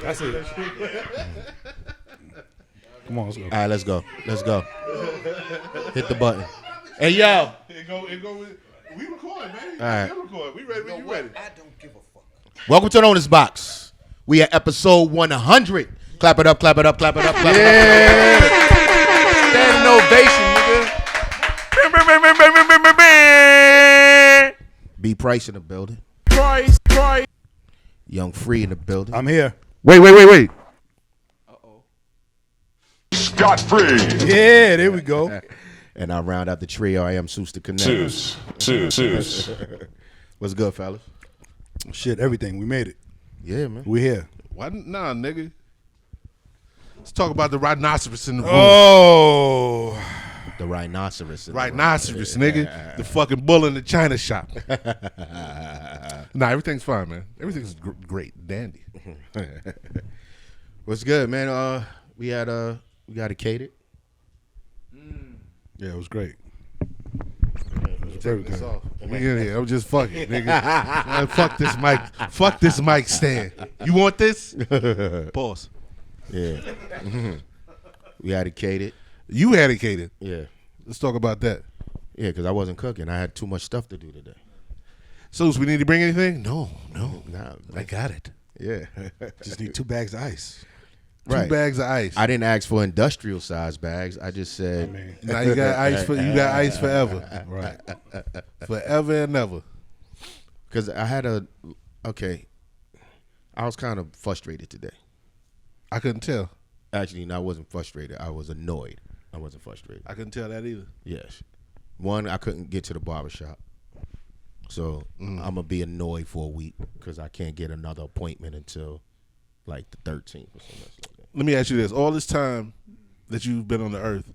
That's it. Come on, let's go. All right, let's go. Let's go. Hit the button. Hey, yo. It go with, we recording, man. All right. We recording. We ready when you ready. I don't give a fuck. Welcome to the Owner's Box. We at episode 100. Clap it up, clap it up, clap it up, clap it up. Standing ovation, nigga. B Price in the building. Price. Young Free in the building. I'm here. Wait. Scot-free. Yeah, there we go. And I round out the trio. I am Seuss the Connect. Seuss. What's good, fellas? Shit, everything. We made it. Yeah, man. We here. Why? Nah, nigga. Let's talk about the rhinoceros in the room. Oh. The rhinoceros. in the Rhinoceros, nigga. The fucking bull in the china shop. Nah, everything's fine, man. Everything's great. Dandy. What's good, man? We got a catered. Yeah, it was great. Very good. We in here. I'm just fucking, nigga. Man, fuck this mic. Fuck this mic stand. You want this? Pause. Yeah. We had a catered. You had it, Kaden. Yeah. Let's talk about that. Yeah, because I wasn't cooking. I had too much stuff to do today. So, we need to bring anything? No. Nah, I got it. yeah. Just need 2 bags of ice. Right. 2 bags of ice. I didn't ask for industrial size bags. I just said, Now you got ice forever. Right. Forever and ever. because I was kind of frustrated today. I couldn't tell. Actually, no, I wasn't frustrated. I was annoyed. I wasn't frustrated. I couldn't tell that either. Yes. One, I couldn't get to the barbershop. So I'm going to be annoyed for a week because I can't get another appointment until like the 13th or something like that. Let me ask you this. All this time that you've been on the earth,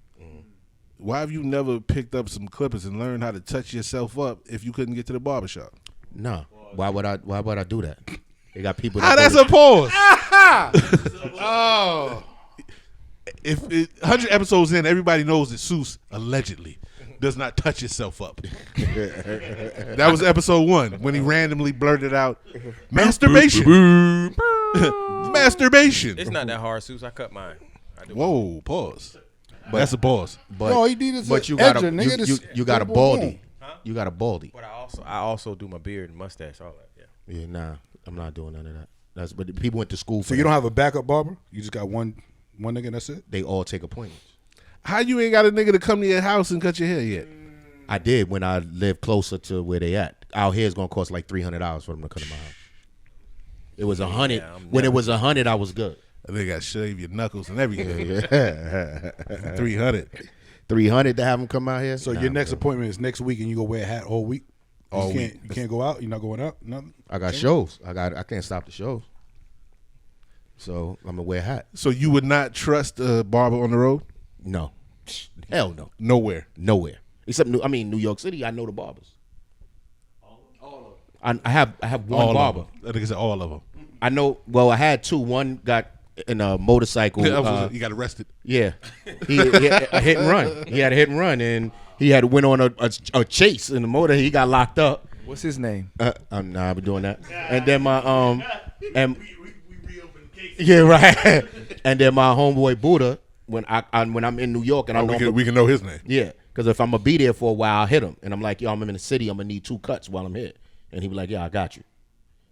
why have you never picked up some clippers and learned how to touch yourself up if you couldn't get to the barbershop? No. Why would I do that? They got people That's a pause. Oh. If 100 episodes in, everybody knows that Seuss allegedly does not touch himself up. That was episode 1 when he randomly blurted out masturbation. Masturbation. It's not that hard, Seuss. I cut mine. I do. Whoa, pause. That's a pause. But, No, he needed but you got a baldy. You got a baldy. But I also do my beard and mustache, all that. Yeah. Yeah, nah, I'm not doing none of that. But people went to school for So you don't have a backup barber? You just got one nigga and that's it? They all take appointments. How you ain't got a nigga to come to your house and cut your hair yet? I did when I lived closer to where they at. Our hair is gonna cost like $300 for them to cut in my house. It was 100. When it was 100, I was good. They got to shave your knuckles and everything. Yeah. 300. 300 to have them come out here. So your next appointment is next week and you go wear a hat all week? You can't go out? You're not going out? Nothing? I got shows. I can't stop the shows. So I'm gonna wear a hat. So you would not trust a barber on the road? No. Hell no. Nowhere. Except New York City. I know the barbers. All of them. I have one All barber. of them. I think it's all of them. I know. Well, I had 2. One got in a motorcycle. You got arrested. Yeah, he had a hit and run. He had a hit and run, and he had went on a chase in the motor. He got locked up. What's his name? I've been doing that. And then my and we reopened the case. yeah, right. And then my homeboy Buddha, when I'm in New York and We can know his name. yeah, because if I'm gonna be there for a while, I'll hit him, and I'm like, yo, I'm in the city. I'm gonna need 2 cuts while I'm here, and he be like, yeah, I got you.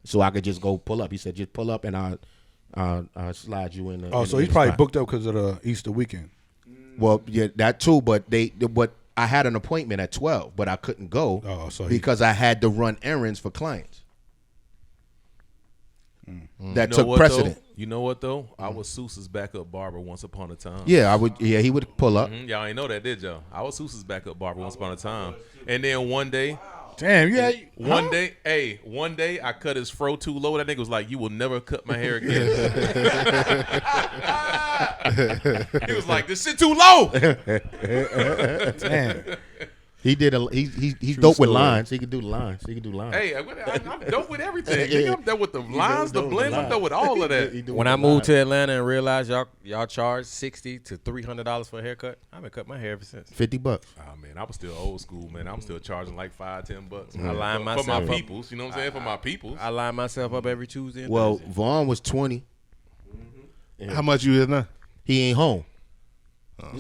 So I could just go pull up. He said, just pull up, and I'll slide you in. So he's probably booked up because of the Easter weekend. Well, yeah, that too. But I had an appointment at 12, but I couldn't go because I had to run errands for clients. That took precedent. You know what though? I was Seuss's backup barber once upon a time. Yeah, I would. Yeah, he would pull up. Y'all ain't know that, did y'all? I was Seuss's backup barber once upon a time, and then one day. Damn, yeah. One day I cut his fro too low. That nigga was like, "You will never cut my hair again." He was like, "This shit too low." Damn. He did he's dope with lines. He could do lines. Hey, I'm dope with everything. Nigga, I'm dope with the lines, the blends. I'm dope with all of that. When I moved to Atlanta and realized y'all charge $60 to $300 for a haircut, I've been cutting my hair ever since. $50. Oh man, I was still old school, man. I'm still charging like $5-10. I line myself for my up. peoples. You know what I'm saying? For my peoples. I line myself up every Tuesday. And Well, Thursday. Vaughn was 20. How much you is now? He ain't home. I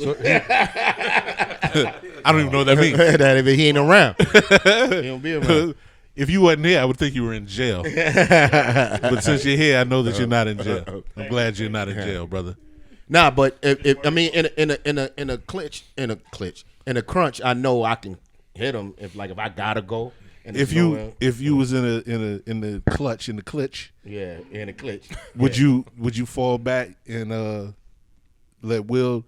don't even know what that means. That he ain't around. He don't be around. If you wasn't here, I would think you were in jail. But since you're here, I know that you're not in jail. I'm glad you're not in jail, brother. Nah, but if I mean in a crunch, I know I can hit him if I gotta go. And If you was in the clutch, yeah, in a clutch, would you fall back and let Will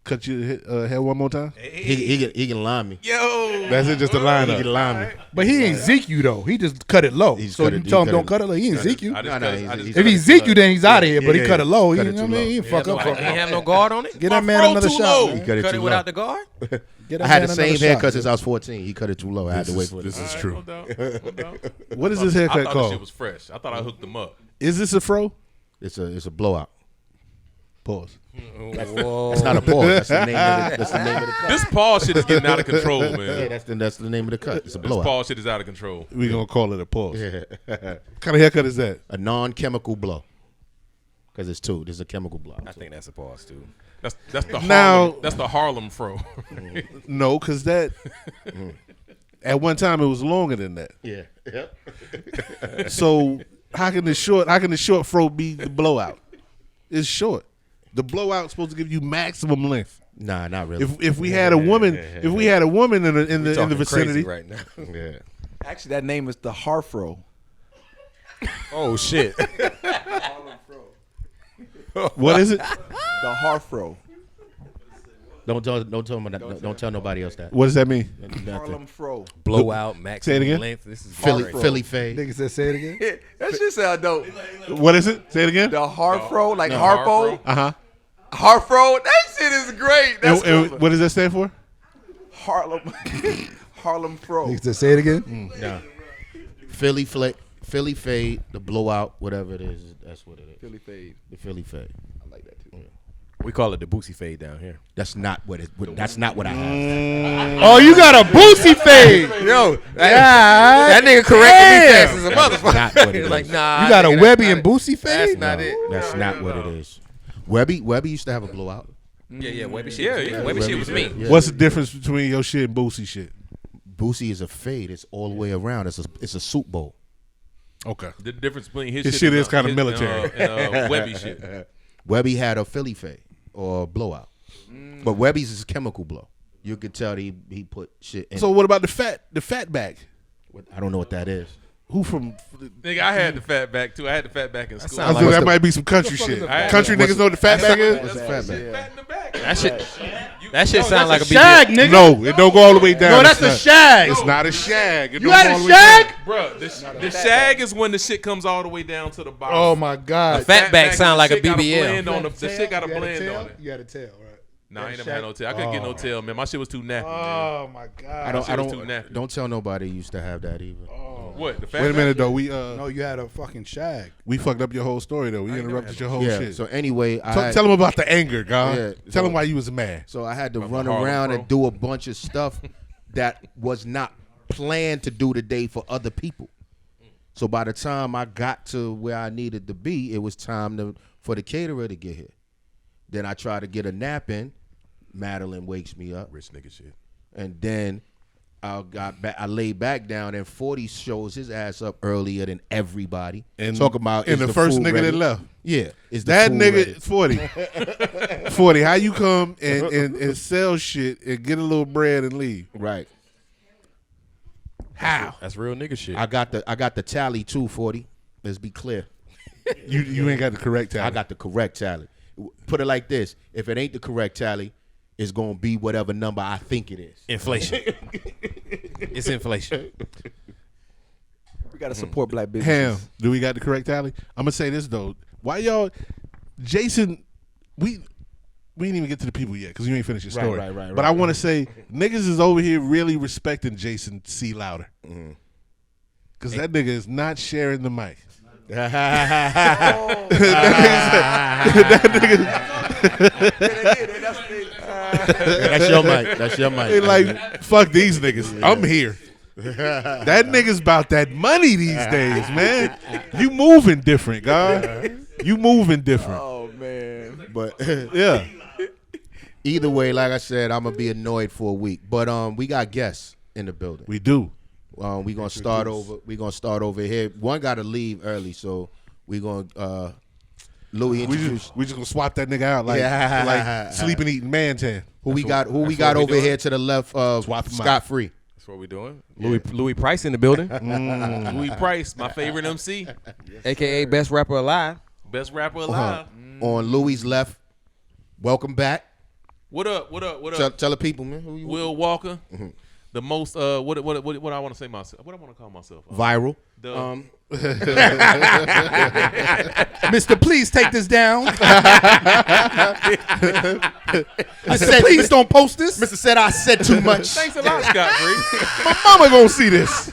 cut your head one more time? he can line me. Yo, That's it, just a He lineup. can line me. But he ain't Zeke you though. He just cut it low. He's So cut you it- tell he him don't cut cut it low. He ain't Zeke you. I just No, cut- he's- I just he's- cut If he it Zeke too you, then he's out of here. But he yeah, cut it low. He, cut you it know too what I mean? low. He fuck up. He ain't have no guard on it. Get that man fro another too shot. low. man. He cut it Cut too it low. without the guard. Get that I had man the same another haircut shot. since I was 14. He cut it too low. I had to wait for This it. is All true. right, no doubt, no doubt. What is this I haircut thought the shit called? was fresh. I thought I hooked them up. Is this a fro? It's a blowout. Pause. Whoa. It's not a pause. That's the name of the cut. This Paul shit is getting out of control, Yeah, man. that's the name of the cut. It's a This blowout. Paul shit is out of control. We're going to call it a pause. Yeah. What kind of haircut is that? A non-chemical blow. Because it's two. There's a chemical blow. I think that's a pause too. That's the Now- Harlem. That's the Harlem fro. No, because that at one time it was longer than that. Yeah. Yep. So how can the short fro be the blowout? It's short. The blowout's supposed to give you maximum length. Nah, not really. If we had a woman, in the Talking vicinity, crazy right now. yeah. Actually, that name is the Harfro. Oh shit. what is it? The Harfro. Don't tell nobody else that. What does that mean? Nothing. Harlem Fro. Blowout, maximum again. length. This is Philly fade. Nigga said, say it again. That shit sound dope. What is it? Say it again. The Harfro, like No, Harpo. Uh huh. Harfro. That shit is great. That's And cool. what does that stand for? Harlem. Harlem Fro. Nigga said, say it again. No. Philly fade, the blowout, whatever it is. That's what it is. Philly fade. The Philly fade. I like that too. We call it the Boosie fade down here. That's not what it. That's not what I have. Oh, you got a Boosie fade. Yo, that nigga corrected me fast as a motherfucker. Not what it He's is. like, nah. You got a nigga, Webby that's and not it. Boosie fade? That's not it. That's not what it is. Webby used to have a blowout. Yeah, Webby shit. Yeah, was me. yeah. Webby shit was me. Yeah. What's the difference between your shit and Boosie shit? Boosie is a fade. It's all the way around. It's a soup bowl. Okay. The difference between his His shit is and, kinda his- military. and Webby shit. Webby had a Philly fade or blowout, but Webby's is chemical blow. You could tell he put shit in. So what about the fat back? I don't know what that is. Who from? Nigga, I had the fat back too. I had the fat back in school. I feel that might be some country shit. fat Country back? niggas know what the fat back is? What's the fat back? Fat in the back. That shit sound like a shag, BBL. nigga. No, it don't go all the way down. No, that's It's a not- shag. It's not a shag. It You don't had go a all the way down. shag? Bro, the shag is when the shit comes all the way down to the bottom. Oh my God. Fat back is sound the like a shit gotta BBL. blend on the shit got a blend on it. You had a tail, right? Nah, I ain't never had no tail. I couldn't get no tail, man. My shit was too nappy, man. Oh my God. shit was too nappy. Don't tell nobody used to have that either. What? The fat Wait a back? minute though. No, you had a fucking shag. We fucked up your whole story though. We interrupted your whole Yeah. shit. So anyway, Tell him about the anger, God. Yeah, Tell so- him why you was mad. So I had to From run Harlem around Pro. and do a bunch of stuff that was not planned to do today for other people. So by the time I got to where I needed to be, it was time for the caterer to get here. Then I tried to get a nap in. Madeline wakes me up. Rich nigga shit. And then I laid back down, and 40 shows his ass up earlier than everybody. And Talking about and is the first food nigga ready? that left. Yeah, is the That food nigga ready? 40. How you come and sell shit and get a little bread and leave? Right. How? That's real nigga shit. I got the tally too, 40. Let's be clear. You ain't got the correct tally. I got the correct tally. Put it like this: if it ain't the correct tally, it's gonna be whatever number I think it is. Inflation. It's inflation. We gotta support black Ham, businesses. do we got the correct tally? I'm gonna say this though. Why y'all, Jason? We didn't even get to the people yet because you ain't finished your story. right. But I want to say niggas is over here really respecting Jason C. Louder because that nigga is not sharing the mic. That's your mic. That's your mic. They like fuck these niggas. I'm here. That nigga's about that money these days, man. You moving different, God. You moving different. Oh man. But Yeah. either way, like I said, I'm gonna be annoyed for a week. But we got guests in the building. We do. We gonna start over. We gonna start over here. One got to leave early, so we gonna Louis introduce. We just gonna swap that nigga out like Yeah. like sleeping eating man tan. Who we got what over we here to the left of Swap 'em out. Scott Free. That's what we doing. Louis Price in the building, Louis Price, my favorite MC, aka best rapper alive. best rapper alive. On Louis' left. Welcome back. What up? What up? What up? Tell the people, man. Who you Will Walker, the most what I want to say myself? What I want to call myself? Viral. The Mr. Please take this down. I said, Please don't post this. Mr. said I said too much. thanks a lot, Scott Free. My mama gonna see this. The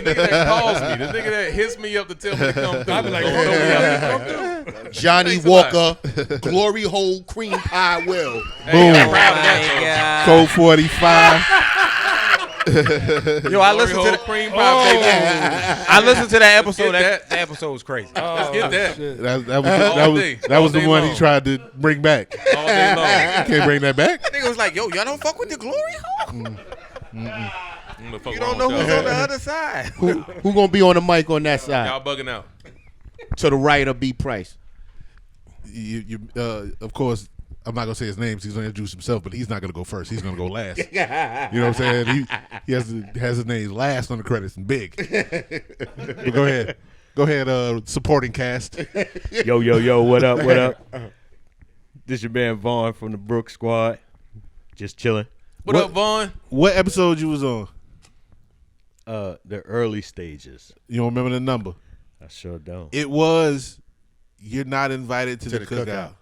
nigga that calls me, the nigga that hits me up to tell me to come through. I be like, Johnny Thanks a lot. Walker, Glory Hole Cream Pie Will. hey, I'm proud of that. Code 45. Yo, I listened to the cream pie, baby. I listened to that episode. Get That episode was crazy. Let's get that That was the day one he long. tried to bring back. all day long. Can't bring that back. Nigga was like, yo, y'all don't fuck with the glory hole? You don't know who's on the other side. Who gonna be on the mic on that side? Y'all bugging out. To the right of B Price. Of course, I'm not gonna say his name. 'Cause he's gonna introduce himself, but he's not gonna go first. He's gonna go last. You know what I'm saying? He has his name last on the credits and big. But go ahead. Supporting cast. Yo, what up, what up? This your man Vaughn from the Brook Squad. Just chilling. What up, Vaughn? What episode you was on? The early stages. You don't remember the number? I sure don't. It was. You're not invited to the cookout.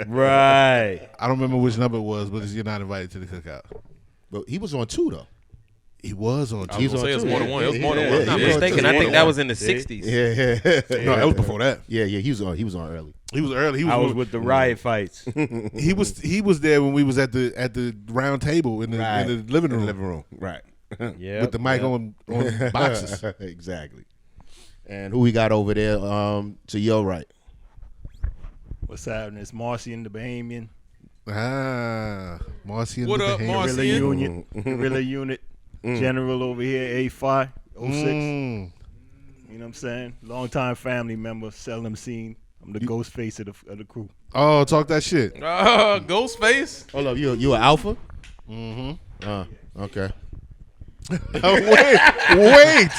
Right. I don't remember which number it was, but you're not invited to the cookout. But he was on 2 though. He was on. I was gonna say it's more than one. It was more than one. I'm not mistaken. I think that was in the 60s. Yeah. No, that was before that. Yeah, he was on early. He was early. I was with the riot fights. He was there when we was at the round table in the living room. Right. Yeah. With the mic on boxes. Exactly. And who we got over there to your right? What's happening? It's Marcy and the Bahamian. Marcy and What the up, Bahamian. Marcy? Guerrilla Unit. General over here, A5, 06. You know what I'm saying? Longtime family member, seldom seen. I'm the ghost face of the crew. Oh, talk that shit. Ghostface. Hold up, you an alpha? Mm-hmm. Okay. Wait.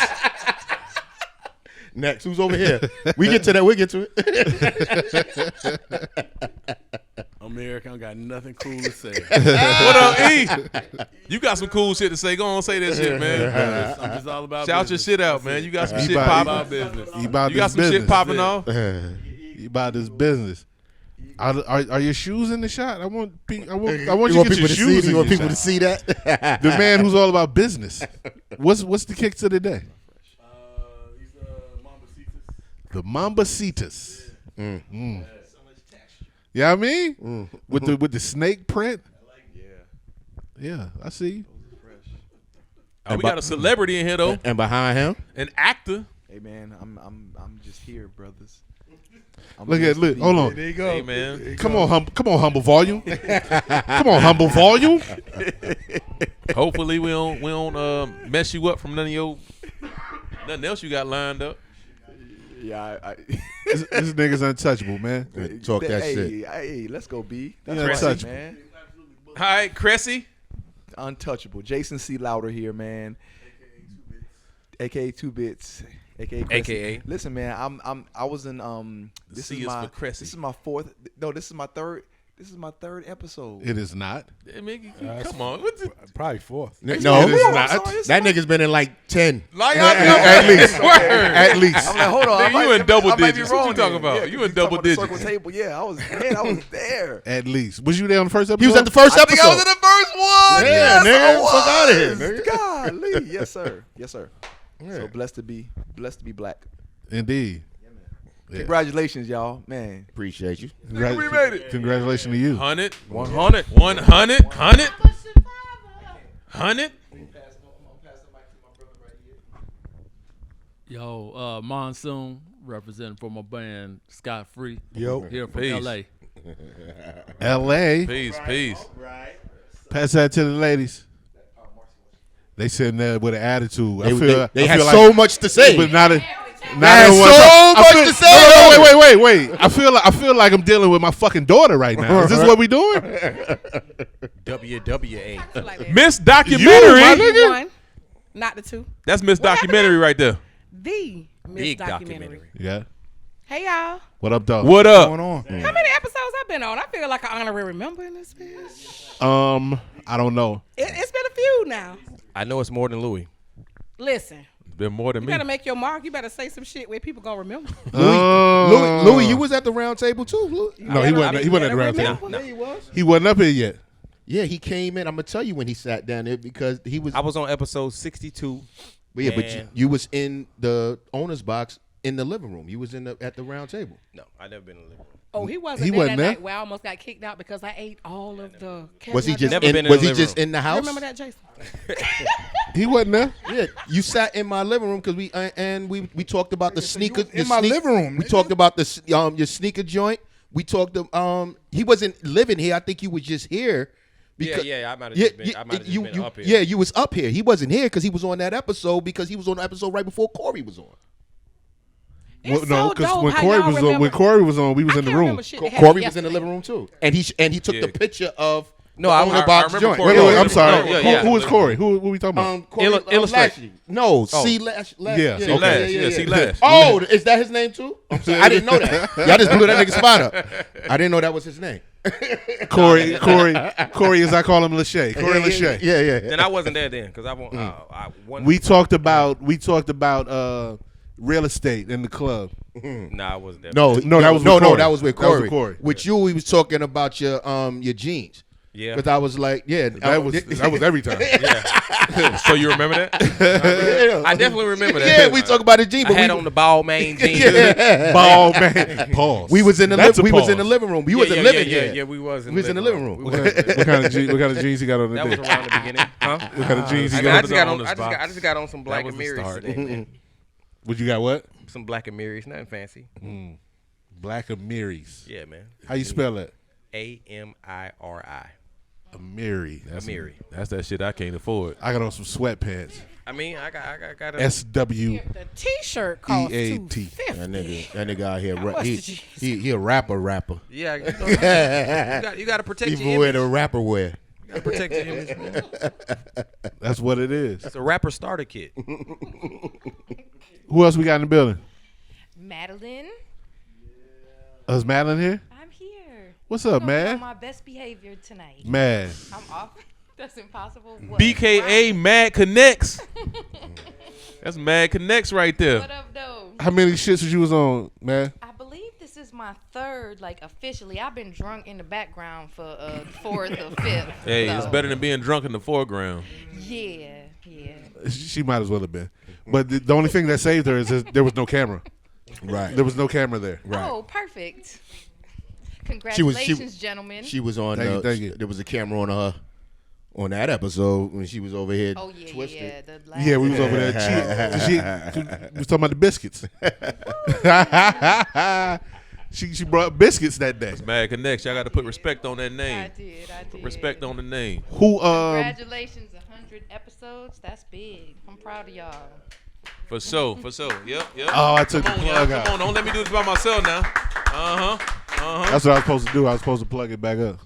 Next, who's over here? We get to that. We get to it. I'm Eric. I don't got nothing cool to say. What up, E? You got some cool shit to say. Go on, say that shit, man. I'm just all about Shout business. your shit out, man. You got some He shit about- popping. business. He about You got this some business. shit popping off. He about this business. Are your shoes in the shot? I want you to want get your people to see? shoes in You want your people to shot. see that? The man who's all about business. What's the kick to the day? These The Mambacitas. Yeah, I mean, with the snake print. Yeah, I see. We got a celebrity in here though, And behind him, an actor. Hey man, I'm just here, brothers. Look. Hold on. There you go. Hey man, Come on, humble volume. Come on, humble volume. hopefully we don't mess you up from nothing else you got lined up. Yeah, This nigga's untouchable, man. talk that hey, shit. Hey, let's go, B. Yeah, That's touch right, man. Hi, Cressy. Untouchable. Jason C. Louder here, man. AKA 2 Bits. AKA Cressy. AKA. Listen, man, I was in this C is is my for Cressy. this is my fourth. No, this is my third episode. It is not. Hey, man, come on. What the, Probably fourth. No, It is I'm not. sorry, it's that nigga's been in like 10. like At least. Word. At least. I'm like, hold on. Nigga, I you in double I might be digits. What you wrong talking then. about? Yeah, You in talking double about the circle digits. table. Yeah, I was there. At least. Was you there on the first episode? He was at the first I episode. think I was in the first one. Yeah, Yes, nigga. I was. Fuck outta here, nigga. Golly. Yes, sir. Yes, sir. So blessed to be black. Indeed. Congratulations, y'all. Man. Appreciate you. We made it. Congratulations to you. 100. 100. 100. 100. Yo, Monsoon, representing for my band Scott Free. Yo. Here from Peace. LA. L.A. Peace. Pass that to the ladies. They sitting there with an attitude. They had so much to say. But not a. Had so much to say. No, wait. I feel like I'm dealing with my fucking daughter right now. Is this what we doing? WWA. Miss You, Documentary. my nigga. One, not the two. That's Miss What happened Documentary right there. The Miss Big documentary. documentary. Yeah. Hey y'all, What up, dog? What up? Going on? how many episodes I've been on? I feel like an honorary member in this bitch. I don't know. It's been a few now. I know it's more than Louis. Listen, It's been more than you me. better make your mark. You better say some shit where people gonna remember. Louis, you was at the round table too. Louis. No, he wasn't. He wasn't at the round table. Remember? Yeah, he was. He wasn't up here yet. Yeah, he came in. I'm gonna tell you when he sat down there because he was. I was on episode 62. But yeah, but and- you was in the owner's box in the living room. You was at the round table. No, I never been in the living room. Oh, he wasn't He there wasn't that there? night where I almost got kicked out because I ate all of the. Was he just Never in? been in Was the he living just room. in the house? Remember that, Jason? He wasn't there. Yeah, you sat in my living room because we talked about the sneaker. in my living room, We nigga. talked about the your sneaker joint. We talked. He wasn't living here. I think you was just here. Yeah, I might have just been, I might have just been up here. Yeah, you was up here. He wasn't here because he was on that episode because he was on the episode right before Corey was on. It's no, so because dope when how Corey y'all was on, remember- when Corey was on, we was I in the can't room. remember shit that happened Corey was in the yesterday. living room too, and he took the Yeah. picture of. No, the I owner remember box joint. Corey. Wait, No, I'm sorry. no, yeah, Who is yeah. Corey? Who we talking about? Corey, Illustrate. Lashley. No, Oh. C. Lash. Yeah, See Lash. Yeah, see Lash. Oh, is that his name too? I'm sorry, I didn't know that. Y'all just blew that nigga's spot up. I didn't know that was his name. Corey, as I call him, Lachey. Corey Lachey. Yeah. Then I wasn't there then because I won. We talked about real estate in the club. Nah, I wasn't there. that was with no, Corey. that was with That was Corey. with Corey. With you, we was talking about your jeans. Yeah. Because I was like, yeah, That was every time. So you remember that? I definitely remember that. Yeah, we talk about the jeans, I but had we on the ball main jeans. Ball man. Pause. we was in the That's a we was in the pause. living room. You wasn't living here. Yeah, we was in We was in the living room. What kind of jeans he got on That was today? around the beginning, huh? What kind of jeans he I got just on? got on on. this I box. just got on some Black was and the Mirrors start. today, man. What you got? What? Some Black and Mirrors, nothing fancy. Black Amiris. Yeah, man. How you spell that? Amiri. Amiri. Amiri. That's that shit I can't afford. I got on some sweatpants. I mean, I got a. SW. The T-shirt cost EAT. $250. That nigga out here, much did he a rapper. Yeah, you got to protect Even your wear image. the rapper wear. You got to protect your image, man. That's what it is. It's a rapper starter kit. Who else we got in the building? Madeline, Is Madeline here? I'm here. What's up, I'm gonna be man? on my best behavior tonight. Man. I'm off. That's impossible. What? BKA Mad Connects. That's Mad Connects right there. What up, though? How many shits was you was on, man? I believe this is my third, like officially. I've been drunk in the background for fourth or fifth. Hey, so. it's better than being drunk in the foreground. Yeah. She might as well have been. But the only thing that saved her is that there was no camera. Right. There was no camera there. Oh, perfect. She Congratulations, was- gentlemen. She was on. Thank you. There was a camera on her on that episode when she was over here. oh yeah, twisted. yeah. The last Yeah, we was over there. She was talking about the biscuits. she brought biscuits that day. Mad Connects. Y'all got to put respect on that I name. did. Put respect on the name. Who Congratulations, 100 episodes. That's big. I'm proud of y'all. For sure. Yep. Oh, I took the Come on, plug y'all. out. Come on, don't let me do this by myself now. That's what I was supposed to do. I was supposed to plug it back up.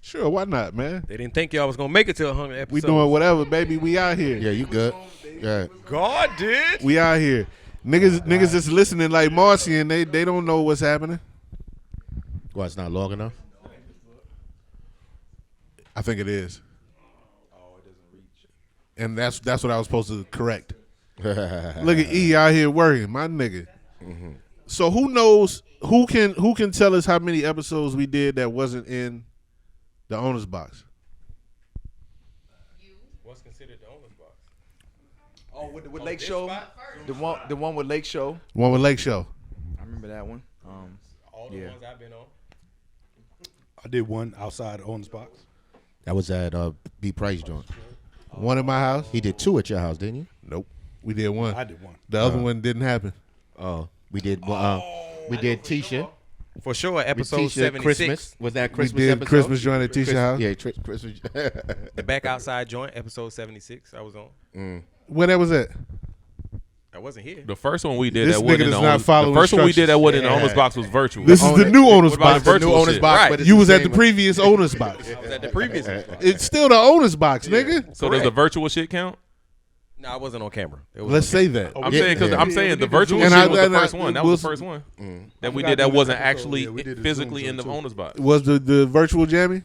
Sure, why not, man? They didn't think y'all was gonna make it to 100 episodes. We doing whatever, baby. We out here. Yeah, you good. Yeah. God did. We out here. Niggas just listening like Marcy and they don't know what's happening. Well, it's not long enough. I think it is. And that's what I was supposed to correct. Look at E out here working, my nigga. So who knows? Who can tell us how many episodes we did that wasn't in the owner's box? What's considered the owner's box? Oh, with Lake Show, the one with Lake Show. One with Lake Show. I remember that one. All the ones I've been on. I did one outside the owner's box. That was at B Price joint. One in my house. He did two at your house, didn't you? Nope. We did one. I did one. The other one didn't happen. Oh, we did. We did Tisha. For sure, episode Tisha 76. Christmas. Was that Christmas we did episode? Christmas joint at Tisha house. Yeah, Christmas. The Back Outside joint, episode 76. I was on. Where that was at? I wasn't here. The first one we did This that nigga wasn't in does the not owner's, follow the first one we did that wasn't in the instructions. owner's box was virtual. This is the new owner's What about box. the virtual new owner's shit? box, Right. but it's You was at the same- previous owner's box. I was at the previous one. It's still the owner's box, nigga. So does the virtual shit count? No, I wasn't on camera. It was Let's on say that. I'm saying because I'm saying the virtual And shit I- was the and I- first one. That was the first one that we forgot did. That to wasn't do that actually episode. Yeah, we did the physically Zoom in the joint, too. owner's box. Was the virtual jammy?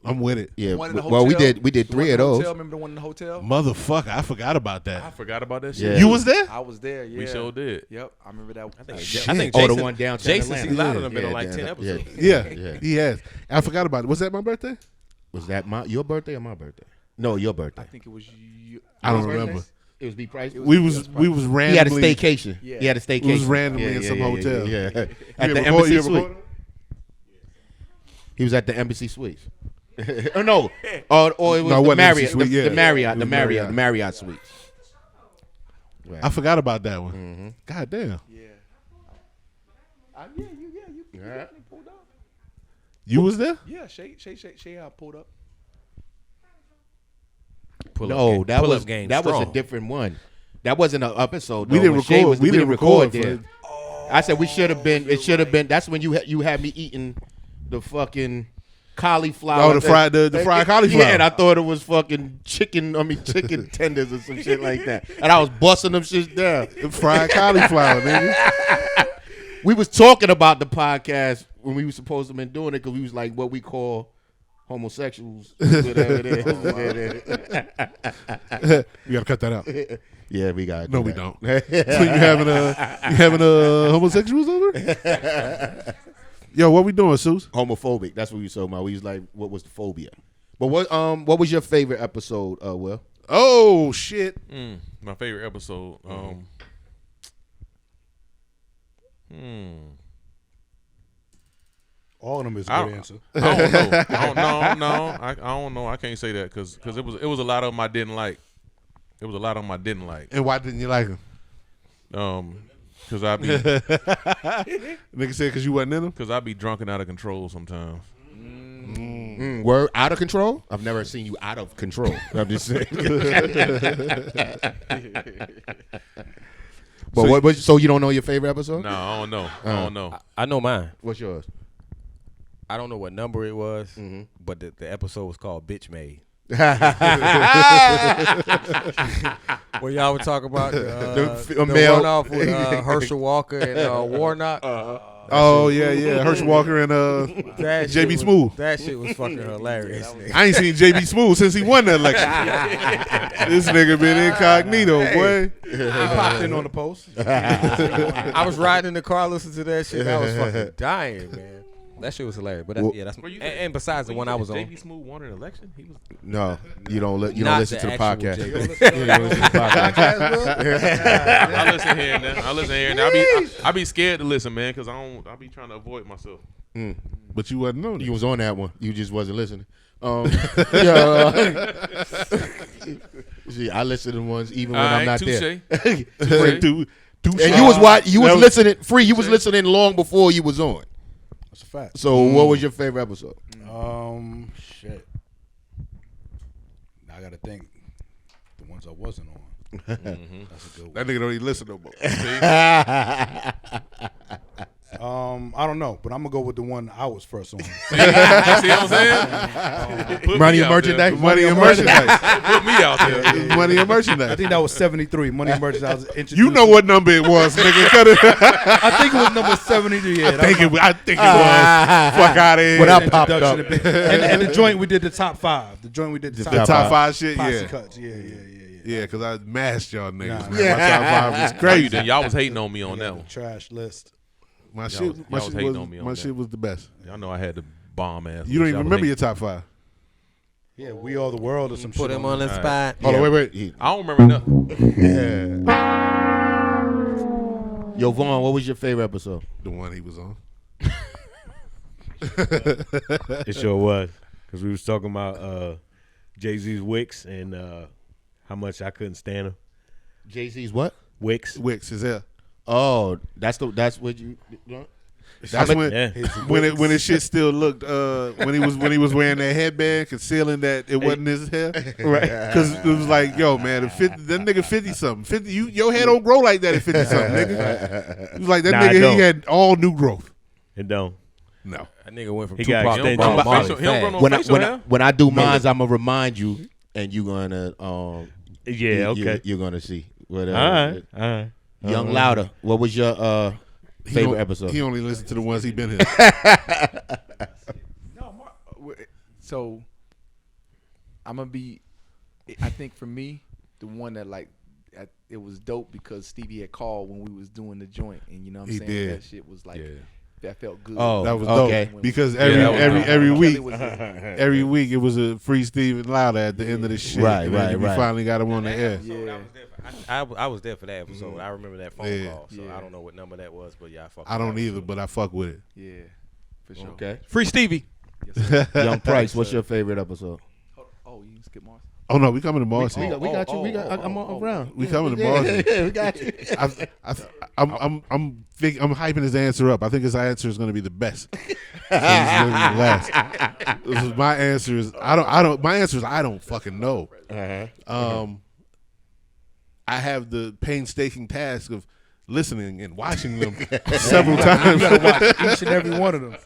I'm with it. Yeah. One in the Well, we hotel? did. We did The one 3 in of the those. hotel? Remember the one in the hotel? Motherfucker, I forgot about I that. forgot about that Yeah. shit. You was there? I was there. Yeah. We sure did. Yep, I remember that. I think Oh, the Jason, one downtown Jason C. Atlanta. Louder done been on like 10 yeah, episodes. Yeah, Yeah. he has. I forgot about it. Was that my birthday? Was that your birthday or my birthday? No, your birthday. I think it was you. I don't Your birthday? remember. It was B Price. We was randomly. He had a staycation. Yeah. He had a staycation. We was randomly in some hotel. Yeah. You At the ever Embassy you ever Suite. recorded? He was at the Embassy Suites. Oh no, or it was No, it the wasn't Marriott, Embassy Suite, yeah. the Marriott, It the was Marriott, the Marriott Suites. Right. I forgot about that one. God damn. Yeah. You Yeah. definitely pulled up. You was there? Yeah, Shay pulled up. No, that pull-up was game that was strong. a different one. That wasn't an episode. We though. didn't When Shay record- was- we didn't record for there. it. I said we should have been. It should have been. That's when you had me eating the fucking cauliflower. Oh, the fried cauliflower. Yeah, and I thought it was fucking chicken tenders or some shit like that. And I was busting them shit down. Fried cauliflower, nigga. We was talking about the podcast when we were supposed to have been doing it because we was like what we call homosexuals. Whatever it is. You gotta cut that out. Yeah, we got. No, we don't. So you having a homosexuals over? Yo, what we doing, Seuss? Homophobic. That's what we was talking about. We was like, what was the phobia? But what was your favorite episode? Will? Oh shit! My favorite episode. All of them is a I good don't- answer. I don't know. I don't know. I can't say that because it was a lot of them I didn't like. It was a lot of them I didn't like. And why didn't you like him? Because I be Nigga said because you wasn't in him. drunk and out of control sometimes. Word out of control? I've never seen you out of control. I'm just saying. But so you don't know your favorite episode? No, I don't know. I don't know. I know mine. What's yours? I don't know what number it was, but the episode was called Bitch Made. Where y'all would talk about the male- one off with Herschel Walker and Warnock. Oh yeah, Herschel Walker and That shit JB was- Smooth. That shit was fucking hilarious. Nigga. I ain't seen JB Smooth since he won that election. This nigga been incognito, boy. He popped in on the post. I was riding in the car listening to that shit. I was fucking dying, man. That shit was hilarious. But that's and besides the one I was on. JB Smooth won an election. He was. No, you don't. You Not don't listen the to the actual podcast. JB. You don't listen to the podcast. I listen here and there. I be scared to listen, man, because I be trying to avoid myself. But you wasn't on it. You was on that one. You just wasn't listening. See, I listen to ones even when I'm not there. And And you was listening free. You was listening long before you was on. That's a fact. So what was your favorite episode? Shit. I gotta think. The ones I wasn't on. That's a good one. That nigga don't even listen no more. I don't know, but I'm gonna go with the one I was first on. See what I'm saying? Put Money me and out merchandise. there. Money and merchandise. Put me out there. Money and merchandise. I think that was 73. Money and merchandise. I was introduced You know to- what number it was, nigga. Cut it. I think it was number 73. Yeah, I think it was. Fuck out of here. When I popped up. and the joint we did the top 5. The joint we did the The top, top 5 shit, posse yeah. cuts. Yeah. Yeah, because I mashed y'all niggas. Nah. Man. My top 5 was Crazy. crazy. Y'all was hating on me on that one. Trash list. My Y'all shit, was my shit hating was, on me on my that. shit was the best. Y'all know I had the bomb ass. You don't even Y'all remember hate- your top 5. Yeah, We Are the World or some shit. Put him on the All spot. Hold on, wait. I don't remember nothing. Yo, Vaughn, what was your favorite episode? The one he was on. It sure was, because we was talking about Jay-Z's Wicks and how much I couldn't stand him. Jay-Z's what? Wicks. Wicks is there. Oh, that's what you. That's when his shit still looked when he was wearing that headband concealing that it wasn't his hair, right? Because it was like, yo, man, that nigga 50 something. 50, your hair don't grow like that at 50 something, nigga. It was like that nigga. He had all new growth. It don't. No, that nigga went from he got Tupac. When I do mine, I'm gonna remind you, and you gonna okay, you're gonna see. All right. Young Lotta, what was your favorite episode? He only listened to the ones he been here. So I'm gonna be. I think for me, the one that it was dope because Stevie had called when we was doing the joint, and you know what I'm saying. Did. That shit was like. That felt good. Oh, that was okay. dope because every week it was a free Steven Lotta at the end of the shit. Right. We finally got him on the air. Yeah. I was there for that episode. I remember that phone call. So I don't know what number that was, but yeah, I don't either, but I fuck with it. Yeah, for sure. Okay. Free Stevie. Yes, Young Price, what's your favorite episode? Oh, you can skip Mars. Oh no, we coming to Marcy. We got you. I'm around. We coming to Marcy. Yeah, we got you. I'm hyping his answer up. I think his answer is going to be the best. So he's gonna be the last. My answer is I don't fucking know. I have the painstaking task of listening and watching them several times. You gotta watch each and every one of them.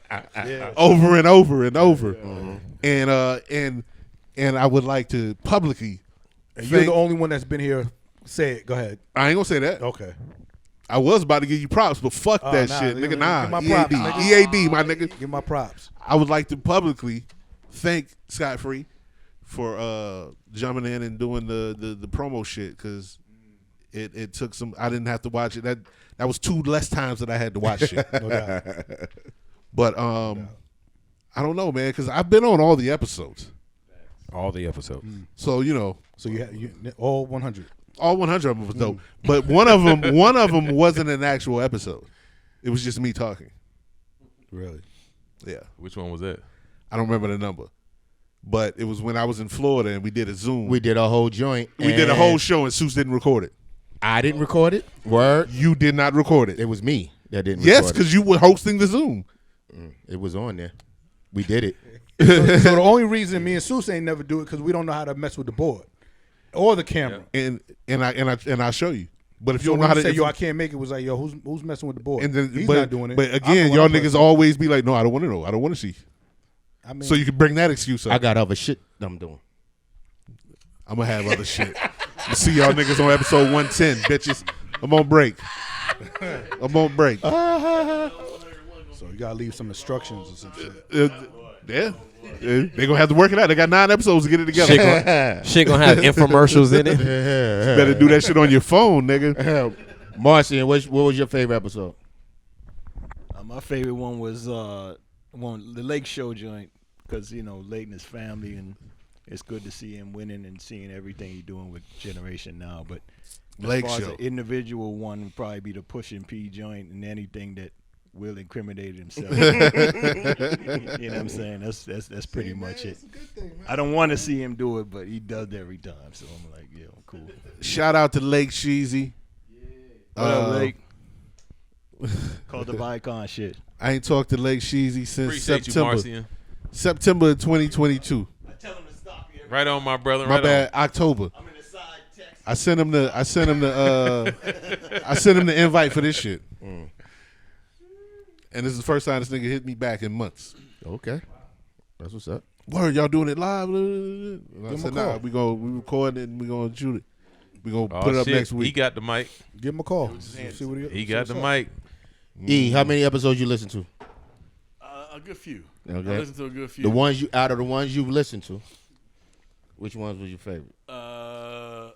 Over and over and over. And I would like to publicly. And you're the only one that's been here. Say it. Go ahead. I ain't gonna say that. Okay. I was about to give you props, but fuck that shit, nigga. Nah, give my props, EAD, my nigga. Give my props. I would like to publicly thank Scott Free for jumping in and doing the promo shit because it took some. I didn't have to watch it. That was 2 less times that I had to watch shit. No doubt. But I don't know, man, because I've been on all the episodes. All the episodes. So So you all 100. All 100 of them was dope, but one of them wasn't an actual episode. It was just me talking. Really? Yeah. Which one was that? I don't remember the number, but it was when I was in Florida and we did a Zoom. We did a whole joint. We did a whole show and Seuss didn't record it. I didn't record it. Word. You did not record it. It was me that didn't. Yes, record because you were hosting the Zoom. It was on there. We did it. So the only reason me and Seuss ain't never do it because we don't know how to mess with the board or the camera. And I'll show you. But if So you don't know how to say, yo, I can't make it, was like, yo, who's messing with the board? and then He's but, not doing it. But again, y'all niggas always be like, no, I don't want to know. I don't want to see. I mean, So you can bring that excuse up. I got other shit I'm doing. I'm gonna have other shit. You see y'all niggas on episode 110, bitches. I'm on break. I'm on break. so you gotta leave some instructions or some shit. Yeah. They gonna have to work it out. They got 9 episodes to get it together. Shit gonna have infomercials in it. You better do that shit on your phone, nigga. Marcy, what was your favorite episode? My favorite one was the Lake Show joint because Lake and his family, and it's good to see him winning and seeing everything he's doing with Generation Now. But Lake as far Show, as an individual one would probably be the Push and P joint and anything that Will incriminated himself. You know what I'm saying? That's pretty much it. I don't want to see him do it, but he does it every time. So I'm like, yeah, cool. shout out to Lake Sheezy. What up, Lake? Called the Vicon shit. I ain't talked to Lake Sheezy since Appreciate you, Marcian. September 2022. Right on, my brother. My right bad. October. I'm in the side text. I sent him the invite for this shit. And this is the first time this nigga hit me back in months. Okay, that's what's up. Word, y'all doing it live? And I said, nah, we record it and we gonna shoot it. We gonna put it up next week. He got the mic. Give him a call. See what He got the mic. How many episodes you listen to? A good few. Okay. I listened to a good few. The ones out of the ones you've listened to, which ones was your favorite? I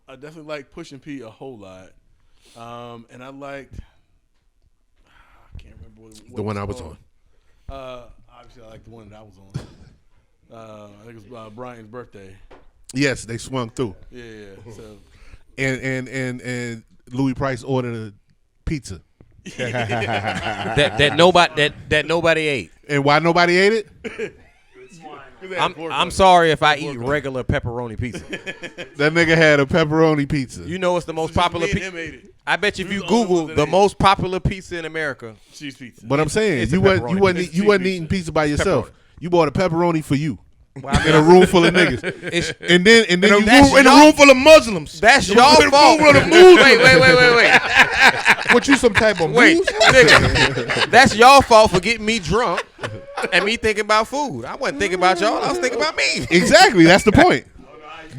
definitely liked Pushing P a whole lot, and I liked. I can't remember what The one I was on. Obviously, I like the one that I was on. I think it was Brian's birthday. Yes, they swung through. Yeah. So. And Louis Price ordered a pizza. that nobody ate. And why nobody ate it? I'm sorry if I eat regular pepperoni pizza. That nigga had a pepperoni pizza. You know it's the most popular pizza. pizza. I bet you if you Google the most popular pizza in America, Cheese pizza. But I'm saying It's you a wasn't pepperoni. you wasn't eating pizza by yourself. Pepperoni. You bought a pepperoni for you. Well, I mean, In a room full of niggas. It's- and then you In a room full of Muslims. that's y'all fault. Wait. What you some type of Wait, mousse? nigga. That's y'all fault for getting me drunk and me thinking about food. I wasn't thinking about y'all. I was thinking about me. Exactly, that's the point.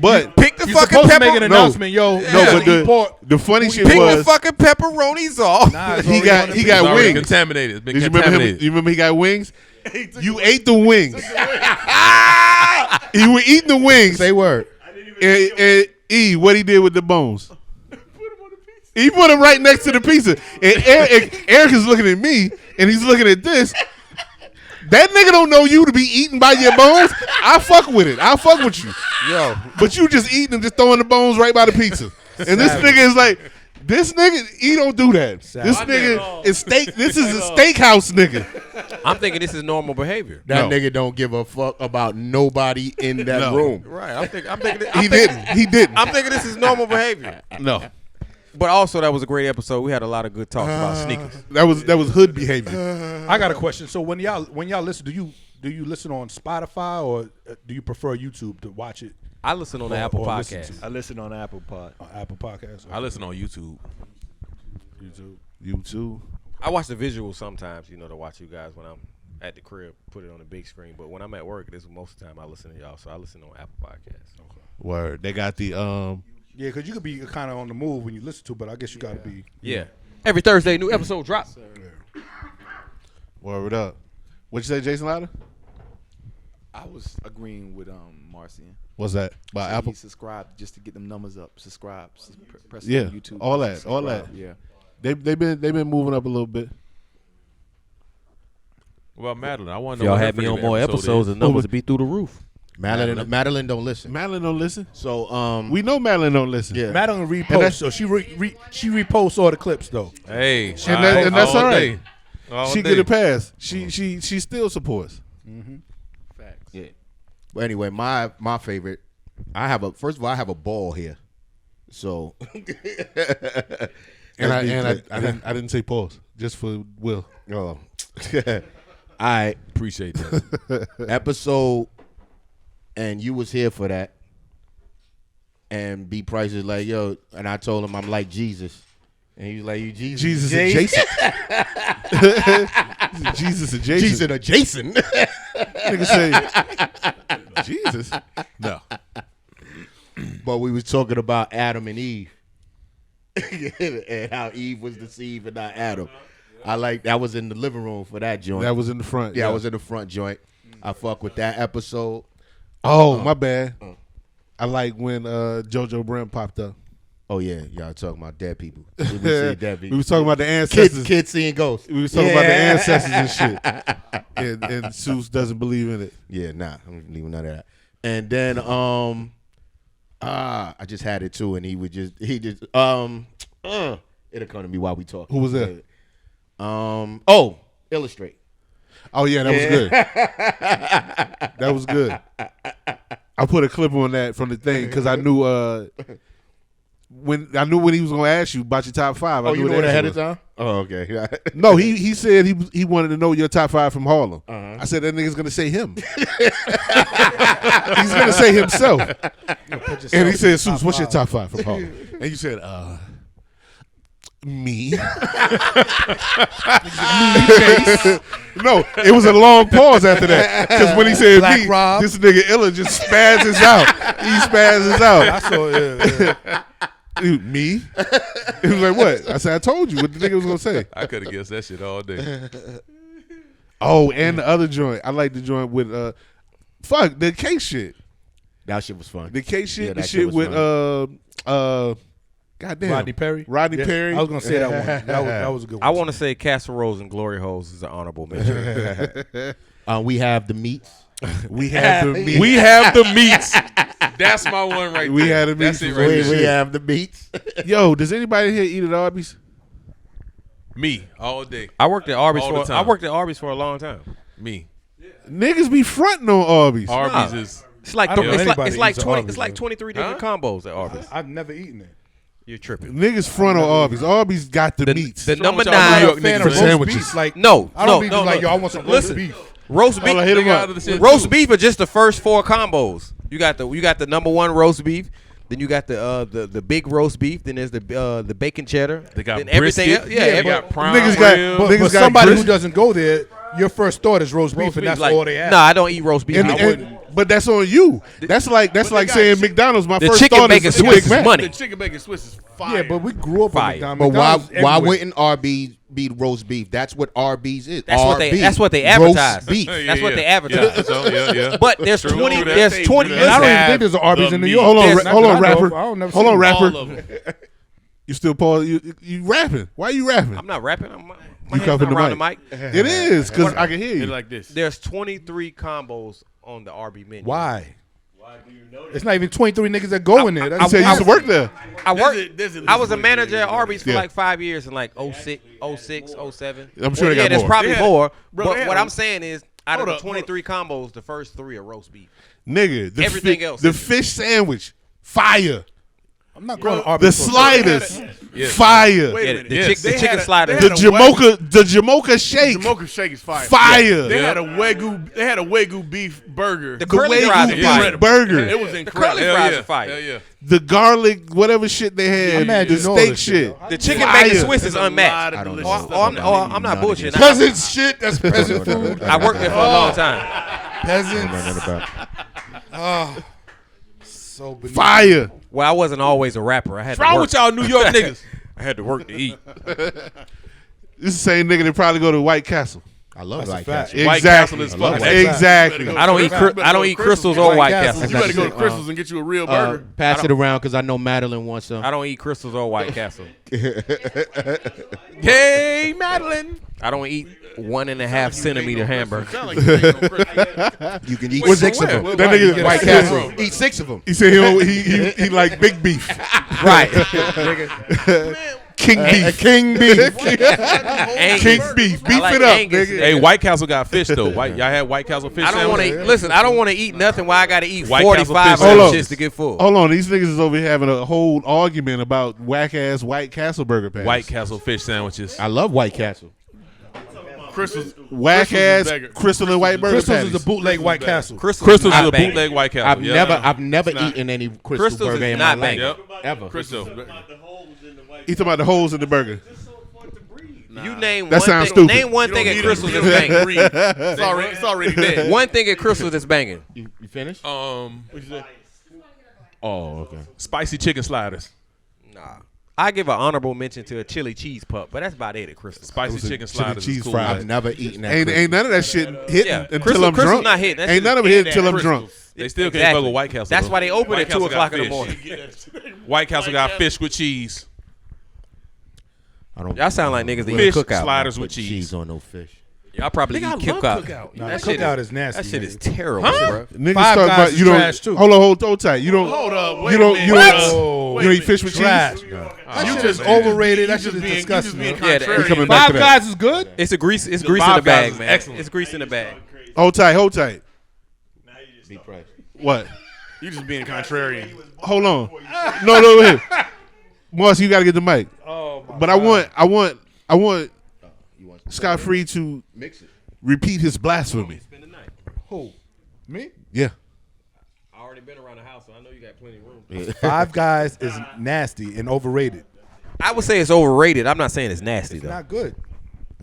But Pick the You fucking supposed to make an pepperoni. announcement, yo. no, but the funny shit Pick the was fucking pepperonis off. he got It's already wings. contaminated. It's been Did you remember him? contaminated. You remember he got wings? You ate the wings. You were eating the wings. Say word. And E, what he did with the bones? He put them right next to the pizza. And Eric is looking at me, and he's looking at this. That nigga don't know you to be eaten by your bones. I fuck with it. I fuck with you. Yo, But you just eating them, just throwing the bones right by the pizza. And this nigga is like, this nigga, he don't do that. This nigga is steak. This is a steakhouse nigga. I'm thinking this is normal behavior. That No. nigga don't give a fuck about nobody in that No. room. Right. I'm thinking. He didn't. I'm thinking this is normal behavior. No. But also, that was a great episode. We had a lot of good talks about sneakers. That was hood behavior. I got a question. So when y'all listen, do you listen on Spotify or do you prefer YouTube to watch it? I listen on the Or- Apple or listen Podcast. to- I listen on Apple Pod. Apple Podcasts. I listen on YouTube. YouTube. I watch the visuals sometimes, to watch you guys when I'm at the crib, put it on the big screen. But when I'm at work, this is most of the time I listen to y'all. So I listen on Apple Podcasts. Word. They got the Yeah, because you could be kind of on the move when you listen to, but I guess you got to be. Yeah. Every Thursday, new episode drop. Word up. What you say, Jason Lotta? I was agreeing with Marcian. What's that? By So Apple? he subscribed just to get them numbers up. Subscribe. Press Yeah. on YouTube. All that. Subscribe. Yeah. They've been moving up a little bit. Well, Madeline, I want If to know y'all what her had me on favorite more episode episodes, is. the numbers would be through the roof. Madeline don't listen. Madeline don't listen. So We know Madeline don't listen. yeah. Madeline And reposts, that's- so she reposts all the clips though. Hey, And that's all right. All She day. get a pass. She still supports. Facts. Yeah. But anyway, my favorite. First of all, I have a ball here. So And I didn't say pause just for Will. Oh. I Appreciate that. episode, and you was here for that. And B Price is like, yo, and I told him I'm like Jesus. And he was like, you Jesus. Jesus Jason? adjacent. Jesus adjacent. Jesus adjacent. Nigga say Jesus. No. But we was talking about Adam and Eve. And how Eve was deceived and not Adam. I was in the living room for that joint. That was in the front. Yeah, I was in the front joint. I fuck with that episode. Oh, my bad. I like when JoJo Brent popped up. Oh yeah, y'all talking about dead people. We was seeing dead people. We was talking about the ancestors. Kids seeing ghosts. We was talking about the ancestors and shit. And Seuss doesn't believe in it. Yeah, nah, I'm leaving none of that. And then I just had it too, and it'll come to me while we talk. Who was that? Illustrate. Oh yeah, that was good. That was good. I put a clip on that from the thing because I knew when he was gonna ask you about your top five. I Oh, knew you what know the it ahead answer of time? Oh, okay. No, he said he wanted to know your top five from Harlem. I said that nigga's gonna say him. He's gonna say himself. And he said, "Seuss, what's your top five from Harlem?" And you said, me. No, it was a long pause after that. Because when he said Black me, Rob. this nigga Illa just spazzes out. He spazzes out. I saw it. Me? He was like, what? I said, I told you what the nigga was going to say. I could have guessed that shit all day. Oh, and the other joint. I like the joint with, the K shit. That shit was fun. The K shit, Yeah, the that shit was with, fun. goddamn. Rodney Perry. Rodney Yeah, Perry. I was gonna say that one. That was a good one. I want to say casseroles and glory holes is an honorable mention. We have the meats. We have the meat. We have the meats. That's my one right We there. had the That's meats. it right We there. have the meats. Yo, does anybody here eat at Arby's? Me all day. I worked at Arby's All the for time. a long time. Me. Niggas be fronting on Arby's. Arby's is. It's like I don't know it's anybody like eats 20. Arby's, It's like though. 23 different combos at Arby's. I've never eaten it. You're tripping. Niggas front on Arby's. Arby's got the meats. The number with y'all I'm nine. New not a York fan niggas of for roast sandwiches. beef. Like No, I don't no, be no, just like no. yo. I want some Listen. roast beef. Roast beef. Hold on, hit him Nigga up. out of the shit, Roast too. beef are just the first 4 combos. You got the number 1 roast beef. Then you got the big roast beef. Then there's the bacon cheddar. They got then everything brisket. else. Yeah, They got prime Niggas got- rib. But, Niggas but got somebody who brisket. doesn't go there, your first thought is roast beef, and that's like, all they have. Nah, I don't eat roast beef. But that's on you. That's like they got saying chick- McDonald's. My The first chicken thought bacon is Swiss Big is Mac. money. The chicken bacon Swiss is fire. Yeah, but we grew up Fire. on But McDonald's. why everywhere. wouldn't Arby's be roast beef? That's what Arby's is. That's what they. RB, That's what they roast advertise. beef. That's what they advertise. Yeah, so, yeah. But there's True, 20. true that. There's 20. And I don't even have think there's an Arby's the in New meat. York. Hold on, There's hold not on, that I know rapper. of. I don't never Hold seen on, one. rapper. All of them. You still Paul? You rapping? Why you rapping? I'm not rapping. My You hand's cuffing not the around mic. the mic. It is because I can hear They you. like this. There's 23 combos on the RB menu. Why? It's not even 23 niggas that go in there. You That's said you used to work there. I worked. There's at I least was a 23 manager at Arby's for Yeah. like 5 years in like 06, 07. I'm sure they got there's more. probably They had- more. bro, But they had what a- I'm saying is, out of Hold the up, 23 combos, the first 3 are roast beef. Nigga, the Everything else the is- fish sandwich, fire. I'm not going to The Arby's. for- sliders, Wait fire. a Yeah, minute. the They chicken had a- slider. they The had a Wagyu- Jamocha shake, Jamocha shake is fire. fire. They had a Wagyu. They had a Wagyu beef burger. The The curly fries Wagyu are fire. beef burger, It was The incredible. curly Hell fries yeah. are fire. Hell yeah. the garlic, whatever shit they had, I'm mad the you know all steak this shit, shit. though. The chicken Fire. bacon Swiss is There's a lot unmatched. of I don't delicious know. stuff. I'm not bullshitting. Peasant shit. That's peasant food. I worked there for a long time. Peasants. Oh, so beneath. Fire. Well, I wasn't always a rapper. I had What's to wrong work. with y'all New York niggas? I had to work to eat. This is the same nigga that probably go to White Castle. I love That's a White fact. Castle. White Exactly. Castle is I love fucking. White Exactly. I don't eat. I don't eat crystals or White Castle. You better go to Crystal's and get you a real burger. Pass it around because I know Madeline wants some. I don't eat crystals or White Castle. Hey, Madeline. I don't eat 1.5 centimeter hamburger. Sound like you ain't no Crystal. You can eat Wait, 6 of where? them. That nigga White Castle. Eat 6 of them. He said he like big beef, Right. king beef, King beef. king beef. Beef like it up, Angus. nigga. Hey, White Castle got fish though. Y'all had White Castle fish I don't want sandwich? to listen. I don't want to eat nothing. Why I got to eat White Castle 45 fish Hold on. sandwiches to get full? Hold on, these niggas is over here having a whole argument about whack ass White Castle burger patties. White Castle fish sandwiches. I love White Castle. Crystal's whack Crystal's ass is beggar. Crystal and White burger Crystals patties. is a bootleg White Castle. Crystals is not a banging. bootleg White Castle. I've never eaten any Crystal Crystals burger is in my not life. banging. Yep. Ever. Crystal. He talking about the holes in the burger. You name That one sounds thing. stupid. Name one You thing don't at need Crystals it. that's banging. It's already dead. One thing at Crystals that's banging. You finished? Oh, okay. Spicy chicken sliders. Nah. I give an honorable mention to a chili cheese pup, but that's about it at Crystals. Spicy chicken chili sliders cheese is cool. fries. I've never eaten that. Ain't none of that shit hitting Yeah. until Crystal- I'm Crystal's drunk. not hitting. That Ain't shit none of it is hitting until I'm at drunk. They still can't Exactly. fuck with White Castle. That's though. why they open White at 2 Castle o'clock got in the fish. morning. White Castle got fish with cheese. I don't. Y'all sound like niggas that eat Fish cookout. sliders put with cheese. cheese on no fish. Y'all probably Nigga, I eat love cookout. cookout. Nah, That shit cookout is is nasty. That shit nigga. is terrible, bro. Niggas Five talk Guys about is you don't. trash, too. Hold tight. You don't. Hold up. Wait You a don't. minute. You Wait don't. a You minute. don't eat fish with Trash. cheese. That You shit just is overrated. That shit is being disgusting. being bro. Yeah, contrarian. We coming back Five to that. Guys is good. It's grease in the Five Guys bag, is man. excellent. It's grease in the bag. Hold tight. What? You just being contrarian. Hold on. No, wait. Marcy, you gotta get the mic. Oh my But I want Scott Free to repeat his blasphemy. Who? Me? Yeah. I already been around the house, so I know you got plenty of room. Five Guys is nasty and overrated. I would say it's overrated. I'm not saying it's nasty It's though. not good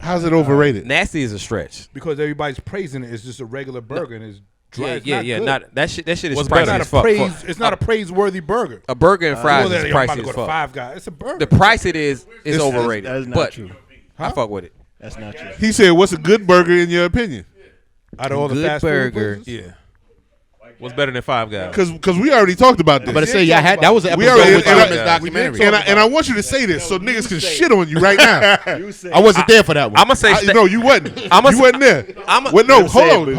How's it overrated? Nasty is a stretch. because everybody's praising it. It's just a regular burger and it's dry. Yeah, It's yeah, not yeah. good. Not that shit. That shit is What's It's better? pricey not as a fuck. praise. It's not a praiseworthy burger. A burger and fries Well, is I'm about pricey to as go to fuck. Five Guys. It's a burger. The price it is overrated. That's not but true. I fuck with it. That's not true. He said, "What's a good burger in your opinion?" Out of all the Good fast burger. food places? Yeah. What's better than Five Guys? Because we already talked about this. I'm about to say, yeah, that was an We episode already- with and you I- in this documentary. and I want you to say this so niggas can shit on you right now. I wasn't there for that one. I'm gonna say. No, you wasn't. I'ma You wasn't there. I'ma- Well, no, say it, hold on. boo.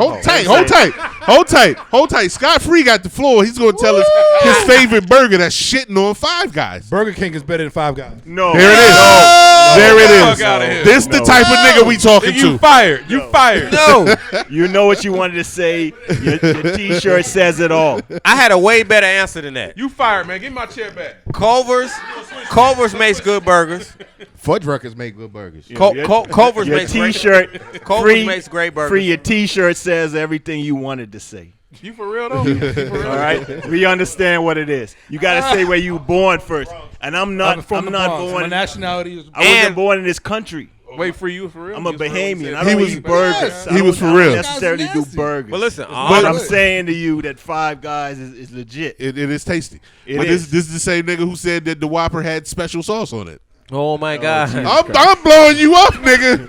Hold tight. Scott Free got the floor. He's going to tell us his favorite burger that's shitting on Five Guys. Burger King is better than Five Guys. No. There it is. There it Fuck is. outta here. This the type of nigga we talking You to. fired. You fired. No. You know what you wanted to say. Your T-shirt says it all. I had a way better answer than that. You fired, man. Give me my chair back. Culver's makes good burgers. Fudge Records make good burgers. Culver's Your makes T-shirt Culver's makes great burgers. Free. Your T-shirt says everything you wanted to say. You for real though? You for real? All right, we understand what it is. You got to say where you were born first. And I'm not. I'm not born. My nationality is. I wasn't born in this country. Wait, for you for real? I'm a You for real? Bahamian. I He don't was- eat burgers. Yes. I He don't- was for I don't real. necessarily do burgers. But listen, but I'm saying to you that Five Guys is legit. It is tasty. It But is. this is the same nigga who said that the Whopper had special sauce on it. Oh my God! I'm blowing you up, nigga.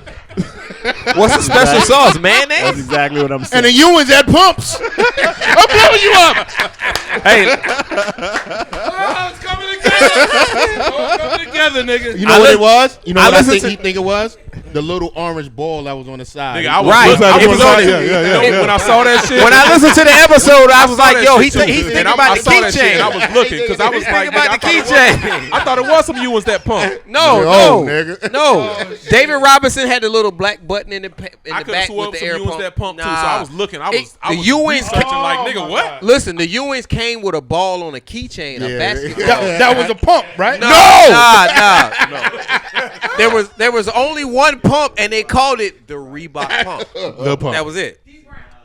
What's the special sauce, mayonnaise? That's exactly what I'm saying. And the Ewans at Pumps. I'm blowing you up. Hey, Oh, it's coming together. Oh, it's coming together, nigga. You know what it was? You know what I listened think he think it was? The little orange ball that was on the side. Nigga, I was Right. looking- I It was was on looking- it. When I saw that shit, when I listened to the episode, I was saw like, that "Yo, shit he too. he's thinking And about the I saw that shit, keychain." and I was looking because I was He's like, thinking about nigga, the I thought it keychain. was- I thought it was some Ewans that pump. No, Oh, no, nigga. no. David Robinson had the little black button in the I could have back swore with some the air Ewans pump. that pump too, so Nah. I was looking. I The was Ewans researching like, nigga, what? Listen, the Ewans came with a ball on a keychain, a basketball. That was a pump, right? Nah. There was only one pump, and they called it the Reebok pump. The pump. That was it.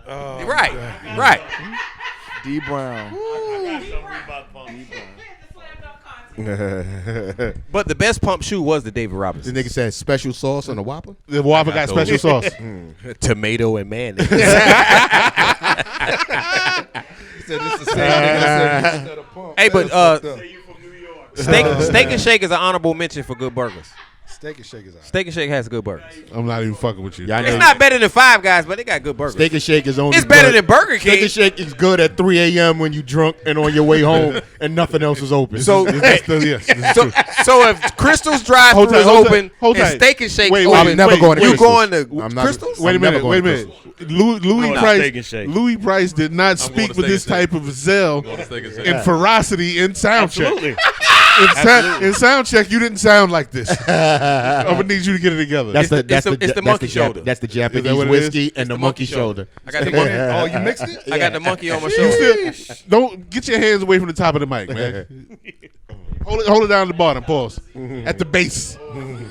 Right. D Brown. But the best pump shoe was the David Robinson. This nigga said special sauce on the Whopper. The Whopper got special sauce. Tomato and mayonnaise. He said this the same nigga that said instead of pump. Hey, but That's fucked up. Steak and Shake is an honorable mention for good burgers. Steak and Shake is out. Steak and Shake has good burgers. I'm not even fucking with you. Yeah, I know. It's not better than Five Guys, but they got good burgers. Steak and Shake is only It's better good. than Burger Steak King. and Shake is good at 3 a.m. when you drunk and on your way home and nothing else is open. So, Yes, this is true. so if Crystal's drive-thru Hold is tight, open hold and tight. Steak and Shake Wait, open, I'm never going to you Crystal's. going to I'm not- Crystal's? Wait a I'm never minute. going Wait a to minute. Louis Steak Price. and Shake. Louis Price did not speak going to with this Steak and type of zeal going to Steak and Shake. and ferocity in sound check. Absolutely. In sound check, you didn't sound like this. I'm gonna need you to get it together. That's the it's the monkey shoulder. That's the Is Japanese that what it whiskey is? and the monkey shoulder. I got the monkey. Oh, you mixed it? I got the monkey on my You shoulder. still, don't get your hands away from the top of the mic, man. Hold it down at the bottom. Pause. At the base. Hold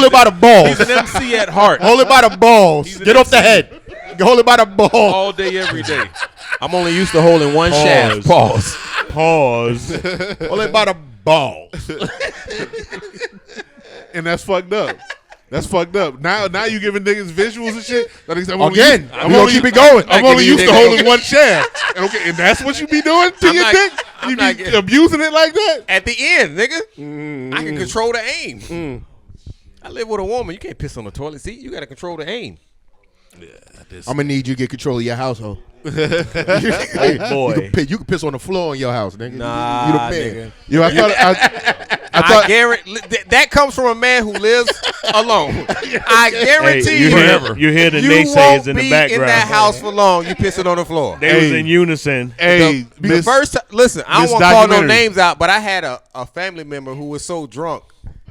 it by the balls. He's an MC at heart. Hold it by the balls. an Get off the head. Hold it by the balls. All day, every day. I'm only used to holding one shaft. Pause. Pause. Hold it by the balls. And that's fucked up. That's fucked up. Now you giving niggas visuals and shit. That niggas, I'm only Again, used- we gonna keep it going. I'm only used to holding one shaft. And okay, and that's what you be doing to I'm your not- dick? I'm You not be getting- abusing it like that? At the end, nigga, I can control the aim. I live with a woman. You can't piss on the toilet seat. You got to control the aim. I'm gonna need you to get control of your household. Oh boy. You can piss on the floor in your house, nigga. Nah, you the man. nigga. Yo, I thought I guarantee that comes from a man who lives alone. I guarantee Hey, you hear the you naysayers won't in the be background. in that house for long. You pissing on the floor. They was Hey. in unison. hey, The Miss, first time, listen, I Miss don't want to call no Documentary. names out, but I had a family member who was so drunk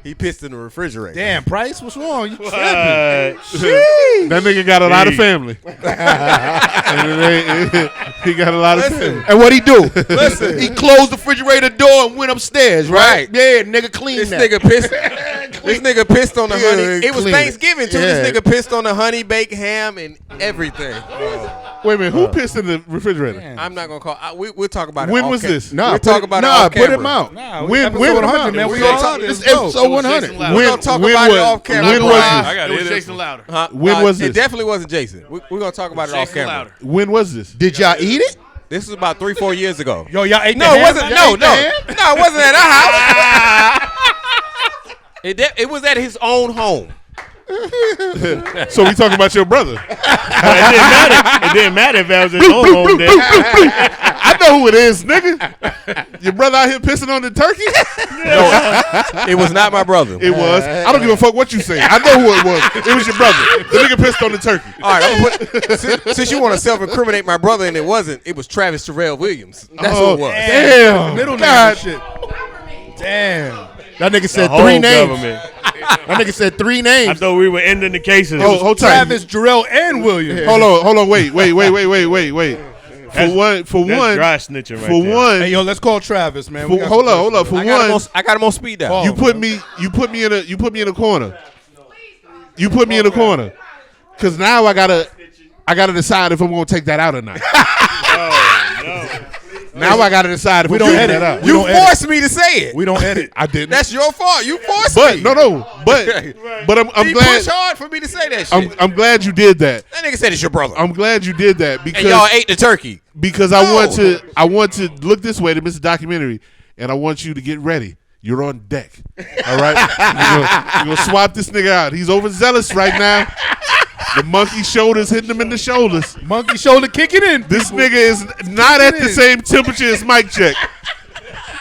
he pissed in the refrigerator. Damn, Price, what's wrong? You tripping? that nigga got a lot of family. He got a lot of family. And what he do? Listen. He closed the refrigerator door and went upstairs, right? Right. Yeah, nigga, clean This that. nigga pissed. This nigga pissed on the Yeah, honey. It was clean it. Thanksgiving too. Yeah. This nigga pissed on the honey baked ham and everything. Wait a minute, who pissed in the refrigerator? I'm not gonna call. We'll talk about it. When off was this? Nah, We'll put talk it- about it nah, off put camera. him out. Nah, When- episode when- 100, man. We gonna all talk- This this go. episode 100. When, We're gonna talk when about it was- off camera. When was I this? got It was it. Jason Louder. Huh? When was It this? definitely wasn't Jason. We're gonna talk about it off Jason camera. Louder. When was this? Did y'all eat it? This was about 3-4 years ago. Yo, y'all ate No, the it ham? wasn't. Y'all No, ate the no, ham? no, it wasn't at our house. It was at his own home. So we talking about your brother? But it didn't matter. It didn't matter if that was his own home then. I know who it is, nigga. Your brother out here pissing on the turkey? It was not my brother. It was. I don't give a fuck what you say. I know who it was. It was your brother. The nigga pissed on the turkey. All right, I'm gonna put, since you want to self-incriminate my brother, and it wasn't. It was Travis Terrell Williams. That's who it was. Damn. Middle name God. and shit. Damn. That nigga The said whole 3 names. government. That nigga said 3 I names. thought we were ending the cases. Hold tight. Travis, Jarrell, and William. Hold on. Wait. For That's one, dry snitching right for there. one. Hey, yo, let's call Travis, man. Hold up. For one, I got him on speed dial. you put me in a corner. You put me in a corner. Cause now I gotta decide if I'm gonna take that out or not. Now I gotta decide if We I'm don't taking edit. that out. We You don't edit. forced me to say it. We don't edit. I didn't. That's your fault. You forced but me. but I'm He glad. pushed hard for me to say that shit. I'm glad you did that. That nigga said it's your brother. I'm glad you did that And y'all because ate the turkey. I want to look this way to Mr. Documentary, and I want you to get ready. You're on deck. All right? You're gonna swap this nigga out. He's overzealous right now. The monkey shoulders hitting him in the shoulders. Monkey shoulder kicking in. This nigga is not at the same temperature as Mike Check.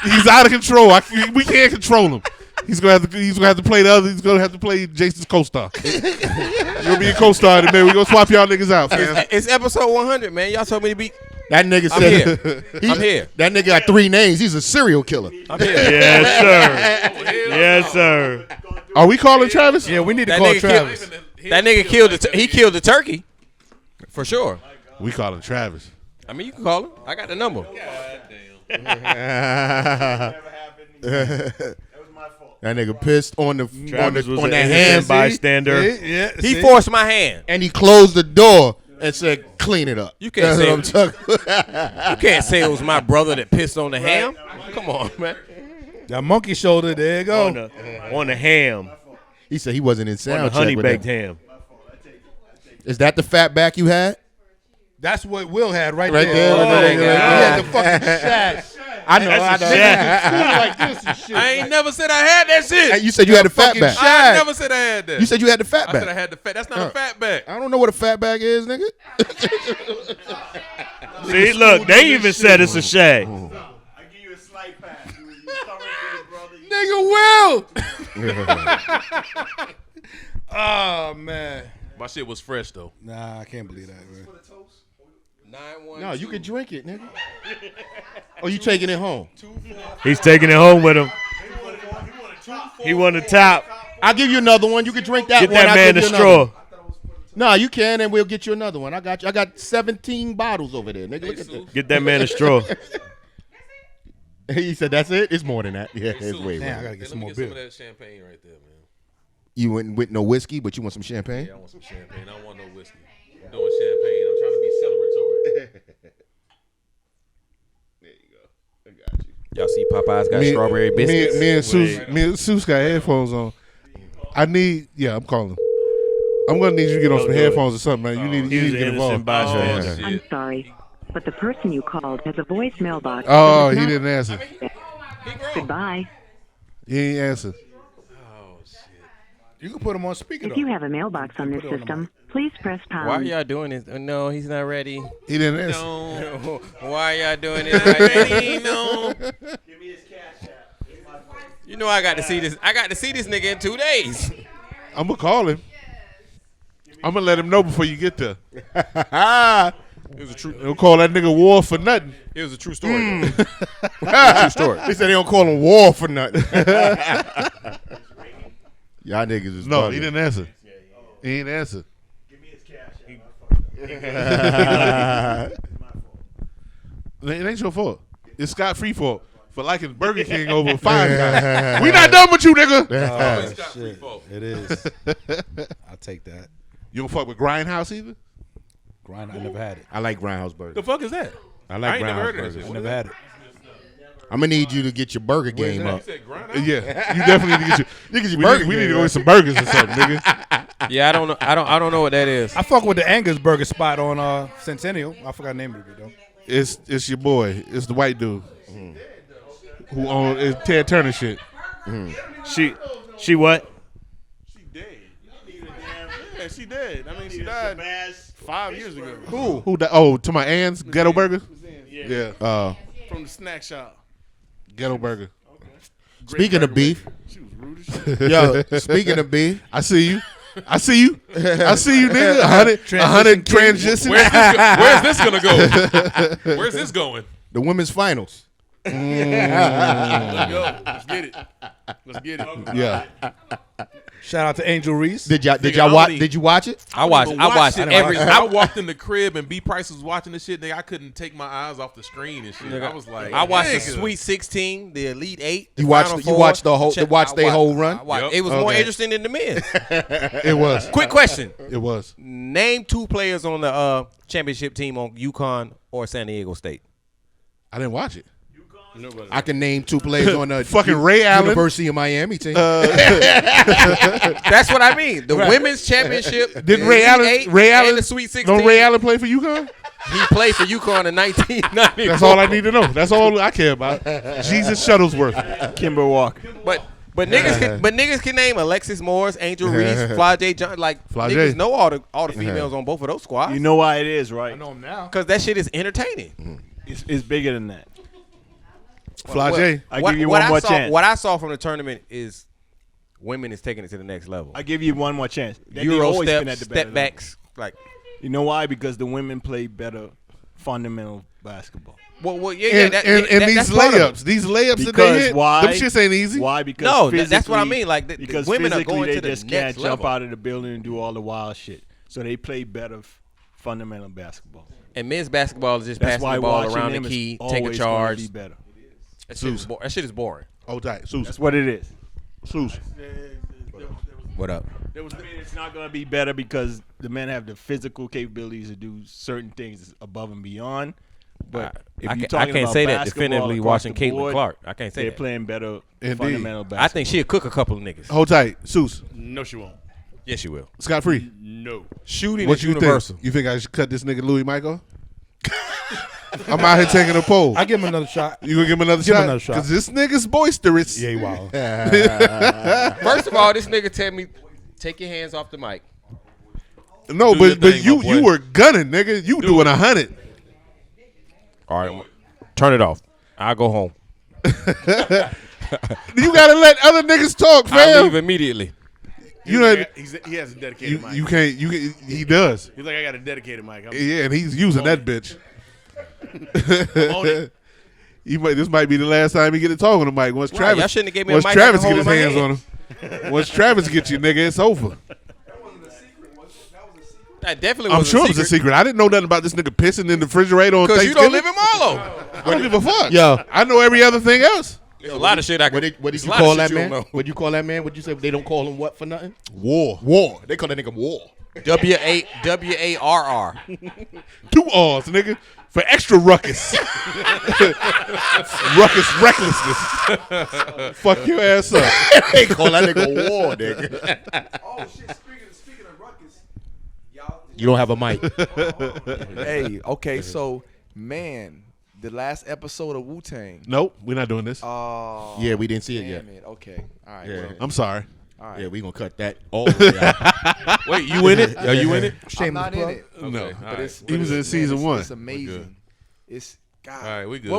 He's out of control. We can't control him. He's gonna have to play the other. He's gonna have to play Jason's co-star. You're gonna be a co-star, man. We're gonna swap y'all niggas out, fam. It's episode 100, man. Y'all told me to be. That nigga I'm said here. I'm here. That nigga got 3 names. He's a serial killer. I'm here. Yes, sir. Yes, sir. Are we calling Travis? Yeah, we need to That call nigga Travis. That nigga killed he killed the turkey. For sure. We calling Travis. I mean, you can call him. I got the number. That nigga pissed on the Travis was on an the innocent hand, bystander. Yeah, He forced my hand. and he closed the door and said, "Clean it up." You can't That's say what I'm talking. You can't say it was my brother that pissed on the ham. Come on, man. That monkey shoulder, there you go. On the ham. He said he wasn't in On sound the check honey with baked that. ham. Is that the fat back you had? That's what Will had right Right there. Oh, Right he there. had the fucking shash. I know. That's I a know. shack. Like this and shit. I ain't never said I had that shit. Hey, you said you had a fat fucking back. shit. I Shaq. never said I had that. You said you had the fat I said I back. had the fat. That's not a fat back. I don't know what a fat back is, nigga. See, look, they even said it's a shag. Nigga Will. Oh, man. My shit was fresh though. Nah, I can't believe that, man. No, you can drink it, nigga. Oh, you taking it home? He's taking it home with him. He won the top. I'll give you another one. You can drink that Get one. that I'll man give the you another straw. one. No, you can, and we'll get you another one. I got you. I got 17 bottles over there, nigga. Look at that. Get that man a straw. He said, "That's it. It's more than that. Yeah, it's way Damn, I more." gotta get Let some me more get some beer. of that champagne right there, man. You went with no whiskey, but you want some champagne? Yeah, I want some champagne. I don't want no whiskey. I'm doing champagne. I'm trying to be celebratory. There you go. I got you. Y'all see Popeyes got strawberry biscuits? Me and Seuss got headphones on. I'm calling. I'm gonna need you to get on some headphones or something, man. You need He was to an get innocent involved. bystander. I'm sorry, but the person you called has a voicemail box. Oh, that is he not- didn't answer. Goodbye. He ain't answer. You can put him on speaker, If you have a mailbox on this system, please press pound. Why are y'all doing this? No, he's not ready. He didn't answer. No. Why are y'all doing this? Not ready? No. You know I got to see this. I got to see this nigga in 2 days. I'm gonna call him. I'm gonna let him know before you get there. It was a true. Don't call that nigga war for nothing. It was a true story. though. True story. They said they don't call him war for nothing. Y'all niggas is No, bugging. he didn't answer. He didn't answer. It ain't your fault. It's Scott Free fault for liking Burger King over Five Guys. We not done with you, nigga. Oh, shit. It is. I'll take that. You don't fuck with Grindhouse either? Grind, I never had it. I like Grindhouse burger. The fuck is that? I like ain't never Grindhouse heard of that burgers. shit. I never had it. I'm gonna need you to get your burger game You up. said grind? Yeah, you definitely need to get You get your your. burger We need to game go up. get some burgers or something, nigga. Yeah, I don't know. I don't know what that is. I fuck with the Angus Burger spot on Centennial. I forgot the name of it though. It's your boy. It's the white dude who owns it's Ted Turner shit. She what? She dead. Yeah, she dead. I mean, she died 5 years ago. Who? Oh, to my Ann's Ghetto Burger. Yeah, From the snack shop. Ghetto Burger. Speaking of beef, She was rude as shit. yo. Speaking of beef, I see you. I see you, nigga. 100 transition. Where's this gonna go? Where's this going? the women's finals. Let's go. Let's get it. Let's get it. Yeah. Shout out to Angel Reese. Did y'all Nigga, watch? Did you watch it? I watched every. I walked in the crib and B Price was watching the shit. Nigga, I couldn't take my eyes off the screen and shit. I was like, I watched the nigga. Sweet 16, the Elite 8. The You watched. Final You Four. watched the whole. Check- Watched I their whole watched- run. I watched- Yep. It was more Okay. interesting than the men. It was. Quick question: It was. name 2 players on the championship team on UConn or San Diego State. I didn't watch it. I can name 2 players on the Fucking Ray Allen. University of Miami team. That's what I mean. The women's championship. Didn't the Ray Elite Allen? 8, Ray Allen. and the Sweet 16. Don't Ray Allen play for UConn? He played for UConn in 1994. That's all I need to know. That's all I care about. Jesus Shuttlesworth. Kimber Walker. But niggas can name Alexis Morris, Angel Reese, Flajay John. Like Flajay. niggas know all the females on both of those squads. You know why it is, right? I know him now. Because that shit is entertaining. It's bigger than that. Flajay. I give you one more chance. What I saw from the tournament is women is taking it to the next level. I give you one more chance. They've Euro always steps, been at the better step level. backs. Like, You know why? Because the women play better fundamental basketball. well, yeah, And, that, and, that- and that's these part of it. layups, these layups that Because they hit, why? them shits ain't easy. Why? Because No, that's what I physically- mean. Like, the because women are physically going they to the just next can't jump level. out of the building and do all the wild shit. So they play better fundamental basketball. And men's basketball is just That's passing why the ball watching around them the is key, take a always gonna charge. be better. That shit is boring. Oh, tight. Susan. That's what it is. Susan. What up? I mean, it's not going to be better because the men have the physical capabilities to do certain things above and beyond. But if I you're can't talking about say that basketball definitively across watching the Caitlin board, Clark. I can't say they're that. playing better Indeed. fundamental basketball. I think she'll cook a couple of niggas. Hold tight. Seuss. No, she won't. Yes, she will. Scott Free. No. Shooting What is you universal. think? You think I should cut this nigga Louis Michael? I'm out here taking a poll. I give him another shot. You gonna give him another Give him shot? another shot. Because this nigga's boisterous. Yeah, he wild. First of all, this nigga tell me, take your hands off the mic. No, Do your but thing, you my boy. you were gunning, nigga. You doing 100. All right, turn it off. I'll go home. You gotta let other niggas talk, I fam. leave immediately. You know, He has a dedicated mic. you can't. He does. He's like, I got a dedicated mic. Yeah, and he's using that bitch. I'm on it. This might be the last time he get to talk on the mic. Once Right, Travis, y'all shouldn't have gave me a once mic Travis I get can his hold in hands my on him, once Travis get you, nigga, it's over. That definitely I'm was sure a it was a secret. I didn't know nothing about this nigga pissing in the refrigerator on Because you Thanksgiving. don't live in Marlow. I don't give a fuck. Yo. I know every other thing else. There's a lot of shit I What could. did there's you a lot of call shit that you man? don't know. What you call that man? What you say? They don't call him what for nothing? War. War. They call that nigga war. WARR. 2 R's, nigga, for extra ruckus. Ruckus recklessness. Fuck your ass up. They call that nigga war, nigga. Oh shit! Speaking of ruckus, y'all. You don't have a mic. Hey, okay, so man, the last episode of Wu Tang. Nope, we're not doing this. Oh, Yeah, we didn't see it yet. damn it. Okay, all right. Yeah. Well, I'm sorry. all right. Yeah, we gonna cut that all the way out. Wait, you in it? Are you in it? I'm not in it. Okay, No. all But right. it's, He but was it's- in season it's, 1. It's amazing. It's God. All right, we good.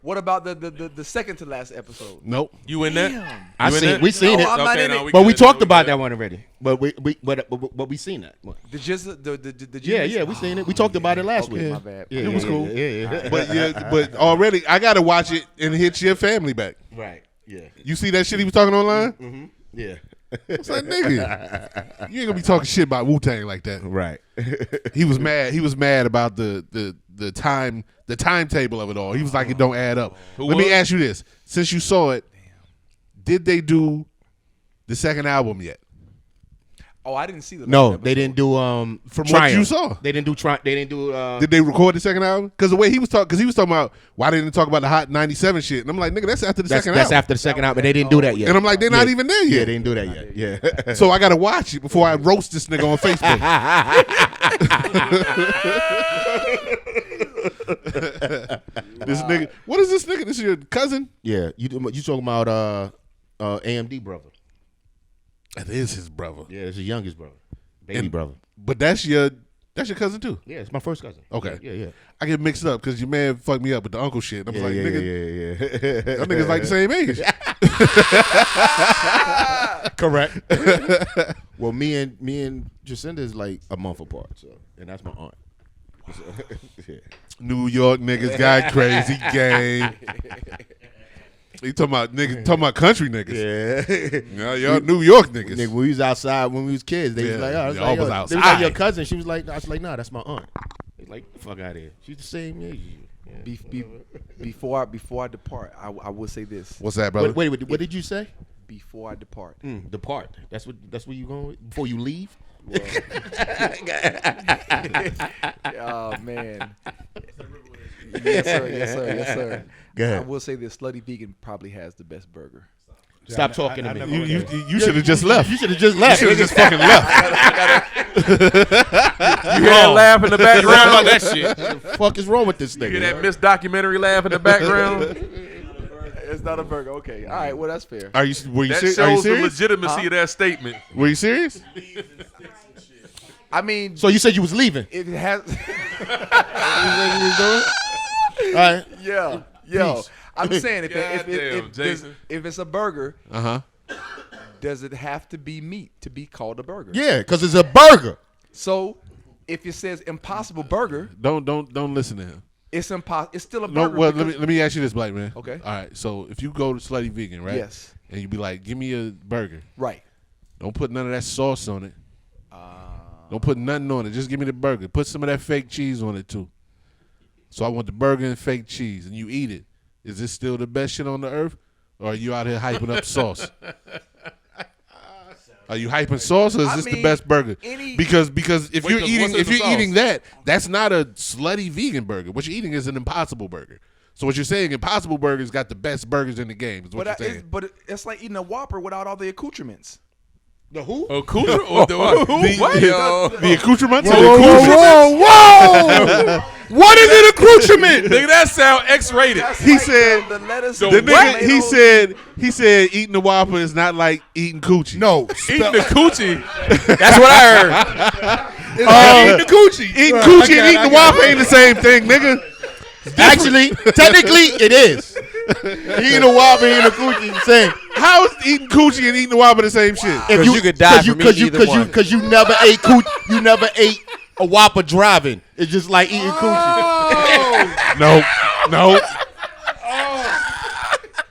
What about the second to last episode? Nope. You in that? I You in seen. that? We seen No, it. I'm not Okay, in no, it. But we good. talked No, about good. that one already. But we seen that. The Yeah, we seen it. We talked about it last Okay, week. my bad. Yeah, It was cool. Yeah. But already I gotta watch it and hit your family back. Right. Yeah. You see that shit he was talking online? Yeah. It's like, nigga, you ain't gonna be talking shit about Wu-Tang like that. Right. He was mad. He was mad about the timetable of it all. He was like, it don't add up. Let me was? ask you this: since you saw it, did they do the second album yet? Oh, I didn't see the. No, last they didn't do From what Triumph. you saw. They didn't do They didn't do. Did they record the second album? Because the way he was talking, about why didn't they talk about the Hot 97 shit, and I'm like, nigga, that's after the second That's album. after the second album. They didn't do that yet. And I'm like, they're not even there Yeah, yet. they didn't do that yet. Yeah. So I gotta watch it before I roast this nigga on Facebook. This nigga, what is this nigga? This is your cousin? Yeah. You talking about AMD brother? That is his brother. Yeah, it's his youngest brother, baby And- brother. But that's your cousin too. Yeah, it's my first cousin. Okay. Yeah. I get mixed up because your man fucked me up with the uncle shit. I was like, nigga, yeah. that nigga's like the same age. Correct. Well, me and Jacinda is like a month apart, so and that's my aunt. New York niggas got crazy game. He talking about country niggas. Yeah. Y'all New York niggas. Nigga, we was outside when we was kids. They was like, oh, y'all was They was outside. like, your cousin. She was like, I was like, nah, that's my aunt. They like, get the fuck out of here. She's the same age. Yeah. Before I depart, I will say this. What's that, brother? Wait, what did you say? Before I depart. Depart. That's where you going with? Before you leave? Oh man. Yes sir. Go ahead. I will say this: Slutty Vegan probably has the best burger. Stop talking to me. You should have just left. You should have just left. You should have just fucking left. You hear that laugh in the background? About that shit. What the fuck is wrong with this You nigga? hear that missed documentary laugh in the background? It's not a burger. Okay. All right. Well, that's fair. Were you That serious? shows the legitimacy of that statement. Were you serious? I mean, So you said you was leaving? it has. All right. Yeah. Peace. I'm saying Goddamn, Jason. if it's a burger, Does it have to be meat to be called a burger? Yeah, because it's a burger. So if it says Impossible Burger, Don't listen to him. it's impossible. It's still a No, burger. well, because- let me ask you this, black man. Okay. All right. So if you go to Slutty Vegan, right? Yes. And you be like, give me a burger. Right. Don't put none of that sauce on it. Don't put nothing on it. Just give me the burger. Put some of that fake cheese on it too. So I want the burger and fake cheese, and you eat it. Is this still the best shit on the earth, or are you out here hyping up sauce? Are you hyping sauce, or is this the best burger? Because if you're eating that, that's not a Slutty Vegan burger. What you're eating is an Impossible Burger. So what you're saying, Impossible Burger's got the best burgers in the game. Is what you're saying. But it's like eating a Whopper without all the accoutrements. The who? What? The accoutrements? Whoa! What is an accoutrement? Nigga, that sound X-rated. He said the lettuce. the nigga. He said eating the Whopper is not like eating coochie. No, Eating the coochie. That's what I heard. eating the coochie. Eating coochie and eating the Whopper ain't the same thing, nigga. Actually, technically, it is. Eating a Whopper and eating a coochie, same. How is eating coochie and eating the Whopper the same shit? If you could die from either one. Because you never ate you never ate a Whopper driving. It's just like eating coochie. No.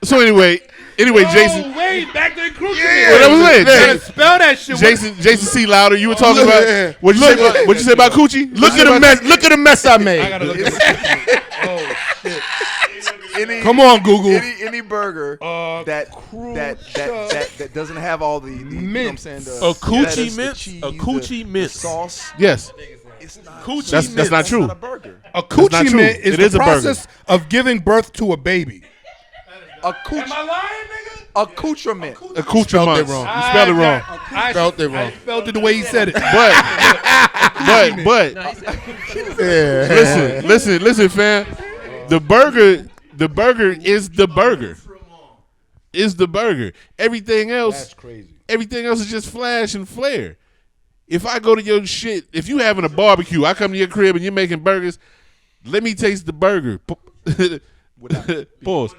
So anyway, Jason. Wait, back to the coochie. What I was saying, Spell that shit. Jason C. Louder, you were talking about what you say about coochie? Look at the mess I made. I gotta look at Oh shit. Come on, Google. Any burger that doesn't have all the you know what I'm saying, the A coochie lettuce, the mince? cheese, A coochie the mince. sauce. Yes. It's not. Coochie That's mince. not true. It's not a burger. A That's not coochie true. mint is It the is a burger. process of giving birth to a baby. A coochie. Am I lying, nigga? Accoutrement. Accoutrement. Spelled it wrong. You spelled it wrong. I Spelled it wrong. I spelled it the way he said it. But listen, fam. The burger is the burger. Is the burger. Everything else. That's crazy. Everything else is just flash and flare. If I go to your shit, if you having a barbecue, I come to your crib and you're making burgers, let me taste the burger. Pause.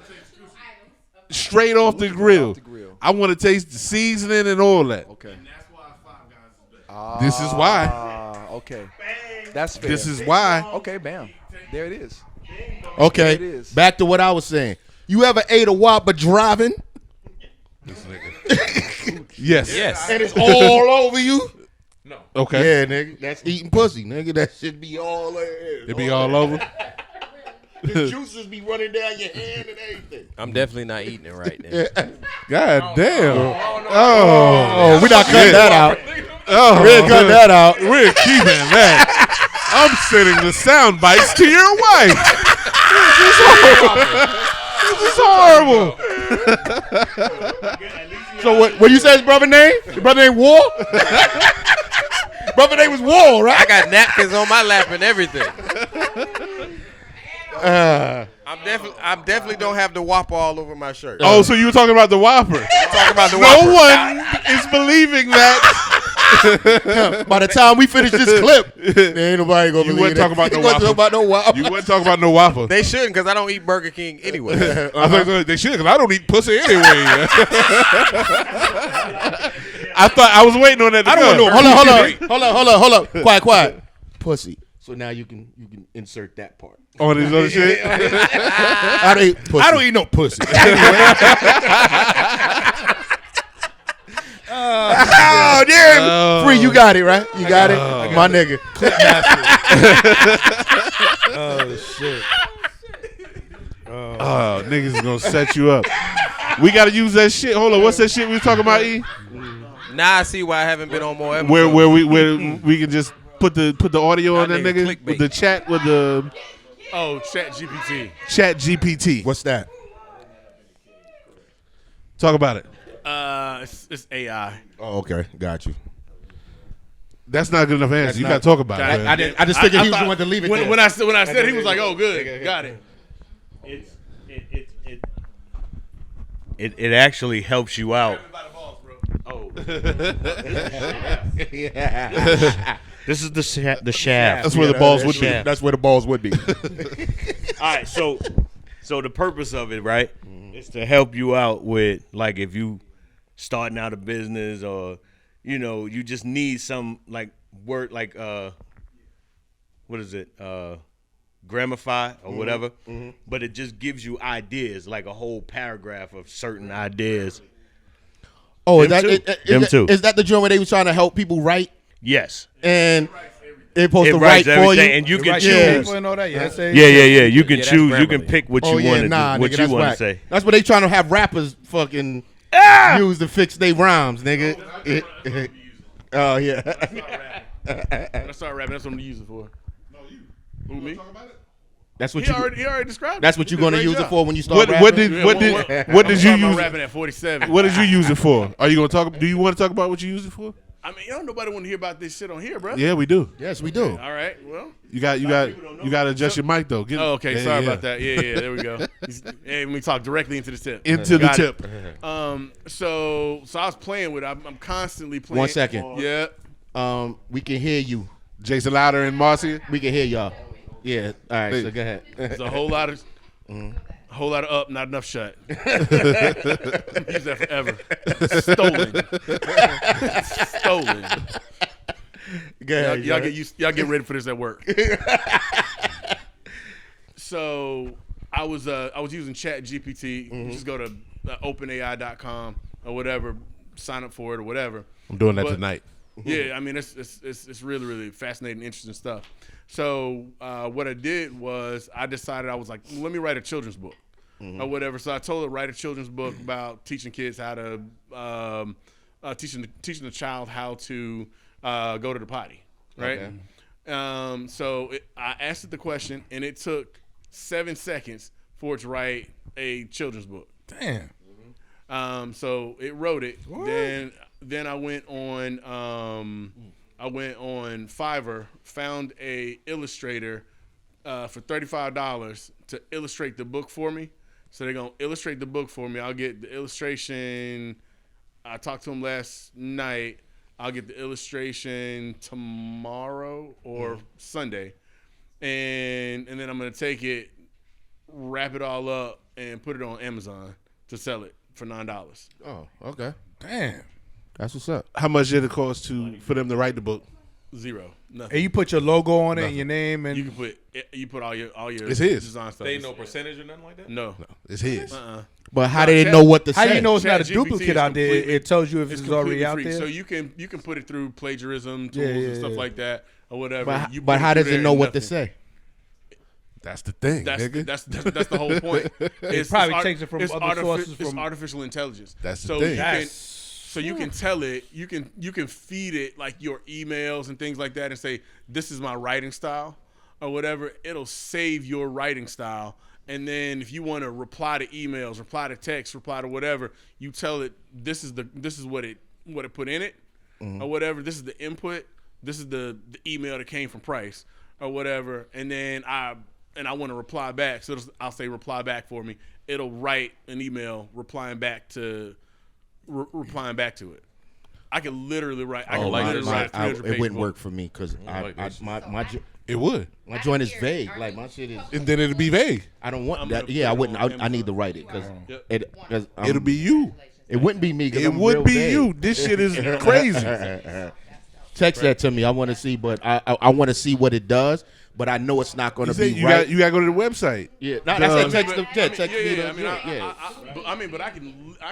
Straight off the grill. I want to taste the seasoning and all that. Okay. This is why. Okay. That's fair. This is why. Okay, bam. There it is. Okay, There it is. back to what I was saying. You ever ate a Whopper driving? Yes. And it's all over you? Okay. Yeah, nigga. That's eating pussy, nigga. That should be all over. It be all over. The juices be running down your hand and everything. I'm definitely not eating it right now. God damn. Oh, we not cutting that out. Oh, We ain't cutting that out. We're keeping that. I'm sending the sound bites to your wife. This is horrible. So what you say his brother name? Your brother name War? Brother name was War, right? I got napkins on my lap and everything. I'm definitely don't have the Whopper all over my shirt. Oh, so you were talking about the Whopper. Talking about the No Whopper. one is believing that. By the time we finish this clip, there ain't nobody gonna You believe wasn't talking about no He wasn't Whopper. talking about no Whopper. You wasn't talking about no Whopper. They shouldn't, because I don't eat Burger King anyway. I think they should, because I don't eat pussy anyway. I thought I was waiting on that. I don't know. Hold on. Quiet. Pussy. So now you can insert that part. Oh, this other shit. I don't eat pussy. I don't eat no pussy. Oh, damn. Free, you got it, right? You got it? My nigga. Oh, shit. Oh, niggas is gonna set you up. We gotta use that shit. Hold on, what's that shit we was talking about, E? Now I see why I haven't been on more episodes. Where we can just put the audio on that nigga clickbait. with the chat with the Chat GPT. Chat GPT. What's that? Talk about it. It's AI. Oh, okay. Got you. That's not good enough answer. You gotta talk about it. I just figured he was the one to leave it there. When I said it, he was like, "Oh, good, got it." It actually helps you out. Oh. This is the shaft. That's where the balls would be. That's where the balls would be. All right, so the purpose of it, right, is to help you out with, like, if you starting out a business or, you know, you just need some, like, word, like, what is it, Gramify or whatever, but it just gives you ideas, like a whole paragraph of certain ideas. Oh, Them too. Is that the joint where they was trying to help people write? Yes. And they're supposed It to write writes for you? everything, and you can Right, choose. people and all that. Yeah, Yeah. You can that's choose. You can Grammarly. pick what Oh, you yeah, want to nah, what nigga, you that's want to whack. say. That's what they trying to have rappers fucking use to fix their rhymes, nigga. Oh, yeah. When I start rapping, that's what I'm gonna use it for. No, you. Who, me? That's what He you. already described. That's it. what He you're did a gonna great use it job. for when you start rapping. What did you I'm use? rapping at 47. What did you use it for? Are you gonna talk? Do you want to talk about what you use it for? I mean, nobody want to hear about this shit on here, bro. Yeah, we do. Yes, we do. All right. Well. You got to adjust your mic though. Oh, okay. Sorry about that. Yeah. There we go. Hey, let me talk directly into the tip. Into the Got tip. it. So I was playing with it. I'm constantly playing. 1 second. Yeah. We can hear you. Jason Louder and Marcy. We can hear y'all. Yeah. All right. So go ahead. There's a whole lot of up, not enough shut. Use that forever. Stolen. Go ahead, y'all get ready for this at work. So I was using Chat GPT. Just go to openai.com or whatever, sign up for it or whatever. I'm doing that tonight. Yeah, I mean it's really, really fascinating, interesting stuff. So what I did was I decided I was like, let me write a children's book or whatever. So I told her to write a children's book about teaching kids how to teaching the child how to go to the potty, right? Okay. So I asked it the question, and it took 7 seconds for it to write a children's book. Damn. So it wrote it. What? Then I went on Fiverr, found a illustrator for $35 to illustrate the book for me. So they're gonna illustrate the book for me. I'll get the illustration. I talked to them last night. I'll get the illustration tomorrow or Sunday, and then I'm gonna take it, wrap it all up, and put it on Amazon to sell it for $9. Oh, okay. Damn. That's what's up. How much did it cost for them to write the book? Zero. Nothing. And you put your logo on it and your name, and You put all your It's his. design stuff. They ain't no percentage or nothing like that? No. It's his. But how did they know what to how say? do you know it's not a ChatGPT duplicate is out there? completely- It tells you if it's already completely out free. there. So you can put it through plagiarism tools and stuff like that or whatever. You But put how through does there it know and what to nothing. say? That's the thing, nigga. That's the whole point. It's probably takes it from it's other sources It's from- artificial intelligence. That's the so thing. So you can tell it, you can feed it like your emails and things like that and say, this is my writing style or whatever. It'll save your writing style. And then if you want to reply to emails, reply to text, reply to whatever, you tell it this is what it put in it or whatever. This is the input. This is the email that came from Price or whatever. And then I want to reply back. So I'll say reply back for me. It'll write an email replying back to it. I can literally write. I can literally write 300 it wouldn't book. work for me because It would. my joint is vague. Like my shit is. And then it'll be vague. I don't want I'm that. gonna Yeah, I put it wouldn't. on I need to write it because Yep. It'll be you. It wouldn't be me. 'Cause It I'm would real be vague. you. This shit is crazy. Text that to me. I want to see, but I want to see what it does. But I know it's not going to be you right. You got to go to the website. Yeah, no, that's text me. But I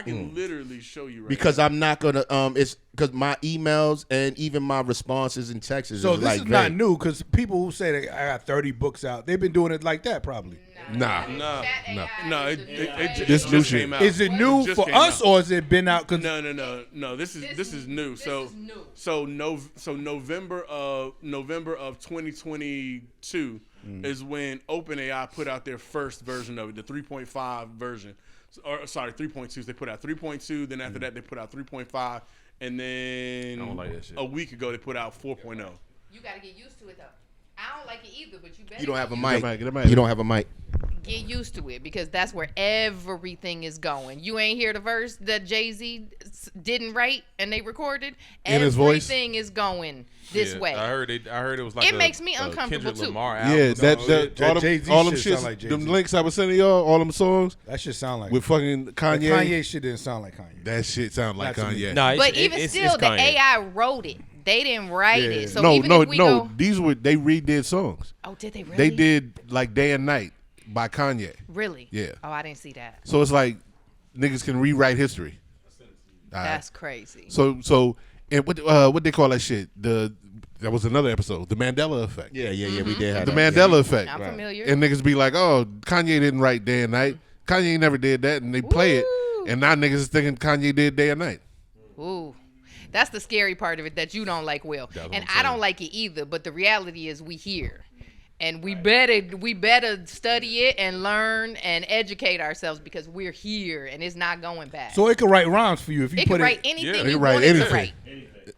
can literally show you right because now. I'm not gonna it's because my emails and even my responses and texts. So is this like is not vague. new because people who say that I got 30 books out, they've been doing it like that probably. Nah. It This just new shit. came out. Is it new just for came us out. or has it been out? Cause No. This is new. So November of 2022 is when OpenAI put out their first version of it, the 3.5 version. Or sorry, 3.2. They put out 3.2. Then after that, they put out 3.5, and then I don't like that shit. a week ago they put out 4.0. You gotta get used to it though. I don't like it either, but you better. You don't have a get mic. Get a mic. You don't have a mic. Get used to it because that's where everything is going. You ain't hear the verse that Jay-Z didn't write and they recorded. In his voice? Everything is going this way. I heard it was like It makes me uncomfortable, Kendrick too. Lamar album. Yeah, that Jay-Z all them shit sound shits, like them Jay-Z. links I was sending y'all, all them songs that shit sound like with fucking Kanye. The Kanye shit didn't sound like Kanye. That shit sound like Not to me. Kanye. Nah, But even still, the AI wrote it. They didn't write it. So no, even no, if we no. go, These were they redid songs. oh, did they really? They did like Day and Night by Kanye. Really? Yeah. Oh, I didn't see that. So it's like niggas can rewrite history. All right. That's crazy. So and what they call that shit? That was another episode. The Mandela Effect. Yeah, we did have The that. Mandela Effect. I'm familiar. And niggas be like, oh, Kanye didn't write Day and Night. Kanye never did that, and they play it, and now niggas is thinking Kanye did Day and Night. Ooh. That's the scary part of it that you don't like, Will. That's what And I'm I don't like it either, but the reality is we here. And we better study it and learn and educate ourselves because we're here and it's not going back. So it could write rhymes for you if you it put can write anything it you can write want it to anything. write.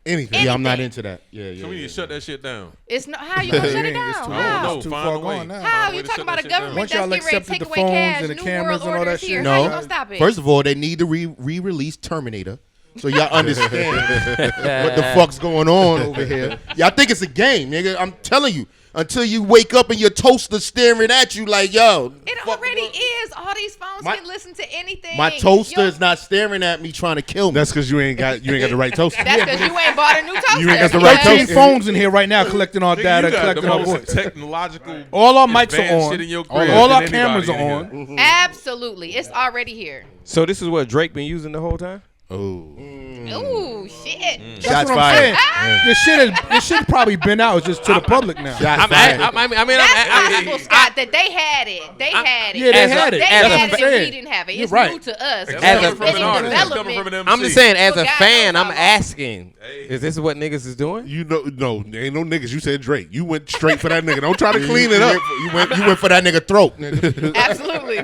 Anything. Yeah, I'm not into that. Yeah. So we need to shut that shit down. It's not how you gonna shut it down. It's too, I don't know. it's too Find far a way. gone now. How Find a way you to talking shut about that a shit down. government Once that's y'all getting ready to accepted take the away phones cash? and the New cameras world and all order that is shit, here. No. How you gonna stop it? First of all, they need to re-release Terminator, so y'all understand what the fuck's going on over here. Yeah, I think it's a game, nigga. I'm telling you. Until you wake up and your toaster staring at you like, yo. It already is. All these phones can listen to anything. My toaster is not staring at me trying to kill me. That's because you ain't got the right toaster. That's because you ain't bought a new toaster. You ain't got the right because- 13 phones in here right now collecting our Nigga, data, you got the collecting our most voice. technological. All our mics advanced are on. shit in your crib All our than cameras are anybody in on. here. Absolutely. It's already here. So this is what Drake been using the whole time? Oh. Ooh, shit. That's Shots what I'm saying. fired. This shit probably been out. It's just to the public now. Shots I'm fired. That's possible, Scott, that they had it. They had it. Yeah, they had it. They As had a it and we fan. didn't have it. You're It's right. new to us. As It's a- been in Coming development. from an I'm just saying, as For a God fan, knows I'm how long. asking, is this what niggas is doing? You know, no, there ain't no niggas. You said Drake. You went straight for that nigga. Don't try to clean it up. You went for that nigga throat. Nigga. Absolutely.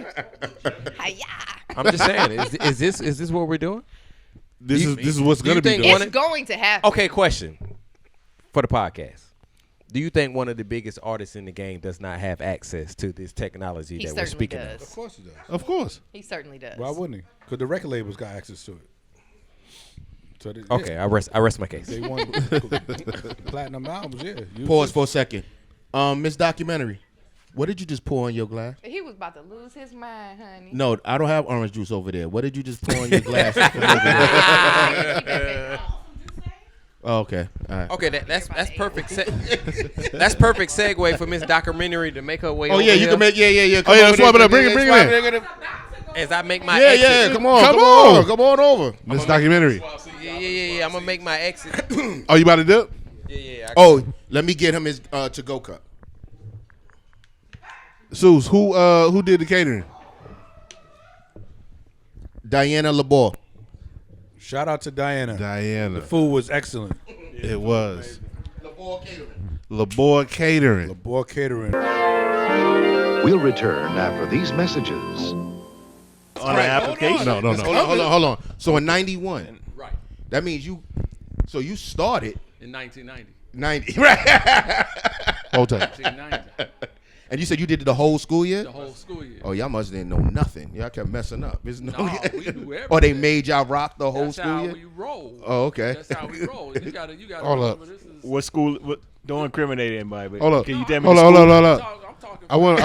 Hi-ya. I'm just saying, is this what we're doing? This is what's do you gonna be think done. It's going to happen. Okay, question for the podcast. Do you think one of the biggest artists in the game does not have access to this technology He that we're certainly speaking does. Of course he does. Of course. He certainly does. Why wouldn't he? Because the record labels got access to it. So they, Okay, I rest my case. They won platinum albums, yeah. You- Pause for a second. Miss Documentary, what did you just pour in your glass? He was about to lose his mind, honey. No, I don't have orange juice over there. What did you just pour in your glass? Oh, okay. All right. Okay, that's perfect. That's perfect segue for Miss Documentary to make her way. Oh over yeah, you here. can make yeah. Oh, yeah, swap it up. Bring it in. As I make my Yeah, exit. come on, come on over. This documentary. Yeah. I'm gonna make my exit. Oh, you about to dip? Yeah. Oh, let me get him his to-go cup. Suze, who did the catering? Diana LeBeau. Shout out to Diana. Diana. The food was excellent. It was. LeBeau Catering. LeBeau Catering. We'll return after these messages. On the application? No. Hold on. So in 91. Right. That means you started In 1990. 90. Right. Whole time. 1990. And you said you did it the whole school year? The whole school year. Oh, y'all must didn't know nothing. Y'all kept messing up. There's no, No, we knew everything. Or they made y'all rock the whole That's school how year? we roll. Oh, okay. That's how we roll. You gotta Hold up. remember this is. What school? What, don't incriminate anybody. But Hold up. Can you tell me? Hold the on. school? I'm talking. I want.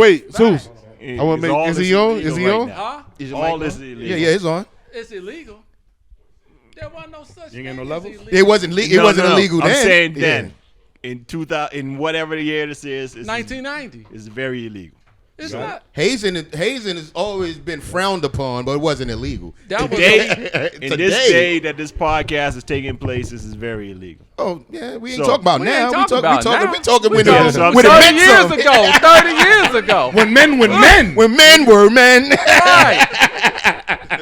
Wait. Suze. I want to Is all make. Is this he on? illegal Is he right on? now? Huh? Is all this illegal? Yeah, it's on. It's illegal. There wasn't no such You ain't got thing no as levels? illegal. It wasn't illegal I'm then. saying Yeah. then. In 2000, in whatever the year this is, 1990. It's very illegal. It's not. Hazing has always been frowned upon, but it wasn't illegal. That was Today, in this day that this podcast is taking place, this is very illegal. Oh yeah, we ain't So- talking about We now. ain't talking about now. We talking We when talking so I'm when the 30 men years some- ago. 30 years ago. When men were men. when men were men. Right.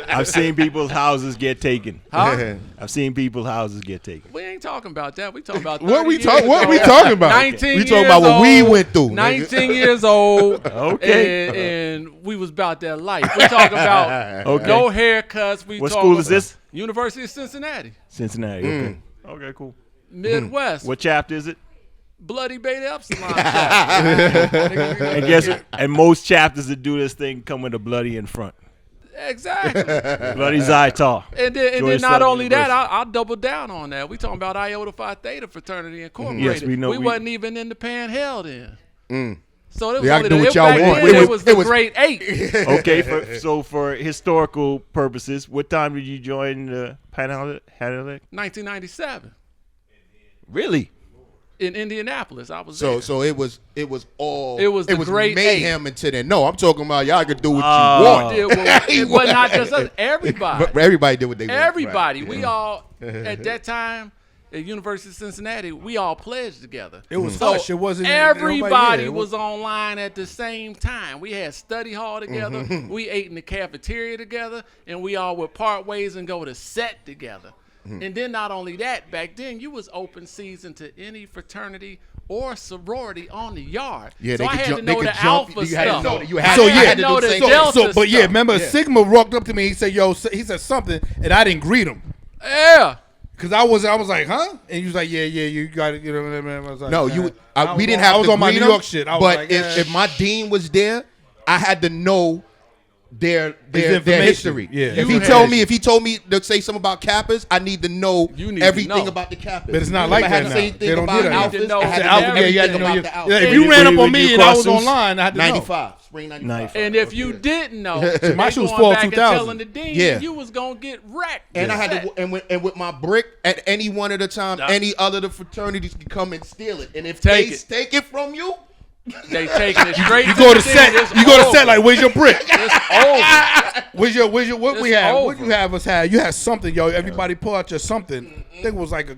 I've seen people's houses get taken. Huh? I've seen people's houses get taken. We ain't talking about that. We talking about 30 What we years talk- what ago. we talking about? 19 We talking years about what we old, went through, nigga. 19 years old. Okay. And we was about that life. We talking about Okay. no haircuts. We What talking school is this? University of Cincinnati. Cincinnati. Okay. Okay, cool. Midwest. What chapter is it? Bloody Beta Epsilon. chapter. And guess what? And most chapters that do this thing come with a bloody in front. Exactly. Bloody Zytar. And then Georgia not Southern only that, University. I'll double down on that. We talking about Iota Phi Theta Fraternity Incorporated. Yes, we know. We wasn't even in the panhandle then. So it was Y'all only do the, what it, y'all back want. then, It it was- was the grade 8. Okay, so for historical purposes, what time did you join the Panhellenic? 1997 Really? in Indianapolis. I was So there. so it was all It was the grade mayhem until then. No, I'm talking about y'all could do what Oh. you want. It was not just us. Everybody. But everybody did what they wanted. Everybody. We all, at that time, at University of Cincinnati, we all pledged together. It was So hush. It wasn't. everybody yeah, was online at the same time. We had study hall together. We ate in the cafeteria together, and we all would part ways and go to set together. And then not only that, back then you was open season to any fraternity or sorority on the yard. Yeah, so they I could had jump- to they know could the jump- alpha you had to stuff. know- you had So to- yeah, I had to know do the the same delta but yeah, stuff. remember Sigma walked up to me. He said, "Yo," he said something, and I didn't greet him Yeah. because I was like, "Huh?" And he was like, "Yeah, you got it." You know what I mean? I was like, No, "Nah." you. I was We didn't on- have I was to on my greet New them, York shit. I was but like, if my dean was there, I had to know their information. history. Yeah. If You he told me to say something about Kappas, I need to know You need to everything know. about the Kappas. But it's not If like I had that to now. say anything They don't do about that. You need to Alphas, know I had to the know alpha. everything Yeah, you had to know about your. the Alphas. Yeah, if And you ran up when on you me and I was cross online, I had to know. 95, spring 95. 95. And if you didn't know, My they shit was going fall back and 2000. telling the dean, Yeah. you was gonna get wrecked. And I had Set. to, and with my brick at any one at a time, any other of the fraternities can come and steal it. And if Take they it. take it from you, They taking it straight. You go to the set. dean. It's You go to over. set like, "Where's your brick? It's over. Where's your what we It's have? What over. you have us have? You had something, yo. Everybody pull out your something. I think it was like a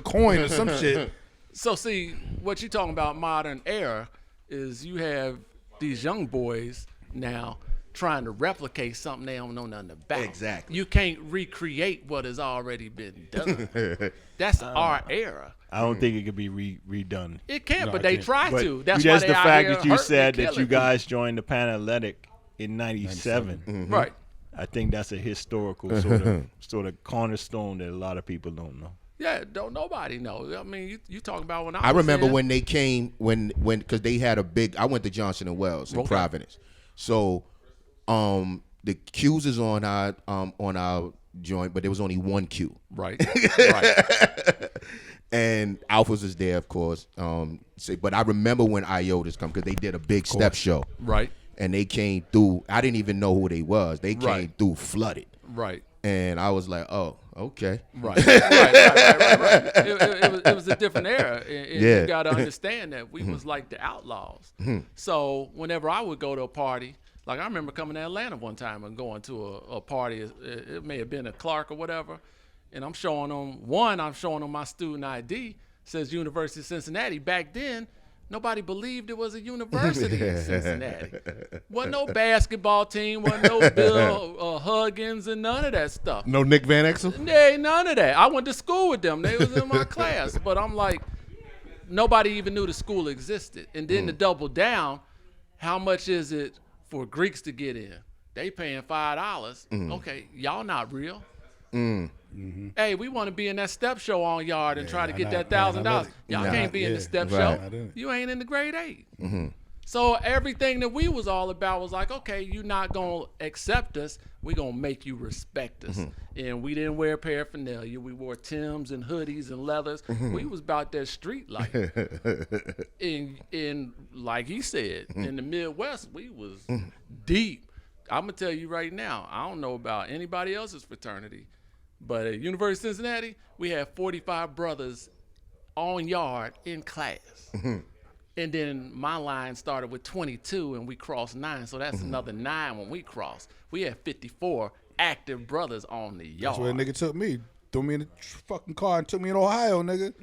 coin or some shit. So see, what you talking about modern era is you have these young boys now trying to replicate something they don't know nothing about. Exactly. You can't recreate what has already been done. That's our era. I don't think it could be redone. It can't, No, but it they can't. try But to. That's just why the they out fact here that you hurting said and that you killing guys joined the Panhellenic in '97, Mm-hmm. Right. I think that's a historical sort of cornerstone that a lot of people don't know. Yeah, don't nobody know. I mean, you talking about when I was remember in, when they came because they had a big. I went to Johnson and Wells in Okay. Providence, so the Q's is on our joint, but there was only one Q. Right. Right. And Alphas is there, of course. But I remember when Iotas come because they did a big step show. Right. And they came through. I didn't even know who they was. They came Right. through flooded. Right. And I was like, oh, okay. Right. right. It was a different era. And Yeah. you got to understand that we was like the outlaws. So whenever I would go to a party, like I remember coming to Atlanta one time and going to a party. It may have been a Clark or whatever. And I'm showing them my student ID. Says University of Cincinnati. Back then, nobody believed it was a university in Cincinnati. Wasn't no basketball team, wasn't no Bill Huggins and none of that stuff. No Nick Van Exel? There ain't none of that. I went to school with them. They was in my class. But I'm like, nobody even knew the school existed. And then to double down, how much is it for Greeks to get in? They paying $5. Okay, y'all not real. Hey, we want to be in that step show on yard and try to get that $1,000. Y'all can't be in the step show. You ain't in the grade 8. So everything that we was all about was like, okay, you're not going to accept us. We're going to make you respect us. And we didn't wear paraphernalia. We wore Timbs and hoodies and leathers. We was about that street life. And like he said, in the Midwest, we was deep. I'm going to tell you right now, I don't know about anybody else's fraternity, But at University of Cincinnati, we had 45 brothers on yard in class. And then my line started with 22, and we crossed 9, so that's another 9 when we crossed. We had 54 active brothers on the yard. That's where a nigga took me. Threw me in the fucking car and took me in Ohio, nigga.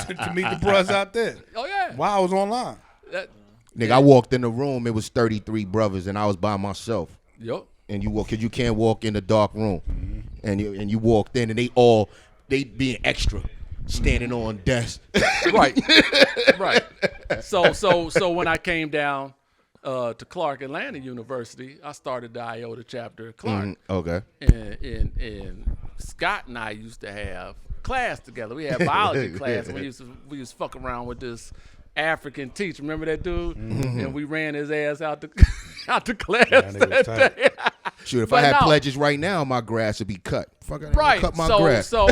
to meet the bros out there. Oh, yeah. While I was online. Nigga, I walked in the room, it was 33 brothers, and I was by myself. Yup. And you walk, cause you can't walk in a dark room. And you walked in, and they being extra, standing on desks. Right. Right. So when I came down to Clark Atlanta University, I started the IOTA chapter at Clark. Okay. And Scott and I used to have class together. We had biology class, and we used to fuck around with this African teacher. Remember that dude? And we ran his ass out the class that day. Shoot, if I had pledges right now, my grass would be cut. Fuck, I right. cut my grass. So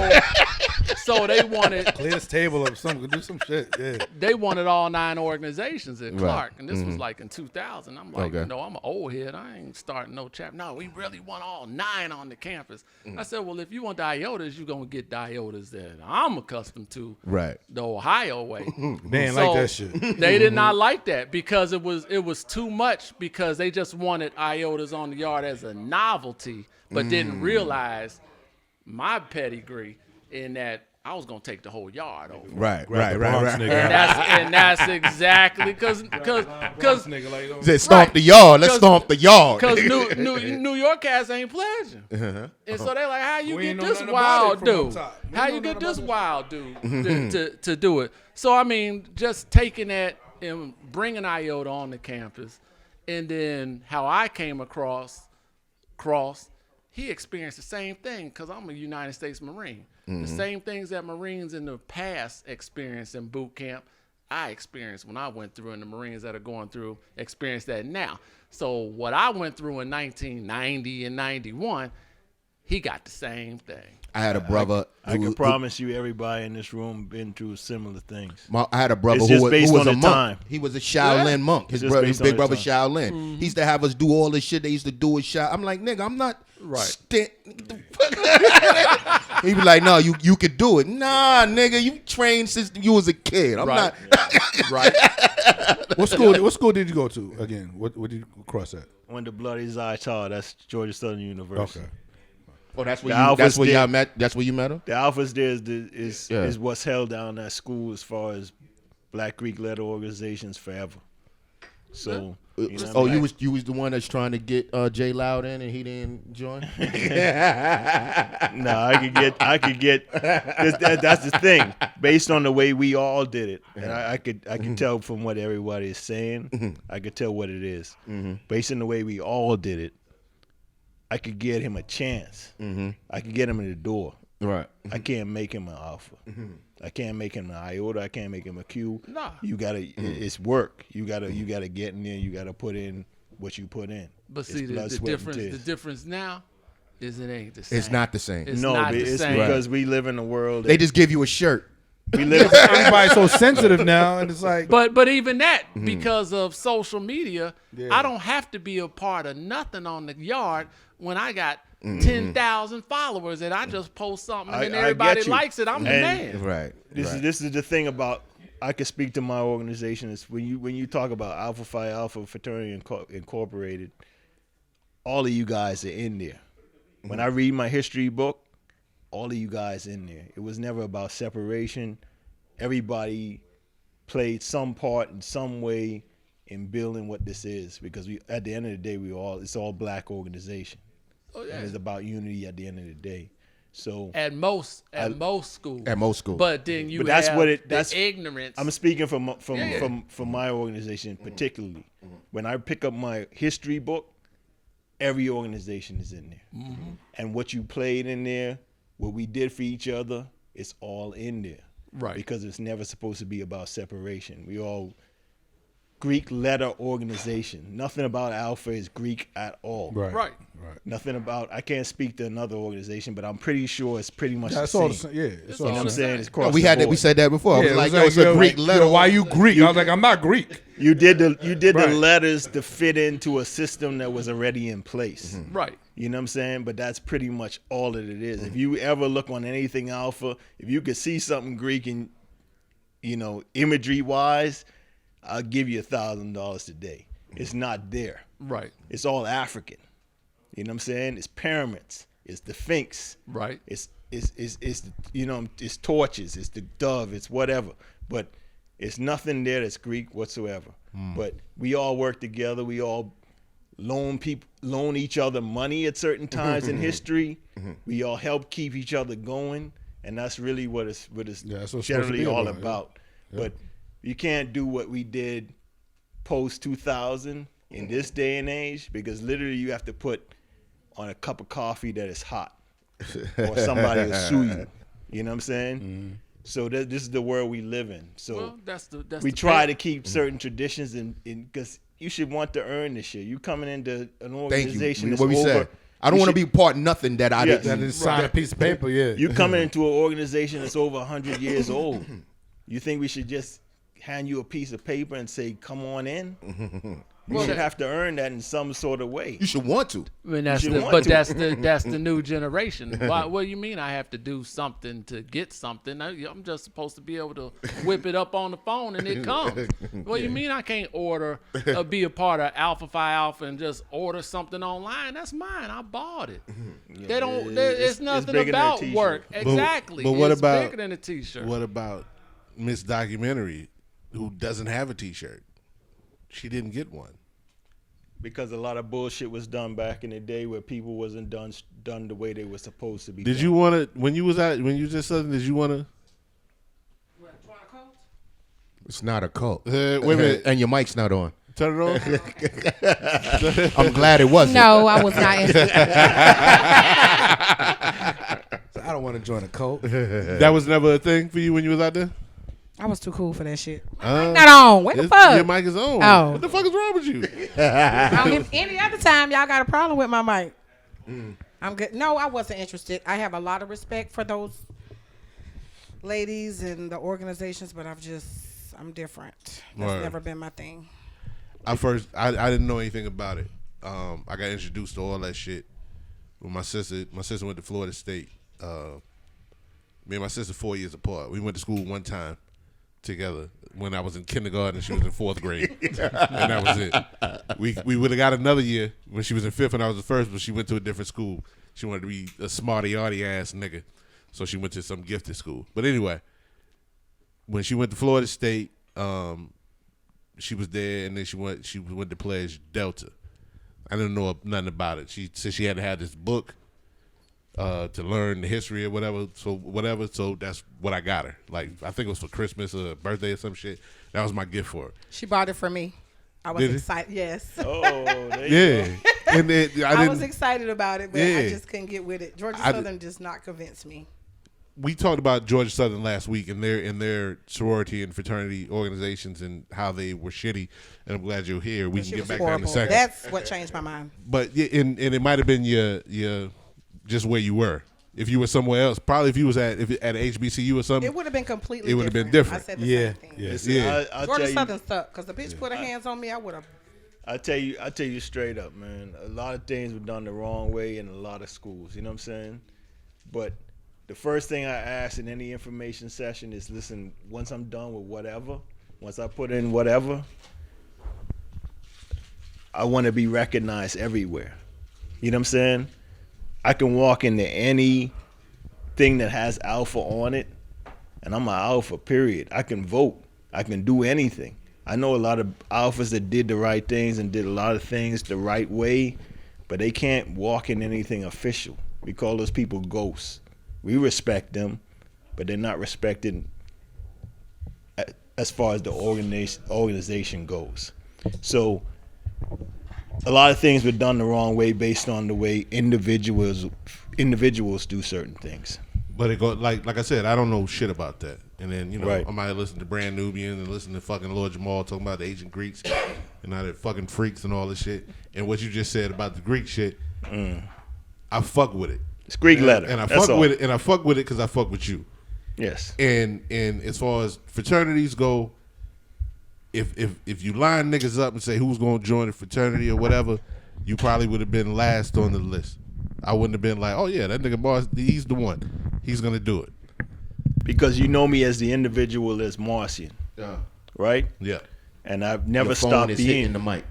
they wanted clear this table up, something, do some shit. Yeah. They wanted all 9 organizations at Clark, and this was like in 2000. I'm like, no, I'm an old head. I ain't starting no chapter. No, we really want all 9 on the campus. I said, well, if you want the IOTAs, you're gonna get the IOTAs that I'm accustomed to, right? The Ohio way. They ain't like that shit. They did not like that because it was too much, because they just wanted IOTAs on the yard as a novelty, but didn't realize my pedigree in that I was gonna take the whole yard over. Right. And that's exactly because they stomp the yard. Let's stomp the yard. Because New York cats ain't pledging, and so they're like, how you get this wild dude? How you get this wild dude to do it? So I mean, just taking that and bringing IOTA on the campus, and then how I came across. He experienced the same thing because I'm a United States Marine. The same things that Marines in the past experienced in boot camp, I experienced when I went through, and the Marines that are going through experience that now. So what I went through in 1990 and 91, he got the same thing. I had a brother. I can promise you, everybody in this room been through similar things. I had a brother it's who just based was on a the monk. time. He was a Shaolin monk. His big brother Shaolin. He used to have us do all this shit they used to do with Shaolin. I'm like, nigga, I'm not. He be like, no, you could do it. Nah, nigga, you trained since you was a kid. I'm not. Right. What school did you go to again? What did you cross at? Went to Bloody Zytar. That's Georgia Southern University. Okay. Oh, that's where y'all met. That's where you met him. The Alphas there is what's held down at school as far as Black Greek letter organizations forever. So, you was the one that's trying to get Jay Loud in, and he didn't join. No, I could get. That's the thing. Based on the way we all did it, and I could tell from what everybody is saying. I could tell what it is. Based on the way we all did it, I could get him a chance. I could get him in the door. Right. I can't make him an alpha. I can't make him an iota. I can't make him a Q. Nah. You gotta. It's work. You gotta get in there. You gotta put in what you put in. But see, the difference now is it ain't the same. It's not the same. It's not the it's same. because we live in a world. They just give you a shirt. We live. Everybody's so sensitive now, and it's like. But even that, because of social media, I don't have to be a part of nothing on the yard when I got 10,000 followers and I just post something and everybody likes it. I'm the man. Right. This is the thing about. I can speak to my organization. Is when you talk about Alpha Phi Alpha Fraternity Incorporated, all of you guys are in there. When I read my history book, all of you guys in there. It was never about separation. Everybody played some part in some way in building what this is, because at the end of the day, it's all black organization. Oh, yeah. And it's about unity at the end of the day. So at most schools. At most schools. But then you that's have what it, the that's ignorance. I'm speaking from my organization particularly. When I pick up my history book, every organization is in there. And what you played in there, what we did for each other, it's all in there. Right. Because it's never supposed to be about separation. We all Greek letter organization. Nothing about Alpha is Greek at all. Right. Nothing about. I can't speak to another organization, but I'm pretty sure it's pretty much the all same. it's You know all what I'm saying? It's No, cross we the had that. board. We said that before. Yeah, I was like, yo, it's a Greek letter. Why you Greek? I was like, I'm not Greek. You did the Right. letters to fit into a system that was already in place. Right. You know what I'm saying? But that's pretty much all that it is. If you ever look on anything Alpha, if you could see something Greek and, imagery wise, I'll give you $1,000 today. It's not there. Right. It's all African. You know what I'm saying? It's pyramids. It's the Sphinx. Right. It's it's torches. It's the dove. It's whatever. But it's nothing there that's Greek whatsoever. But we all work together. We all loan each other money at certain times in history. We all help keep each other going, and that's really what it's generally all about. Yeah. But you can't do what we did post 2000 in this day and age, because literally you have to put on a cup of coffee that is hot, or somebody will sue you. You know what I'm saying? So this is the world we live in. So we try to keep certain traditions because you should want to earn this shit. You coming into an organization that's what we over. Said. I don't want to be part of nothing that I didn't sign a piece of paper. Yeah, you coming into an organization that's over 100 years old. You think we should just hand you a piece of paper and say, "Come on in"? You should have to earn that in some sort of way. You should want to. I mean, that's the new generation. What do you mean I have to do something to get something? I'm just supposed to be able to whip it up on the phone and it comes. What do you mean I can't order be a part of Alpha Phi Alpha and just order something online? That's mine. I bought it. They don't. It's nothing about work. Exactly. But what it's about bigger than a T-shirt? What about Miss Documentary, who doesn't have a T-shirt? She didn't get one because a lot of bullshit was done back in the day where people wasn't done the way they were supposed to be. Did you want to when you was at Southern? Did you want to? It's not a cult. Wait a minute, and your mic's not on. Turn it on. I'm glad it wasn't. No, I was not. I don't want to join a cult. That was never a thing for you when you was out there? I was too cool for that shit. Not on. What the fuck? Your mic is on. Oh. What the fuck is wrong with you? Any other time y'all got a problem with my mic, I'm good. No, I wasn't interested. I have a lot of respect for those ladies and the organizations, but I'm different. That's never been my thing. I didn't know anything about it. I got introduced to all that shit with my sister. My sister went to Florida State. Me and my sister 4 years apart. We went to school one time together when I was in kindergarten and she was in 4th grade. And that was it. We would have got another year when she was in 5th and I was in 1st, but she went to a different school. She wanted to be a smarty-arty ass nigga. So she went to some gifted school. But anyway, when she went to Florida State, she was there and then she went to pledge Delta. I didn't know nothing about it. She said she had to have this book to learn the history or whatever. So that's what I got her. Like, I think it was for Christmas or birthday or some shit. That was my gift for her. She bought it for me. I was excited. Yes. Oh, there you go. And then I was excited about it, but I just couldn't get with it. Georgia Southern just not convinced me. We talked about Georgia Southern last week and their sorority and fraternity organizations and how they were shitty. And I'm glad you're here. We can get back to that in a second. That's what changed my mind. But and it might have been your just where you were. If you were somewhere else, probably if you was at HBCU or something, it would have been completely. It would have been different. I said the same thing. Yeah. Georgia Southern sucked because the bitch put her hands on me. I would have. I tell you straight up, man. A lot of things were done the wrong way in a lot of schools. You know what I'm saying? But the first thing I ask in any information session is, listen, once I'm done with whatever, once I put in whatever, I want to be recognized everywhere. You know what I'm saying? I can walk into any thing that has alpha on it, and I'm an alpha, period. I can vote. I can do anything. I know a lot of alphas that did the right things and did a lot of things the right way, but they can't walk in anything official. We call those people ghosts. We respect them, but they're not respected as far as the organization goes. So a lot of things were done the wrong way based on the way individuals do certain things. But it go like I said, I don't know shit about that. And then right. I might listen to Brand Nubian and listen to fucking Lord Jamal talking about the ancient Greeks and how they're fucking freaks and all this shit. And what you just said about the Greek shit, I fuck with it. It's Greek letter, and I fuck with it, and I fuck with it because I fuck with you. Yes. And as far as fraternities go, if you line niggas up and say who's gonna join a fraternity or whatever, you probably would have been last on the list. I wouldn't have been like, oh yeah, that nigga Mars, he's the one. He's gonna do it. Because you know me as the individual as Marcian. Yeah. Right? Yeah. And I've never Your phone stopped is being hitting the mic.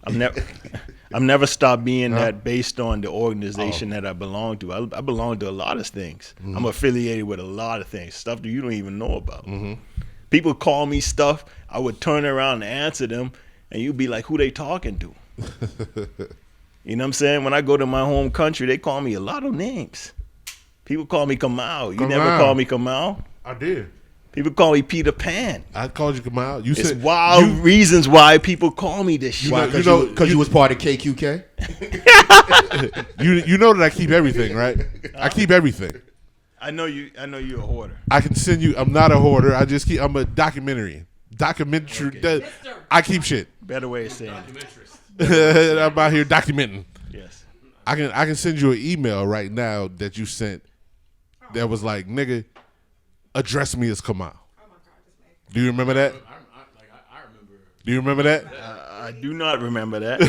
I've never stopped being that based on the organization that I belong to. I belong to a lot of things. Mm-hmm. I'm affiliated with a lot of things, stuff that you don't even know about. People call me stuff, I would turn around and answer them, and you'd be like, who they talking to? You know what I'm saying? When I go to my home country, they call me a lot of names. People call me Kamau. You never call me Kamau? I did. People call me Peter Pan. I called you Kamau. You It's said wild reasons why people call me this shit. Why? Because you was part of KQK. you know that I keep everything, right? I keep everything. I know you're a hoarder. I can send you. I'm not a hoarder. I just keep. I'm a documentary. Okay. I keep shit. Better way of saying it. I'm out here documenting. Yes. I can send you an email right now that you sent. That was like, nigga, address me as Kamau. Do you remember that? Do you remember that? I do not remember that.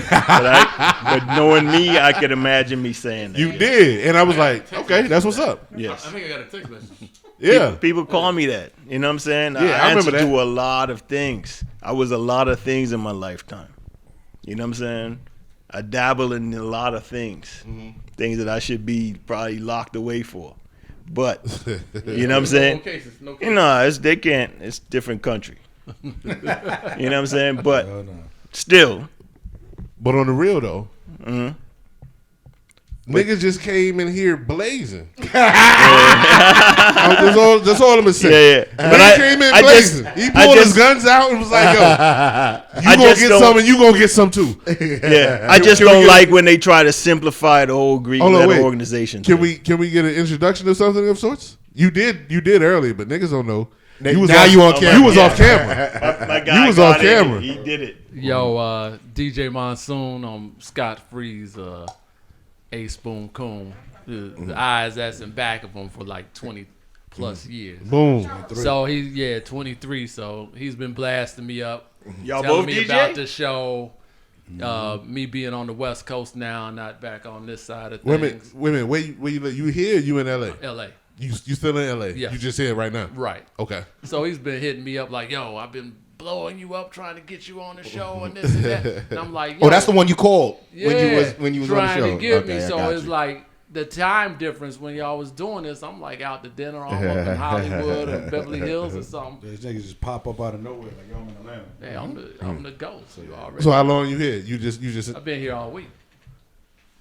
But knowing me, I could imagine me saying that. You did, and I was like, okay, that's what's up. Yes. I think I got a text message. Yeah. People call me that. You know what I'm saying? Yeah, I remember answered that. to a lot of things. I was a lot of things in my lifetime. You know what I'm saying? I dabble in a lot of things. Things that I should be probably locked away for. But you know what I'm saying? No cases. It's different country. You know what I'm saying? But still. But on the real though, niggas just came in here blazing. That's all I'm gonna say. Yeah. But he came in blazing. He pulled his guns out and was like, "Yo, you gonna get some, and you gonna get some too." Yeah, I just don't like when they try to simplify the whole Greek letter organization. Can we get an introduction of something of sorts? You did earlier, but niggas don't know. You was Now off, you on camera. You was off camera. My guy You was off got it. camera. He did it. Yo, DJ Monsoon on Scott Free's Ace Boom Coon. The eyes that's in back of him for like 20 plus years. Boom. So he's 23. So he's been blasting me up, Y'all telling both me DJ? about the show. Me being on the West Coast now, not back on this side of Wait a things. minute. Where you here? Or you in LA? LA. You still in LA? Yeah. You just here right now? Right. Okay. So he's been hitting me up like, yo, I've been blowing you up trying to get you on the show and this and that. And I'm like, yo, Oh, that's the one you called yeah, when you was on the trying show. to get Okay, me. I So got it's you. like the time difference when y'all was doing this. I'm like out to dinner, I'm up in Hollywood or Beverly Hills or something. These niggas just pop up out of nowhere like, yo, I'm in Atlanta. Yeah, I'm the ghost. So you already. So how long you here? You just. I've been here all week.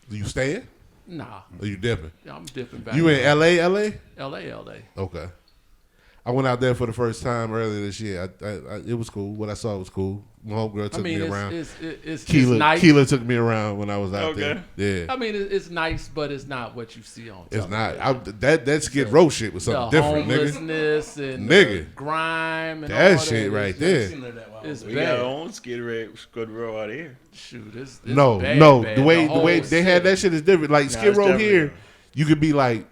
You staying? Nah. Or you dipping? Yeah, I'm dipping back. You in LA? LA. Okay. I went out there for the first time earlier this year. It was cool. What I saw was cool. My homegirl took me around. It's Keela, nice. Keela took me around when I was out there. Yeah. I mean, it's nice, but it's not what you see on It's television. not. That Skid Row shit was something the different, nigga. homelessness and Nigga. grime and That all shit that right is there. It's We bad. got our own Skid Row out here. Shoot, it's No, bad, no. bad. The way whole they had that shit is different. Like Nah, Skid it's Row definitely here, different. you could be like,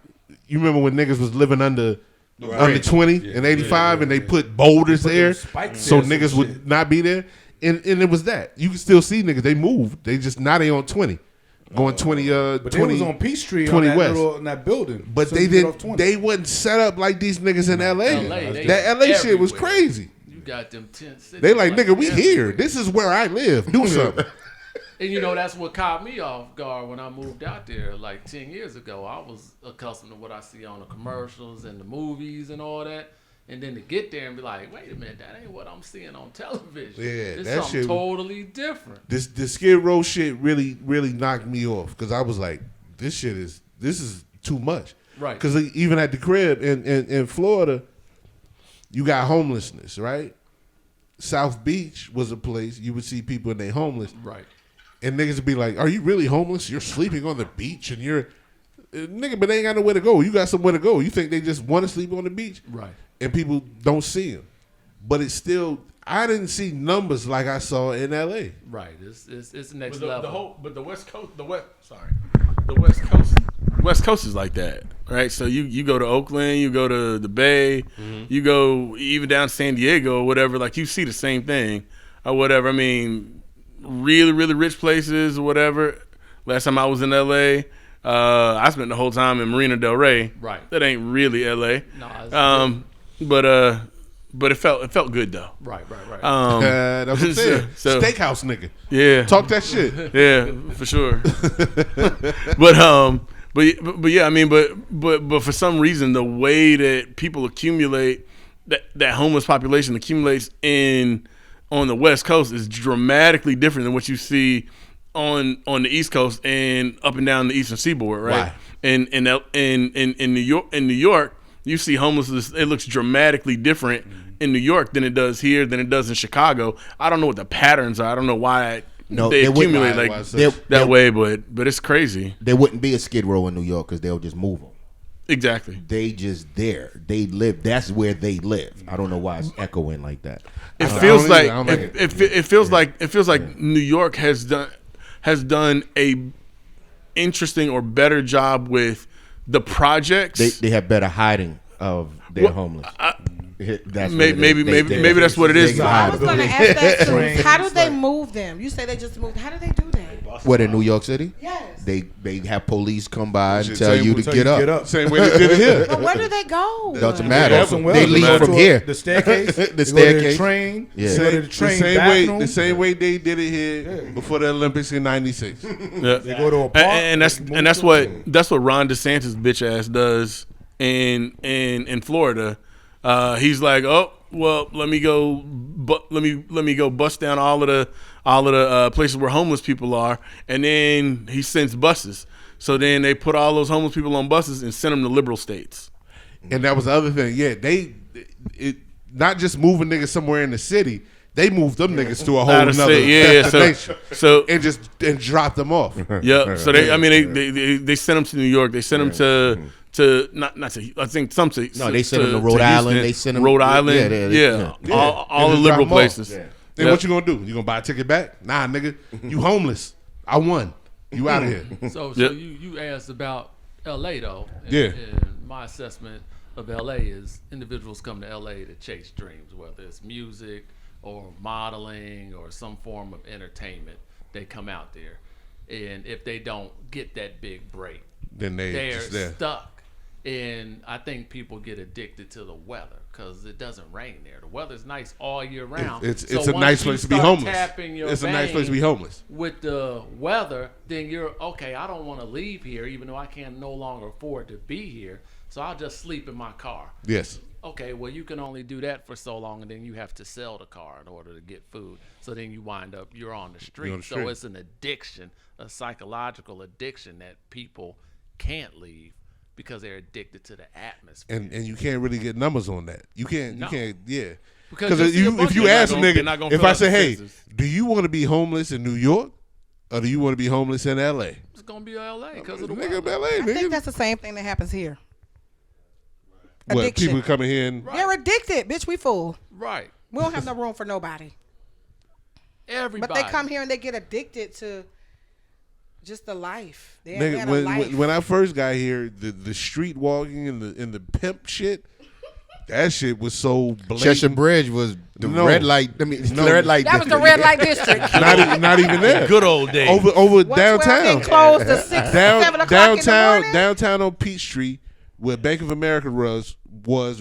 you remember when niggas was living under 20 and 85 and they put boulders there so niggas would not be there. And it was that. You can still see niggas. They moved. They just now they on 20. Going 20 But 20 they was on Peachtree 20 on that West. little in that building. But So they you get off didn't 20. they wasn't set up like these niggas in LA. they That LA shit was everywhere. crazy. You got them tent cities. They like, nigga, we everywhere. here. This is where I live. Do something. And you know, that's what caught me off guard when I moved out there like 10 years ago. I was accustomed to what I see on the commercials and the movies and all that. And then to get there and be like, wait a minute, that ain't what I'm seeing on television. Yeah, it's that something shit- totally different. This Skid Row shit really knocked me off because I was like, this is too much. Right. Because even at the crib in Florida, you got homelessness, right? South Beach was a place you would see people and they homeless. Right. And niggas would be like, are you really homeless? You're sleeping on the beach and you're... Nigga, but they ain't got nowhere to go. You got somewhere to go. You think they just want to sleep on the beach? Right. And people don't see them. But it's still... I didn't see numbers like I saw in L.A. Right. It's next But level. the West Coast, the West Coast is like that, right? So you go to Oakland, you go to the Bay, you go even down to San Diego or whatever. Like you see the same thing or whatever. I mean, really, really rich places or whatever. Last time I was in LA, I spent the whole time in Marina Del Rey. Right. That ain't really L.A. No, but it felt good though. Right. That's what I'm saying. Steakhouse nigga. Yeah. Talk that shit. Yeah, for sure. but yeah, I mean, but for some reason, the way that people accumulate, that homeless population accumulates on the West Coast is dramatically different than what you see on the East Coast and up and down the Eastern Seaboard, right? In New York, you see homelessness. It looks dramatically different in New York than it does here, than it does in Chicago. I don't know what the patterns are. I don't know why they accumulate like that way, but it's crazy. There wouldn't be a Skid Row in New York because they'll just move them. Exactly. They just there. They live. That's where they live. I don't know why it's echoing like that. It feels like New York has done a interesting or better job with the projects. They have better hiding of their homeless. Maybe that's what it is. I was going to ask that too. How do they move them? You say they just moved. How do they do that? What, in New York City? Yes. They have police come by and tell you to get up. Same way they did it here. But where do they go? Doesn't matter. They leave from here. The staircase. The staircase. The train. Yeah. The same way they did it here before the Olympics in '96. Yeah. They go to a park. And that's what Ron DeSantis bitch ass does in Florida. He's like, oh well, let me go bust down all of the places where homeless people are, and then he sends buses. So then they put all those homeless people on buses and send them to liberal states. And that was the other thing. Yeah, it not just moving niggas somewhere in the city. They moved them niggas to a whole nother destination. So and dropped them off. Yeah. So they sent them to New York. They sent them to not to I think some to they sent them to Rhode Island. They sent them Rhode Island. Yeah. All the liberal places. Then what you gonna do? You gonna buy a ticket back? Nah, nigga. You homeless. I won. You out of here. So you asked about L.A. though. And my assessment of L.A. is individuals come to L.A. to chase dreams, whether it's music or modeling or some form of entertainment. They come out there, and if they don't get that big break, then they're stuck. And I think people get addicted to the weather because it doesn't rain there. The weather's nice all year round. It's a nice place to be homeless. It's a nice place to be homeless. With the weather, then you're okay. I don't want to leave here, even though I can no longer afford to be here. So I'll just sleep in my car. Yes. Okay, well, you can only do that for so long, and then you have to sell the car in order to get food. So then you wind up, you're on the street. So it's an addiction, a psychological addiction that people can't leave because they're addicted to the atmosphere. And you can't really get numbers on that. You can't, yeah. Because if you ask a nigga, if I say, hey, do you want to be homeless in New York or do you want to be homeless in L.A.? It's going to be L.A. because of the nigga, weather. LA, I think that's the same thing that happens here. What, Addiction. people coming here and... They're addicted. Bitch, we full. Right. We don't have no room for nobody. Everybody. But they come here and they get addicted to just the life. They Nigga, had a life. when I first got here, the street walking and the pimp shit, that shit was so blatant. Cheshire Bridge was the red light. I mean, the red light. That was the red light district. not even there. Good old days. Over downtown. Closed at 6, 7 o'clock in the morning. Downtown on Peachtree, where Bank of America was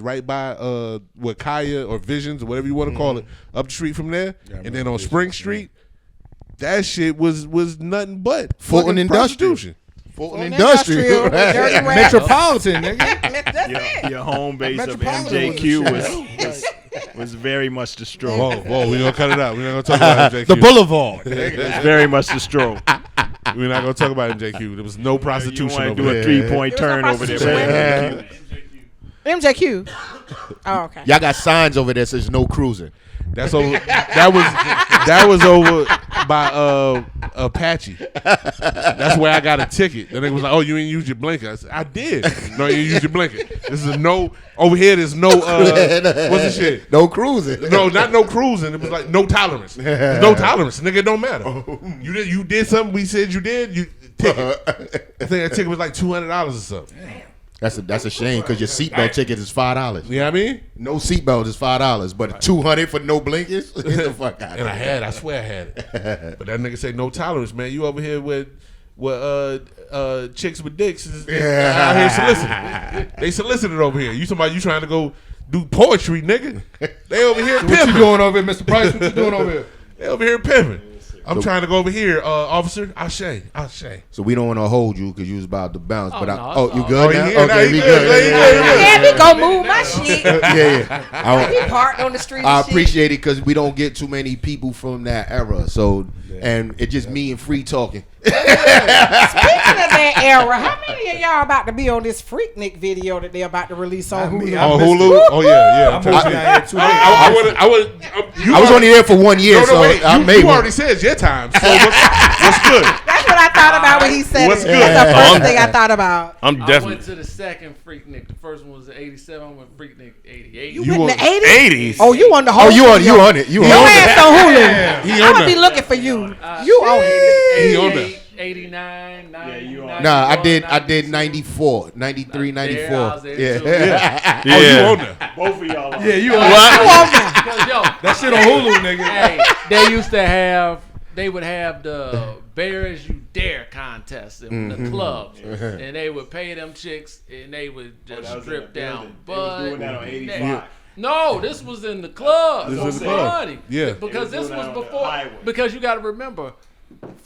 right by where Kaya or Visions or whatever you want to call it, up the street from there, and then on Spring Street, that shit was nothing but Fulton Industrial. prostitution. Fulton Industrial. Metropolitan, nigga. Your home base of MJQ was very much destroyed. Whoa, we're gonna cut it out. We're not gonna talk about MJQ. The Boulevard. It's very much destroyed. We're not gonna talk about MJQ. There was no prostitution You over want to do there. a 3-point turn over there. MJQ. Oh, okay. Y'all got signs over there that says no cruising. That's over. That was over by Apache. That's where I got a ticket. The nigga was like, "Oh, you ain't use your blinker." I said, "I did." No, you didn't use your blinker. This is a no. Over here, there's no. What's the shit? No cruising. No, not no cruising. It was like no tolerance. There's no tolerance, nigga. It don't matter. You did something. We said you did. You ticket. I think that ticket was like $200 or something. That's a shame because your seatbelt ticket is $5. You know what I mean? No seatbelt is $5, but $200 for no blinkers. Get the fuck out. And I swear I had it. But that nigga said no tolerance, man. You over here with where chicks with dicks is out here soliciting. They solicited over here. You talking about you trying to go do poetry, nigga? They over here pimping. What you doing over here, Mr. Price? What you doing over here? They over here pimping. I'm trying to go over here, officer. Ashe. So we don't want to hold you because you was about to bounce. Oh, but no, you good now? Here, Okay, he we good. good. Yeah, we go move my shit. Yeah. He parked on the street. I and shit. appreciate it because we don't get too many people from that era. So, and it's just me and Free talking. Speaking of that era, how many of y'all about to be on this Freaknik video that they're about to release on Hulu? On Hulu? Oh yeah. I was only there for 1 year, so I made You one. already said your time. So what's good? That's what I thought about when he said What's it. good? That's the first thing I thought about. I'm I went definitely to the second Freaknik. The first one was 87. I went Freaknik 88. You went in the 80s? Oh, you on the whole Oh, you on video. it. You Your on it. ass on Hulu. He I'm on gonna be that. looking for you. You on it. He on that. 89, 90, Nah, I did 94, 93, 94. I was there too. Yeah. Oh, you on that? Both of y'all. Yeah, you What? Because, yo, that shit on Hulu, nigga. hey, they used to have, they would have the Bear As You Dare contest in the clubs. And they would pay them chicks and they would just strip down. They was doing that on 85. No, this was in the club. This So was in the club. funny. Yeah. Because They was this doing was that on the before. highway. Because you got to remember,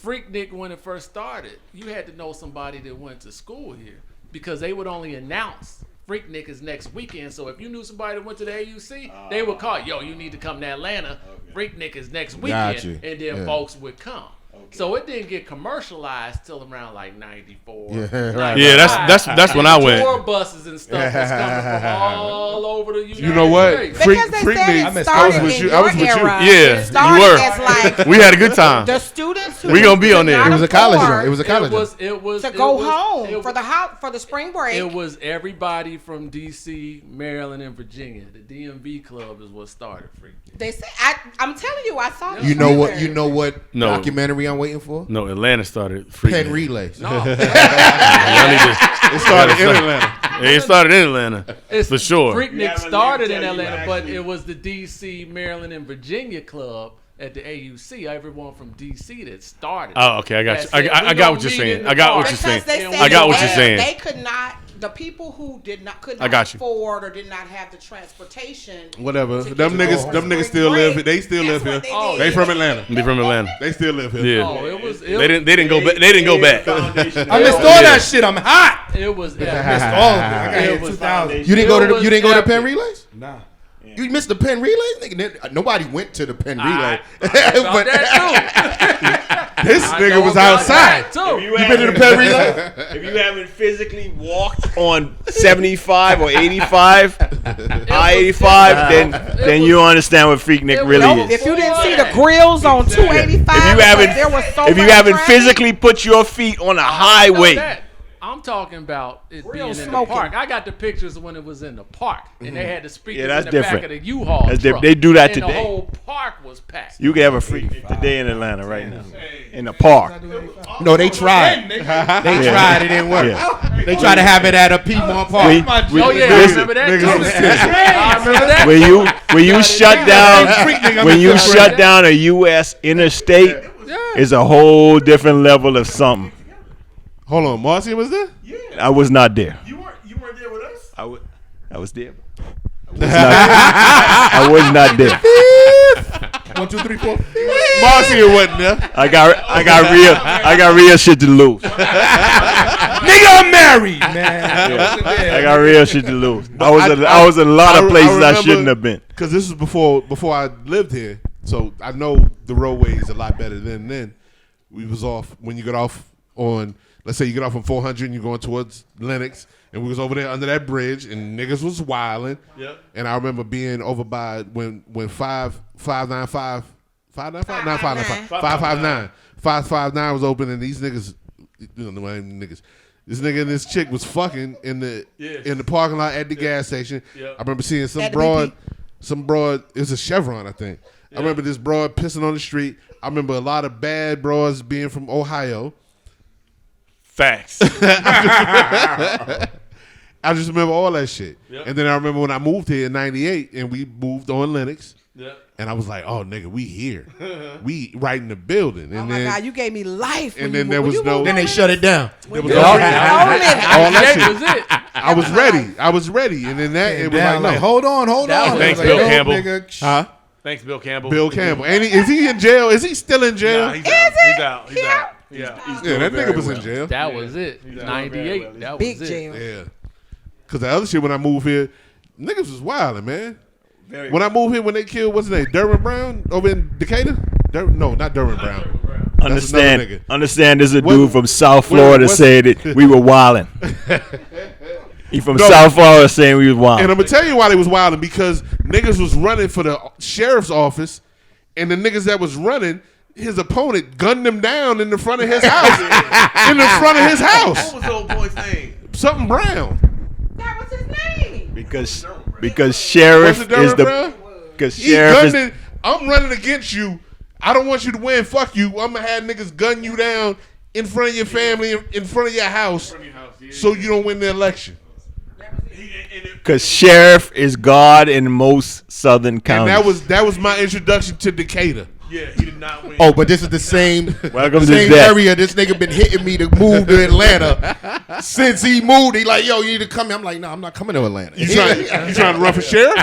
Freaknik, when it first started, you had to know somebody that went to school here because they would only announce Freaknik is next weekend. So if you knew somebody that went to the AUC, they would call, yo, you need to come to Atlanta. Freaknik is next weekend. Got you. And then Yeah. folks would come. So it didn't get commercialized till around like 94. Yeah, right. Yeah, that's when I went. Tour buses and stuff was coming from all over the United You know what? States. Because they said it started in your era. Yeah, It started you were. as like We had a good time. the students who We gonna be on there. could It not was a college afford joint. It was a college joint. It was to it go was- home it for the spring break. It was everybody from DC, Maryland, and Virginia. The DMV club is what started Freak. They said I'm telling you, I saw the You know what? trailer. You know what No. documentary I'm waiting for? No, Atlanta started Freaknik. Pen relays. No, It started in Atlanta. It started in Atlanta it's for sure. Freaknik started in Atlanta, but it was the DC, Maryland, and Virginia club at the AUC. Everyone from DC that started. Oh, okay, I got that you. said, I we got gonna what you're meet saying. in the I got what park. you're saying. Because they said I got what that you're saying. They could not. The people who could I not got you. afford or did not have the transportation. Whatever. to Them get niggas. to Them niggas spring still break. live. They still live That's here. what They from Atlanta. They from Atlanta. They still live here. Yeah. Oh, it was. They didn't go back. They didn't go back. I missed all that shit. I'm hot. It was. I missed all of it. I got It here was 2000. You didn't go to the, was you didn't go to epic. Pen relays? Nah. You missed the Pen relays, nigga. Nobody went to the Pen relay. About that This too. nigga was outside. You been to the Pen relay? If you haven't physically walked on 75 or 85, I-85, then you understand what Freaknik really No, is. if you didn't see the grills on 285, If you haven't, there was so if you much haven't traffic. physically put your feet on a highway, I'm talking about it Real being in smoking. the park. I got the pictures when it was in the park, and they had the speakers Yeah, that's in the different. back of the U-Haul That's truck. different. They do that and today. The whole park was packed. you can have a Freaknik today in Atlanta right now, in the park. No, they tried. They tried. It didn't work. Yeah. They tried to have it at a Piedmont Park. Oh yeah, I remember that too. I remember that. When you shut down when you shut down a U.S. interstate, it's a whole different level of something. Hold on, Marcy was there? I was not there. You weren't there with us? I was there. I was not there. 1, 2, 3, 4. Marcy wasn't there. I got real shit to lose. Nigga, I'm married, man. I got real shit to lose. I was in a lot of places I shouldn't have been. Because this was before I lived here, so I know the roadways a lot better than then. We was off when you get off on, let's say you get off on 400 and you're going towards Lenox, and we was over there under that bridge, and niggas was wilding. Yep. And I remember being over by when 559 was open, and these niggas, you know, niggas. This nigga and this chick was fucking in the parking lot at the gas station. Yep. I remember seeing some At the broad, BP. it was a Chevron, I think. I remember this broad pissing on the street. I remember a lot of bad broads being from Ohio. Facts. I just remember all that shit. Yep. And then I remember when I moved here in '98 and we moved on Lenox. And I was like, "Oh, nigga, we here, we right in the building." And Oh my God, you gave me life. And then there was no. Then they shut it down. There was all that shit. Was it. I was ready. I was ready. And then that it was down, like, no. hold on. Thanks, Like, Bill no, Campbell. nigga. Huh? Thanks, Bill Campbell. Bill Campbell. And is he in jail? Is he still in jail? Nah, he's out. He's out. Yeah, that nigga was in jail. That was it. 98. That was Big it. jail. Yeah. Cause the other shit when I moved here, niggas was wilding, man. When I moved here, when they killed what's his name, Derwin Brown over in Decatur. No, not Derwin Brown. Understand. There's a What- dude from South what- Florida what's- said that we were wilding. He from South Florida saying we was wilding. And I'm gonna tell you why they was wilding, because niggas was running for the sheriff's office, and the niggas that was running, his opponent gunned them down in the front of his house. In the front of his house. What was the old boy's name? Something Brown. That was his name. Because sheriff Was it Derwin is the Brown? because He sheriff gunned is it. I'm running against you. I don't want you to win. Fuck you. I'm gonna have niggas gun you down in front of your family, in front of your house, so you don't win the election. because sheriff is God in most southern counties. And that was my introduction to Decatur. Yeah, he did not win. Oh, but this is the same, Welcome to same that. area. This nigga been hitting me to move to Atlanta since he moved. He like, yo, you need to come here. I'm like, no, I'm not coming to Atlanta. You trying to run for sheriff?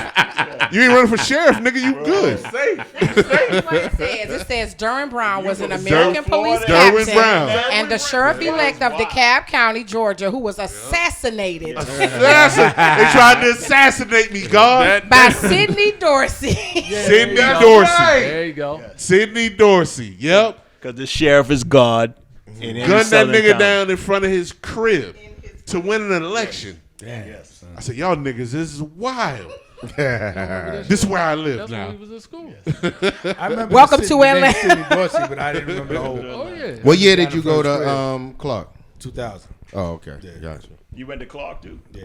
You ain't running for sheriff, nigga. You good? It says Derwin Brown was an American police Derwin captain Brown. and the sheriff-elect of DeKalb County, Georgia, who was assassinated They tried to assassinate me, God. by Sidney Dorsey. Sidney Dorsey. There you go. Sidney Dorsey. Yep. Because the sheriff is God. In any Gunned that southern nigga county. down in front of his crib to win an election. I said, y'all niggas, this is wild. This is where I live That's now. when he was in school. I remember Welcome the to name Atlanta. Sidney Dorsey, but I didn't remember the whole. Oh yeah. What year did you go First grade. to Clark? 2000. Oh, okay. Gotcha. You went to Clark too. Yeah.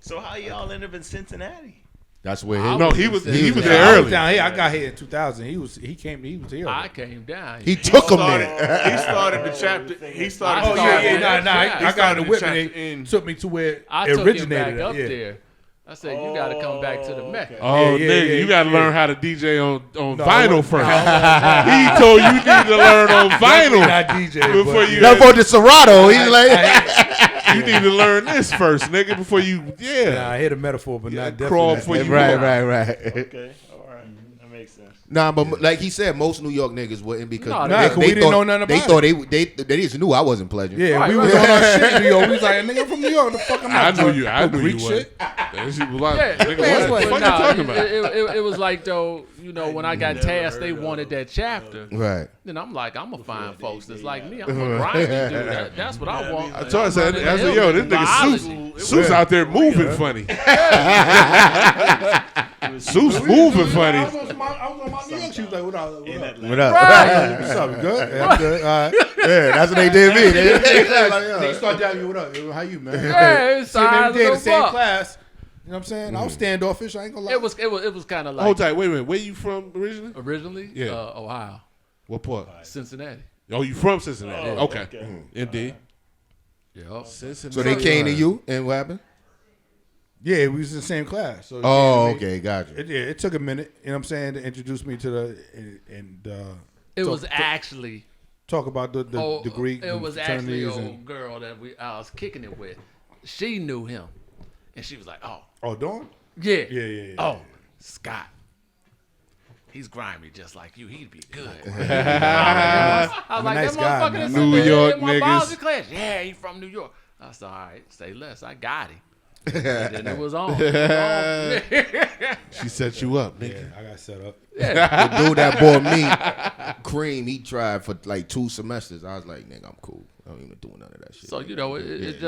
So how y'all end up in Cincinnati? That's where No, he was there I was early. down here. I got here in 2000. He was here. I came down. He took a Started- minute. He started the chapter. He started. Oh, the yeah, chapter- nah, I he got started the the whip chapter and in- it took me to where I it took him originated. back up yeah. there. I said, you got to come back to the Mecca. Oh, Yeah, nigga, yeah, you got to yeah. learn how to DJ on No, vinyl I first. wasn't- He told you need to learn on vinyl Not DJ, before but you. That for the Serato. He's like, You need to learn this first, nigga, before you. Nah, Yeah. I hit a metaphor, but not crawl definitely. before you right. Okay, all right, that makes sense. Nah, but like he said, most New York niggas wouldn't because No, nah, 'cause we didn't thought, know nothing they about thought they just knew I wasn't pleasant. Yeah, Right, we right. was on our shit in New York. We was like, nigga, I'm from New York. The fuck I'm I not knew doing you. I no knew Greek you shit. shit. That shit was like, Yeah, nigga, That's what the what- fuck you nah, talking about? it was like though, you know, when I got tasked, they wanted that chapter. Right. Then I'm like, I'm gonna find folks that's like me. I'm gonna grind and do that. That's what I want. I told I said, yo, this nigga Seuss out there moving funny. Seuss moving funny. I was on my New York. She was like, what up? What up? What up? What's up? You good? Yeah, I'm good. All right. Yeah, that's what they did me. They start down you, what up? How you, man? Yeah, it's See, man, size we did of the the same fuck. class. You know what I'm saying? I was standoffish. I ain't gonna lie. It was kind of like Hold tight. Wait a minute. Where you from originally? originally, Yeah. Ohio, What part? Cincinnati. Oh, you from Cincinnati? Okay. Indeed. Yeah. Cincinnati. So they came to you and what happened? Yeah, we was in the same class. So Oh, yeah, okay, gotcha. It took a minute, you know what I'm saying, to introduce me to the and It was actually talk about the Greek. It was actually fraternities an and- old girl that I was kicking it with. She knew him, and she was like, "Oh, Dawn? yeah, Yeah. Oh, Scott, he's grimy just like you. He'd be good." I was I'm a like, nice "That guy, motherfucker man. that's New in York my niggas. biology class. Yeah, he from New York." I said, "All right, say less. I got him." And then it was on. She set you up, nigga. Yeah, I got set up. The dude that bought me cream, he tried for like 2 semesters. I was like, nigga, I'm cool. I don't even do none of that shit. So you know, it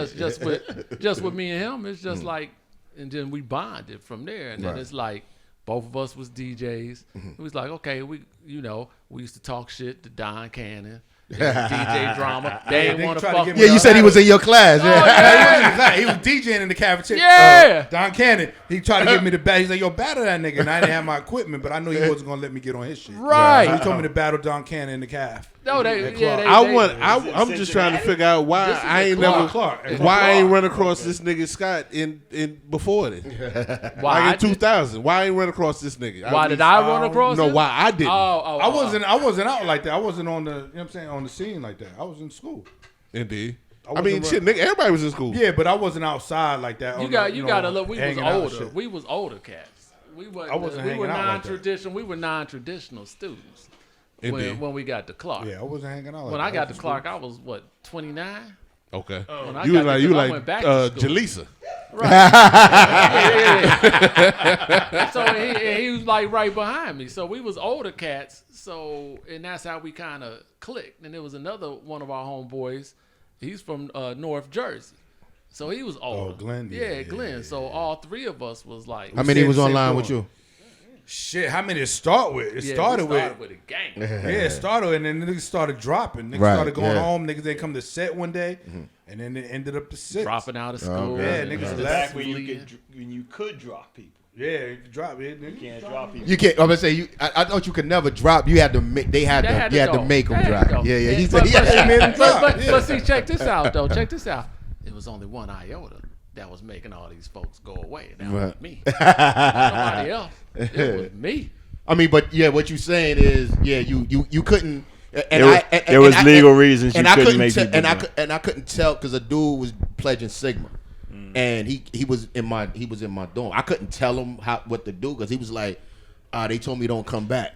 just with me and him, it's just like, and then we bonded from there, and then Right. it's like both of us was DJs. It was like, okay, we used to talk shit to Don Cannon, DJ drama. They didn't want to fuck. Yeah, you said he was in your class. Oh, Yeah. He was DJing in the cafeteria. Yeah. Don Cannon. He tried to give me the battle. He's like, yo, battle that nigga. And I didn't have my equipment, but I knew he wasn't going to let me get on his shit. Right. So he told me to battle Don Cannon in the calf. No, they. Yeah, they. I'm just trying to figure out why I ain't run across this nigga Scott in before then. Why like in 2000? Why I ain't run across this nigga? Why did I run across? No, him? why I didn't. I wasn't out like that. I wasn't on the, you know what I'm saying, on the scene like that. I was in school. Indeed. I mean, shit, nigga, everybody was in school. Yeah, but I wasn't outside like that. You gotta look. We was older. We was older cats. We were non-traditional. We were non-traditional students. When we got to Clark. Yeah, I wasn't hanging out. When I got to Clark, I was what, 29. Okay. You like Jaleesa. Right. Yeah. So he was like right behind me. So we was older cats. So and that's how we kind of clicked. And there was another one of our homeboys. He's from North Jersey. So he was older. Oh, Glenn. Yeah, Glenn. So all three of us was like. How many was online with you? Shit, how many it start with? It started with a gang. Yeah, it started and then niggas started dropping. Niggas started going home. Niggas didn't come to set one day, and then it ended up to 6. Dropping out of school. Yeah, niggas left. When you could drop people. Yeah, you could drop it. You can't drop people. You can't. I'm gonna say I thought you could never drop. You had to. They had to make them drop. Yeah. He said he made them drop. But see, check this out though. Check this out. It was only one iota that was making all these folks go away. That was me. Nobody else. It was me. I mean, but yeah, what you saying is, yeah, you couldn't. There was legal reasons you couldn't make people. And I couldn't tell because a dude was pledging Sigma, and he was in my dorm. I couldn't tell him what to do because he was like, they told me don't come back.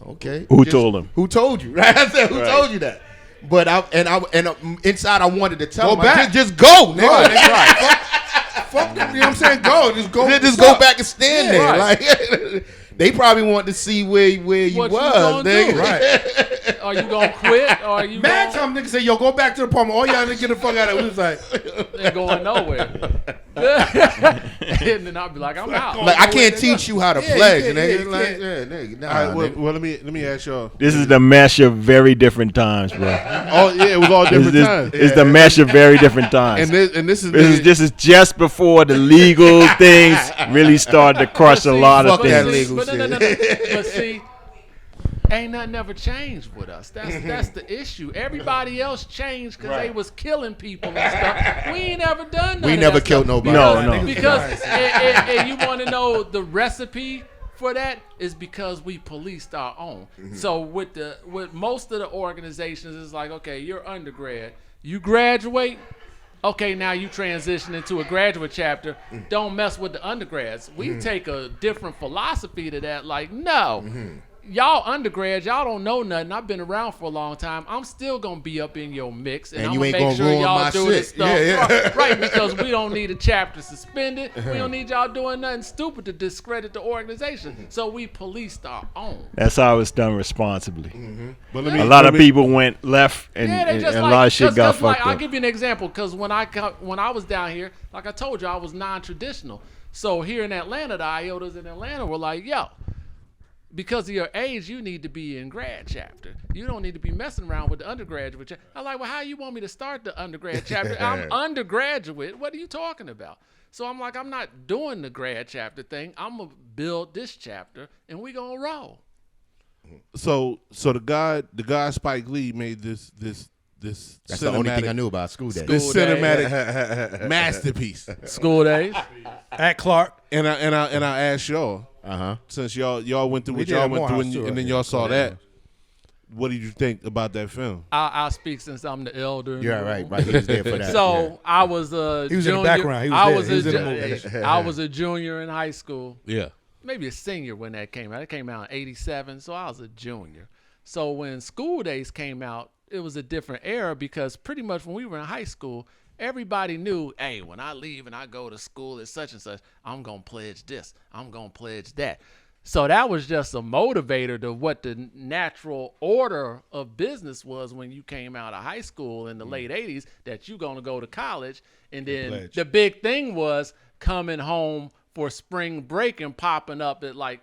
Okay. Who told him? Who told you? Right? I said, who told you that? But inside I wanted to tell him, back. Just go, nigga. Right. Fuck, you know what I'm saying? Go. Just go. Just go back and stand there. Right. Like they probably want to see where you was, nigga. Right. Are you gonna quit? Or are you mad time niggas say, yo, go back to the apartment. All y'all niggas get the fuck out of it. We was like, ain't going nowhere. And then I'll be like, I'm out. Like I can't teach you how to pledge, nigga. Nigga. All right, well, let me ask y'all. This is the mesh of very different times, bro. Oh yeah, it was all different times. It's the mesh of very different times. And this is just before the legal things really started to crush a lot of things. That legal shit. No. But see, ain't nothing ever changed with us. That's the issue. Everybody else changed because they was killing people and stuff. We ain't ever done nothing. We never killed nobody. No. Because and you want to know the recipe for that is because we policed our own. So with most of the organizations, it's like, okay, you're undergrad, you graduate. Okay, now you transition into a graduate chapter. Don't mess with the undergrads. We take a different philosophy to that. Like, no, y'all undergrads, y'all don't know nothing. I've been around for a long time. I'm still gonna be up in your mix, and I'm you gonna ain't make gonna sure ruin y'all my do shit. this stuff right, because we don't need a chapter suspended. We don't need y'all doing nothing stupid to discredit the organization. So we policed our own. That's how it's done responsibly. But A lot of people went left, and a lot of shit got fucked I'll up. give you an example, because when I was down here, like I told you, I was non-traditional. So here in Atlanta, the IOTAs in Atlanta were like, yo, because of your age, you need to be in grad chapter. You don't need to be messing around with the undergraduate chapter. I'm like, well, how you want me to start the undergrad chapter? I'm undergraduate. What are you talking about? So I'm like, I'm not doing the grad chapter thing. I'm going to build this chapter, and we going to roll. So the guy Spike Lee made this That's the only thing I knew about School Days. This cinematic masterpiece. School Days at Clark. And I asked y'all, since y'all went through what y'all went through, and then y'all saw that. What did you think about that film? I'll speak since I'm the elder. Yeah, right. He was there for that. So I was a He was junior. in the background. He was in the movie. I was a junior in high school. Yeah. Maybe a senior when that came out. It came out in '87, so I was a junior. So when School Days came out, it was a different era because pretty much when we were in high school, everybody knew, hey, when I leave and I go to school at such and such, I'm going to pledge this. I'm going to pledge that. So that was just a motivator to what the natural order of business was when you came out of high school in the late 80s, that you're going to go to college. And then the big thing was coming home for spring break and popping up at like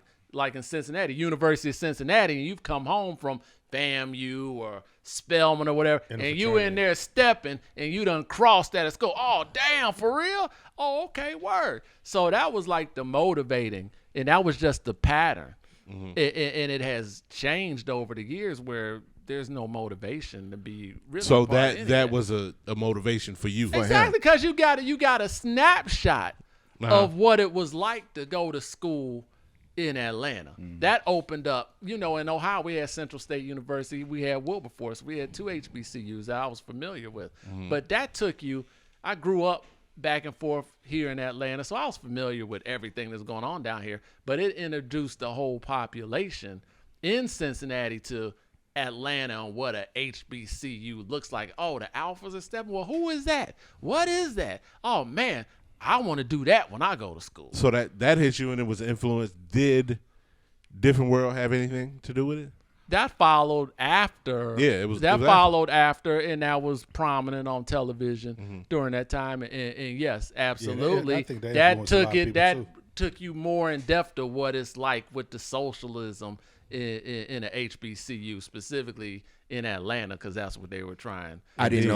in Cincinnati, University of Cincinnati, and you've come home from FAMU or Spelman or whatever, and you in there stepping, and you done crossed that at school. Oh, damn, for real? Oh, okay, word. So that was like the motivating, and that was just the pattern. And it has changed over the years where there's no motivation to be really. So a part of that was a motivation for you. exactly because you got a snapshot of what it was like to go to school in Atlanta. That opened up, in Ohio we had Central State University, we had Wilberforce, we had 2 HBCUs that I was familiar with. But that took you, I grew up back and forth here in Atlanta, so I was familiar with everything that's going on down here, but it introduced the whole population in Cincinnati to Atlanta and what a HBCU looks like. Oh, the Alphas are stepping. Well, who is that? What is that? Oh man, I want to do that when I go to school. So that hit you and it was influenced. Did Different World have anything to do with it? That followed after. Yeah, it was. That followed after, and that was prominent on television during that time. And yes, absolutely, I think that took it. That took you more in depth to what it's like with the socialism in a HBCU, specifically in Atlanta, because that's what they were trying. I didn't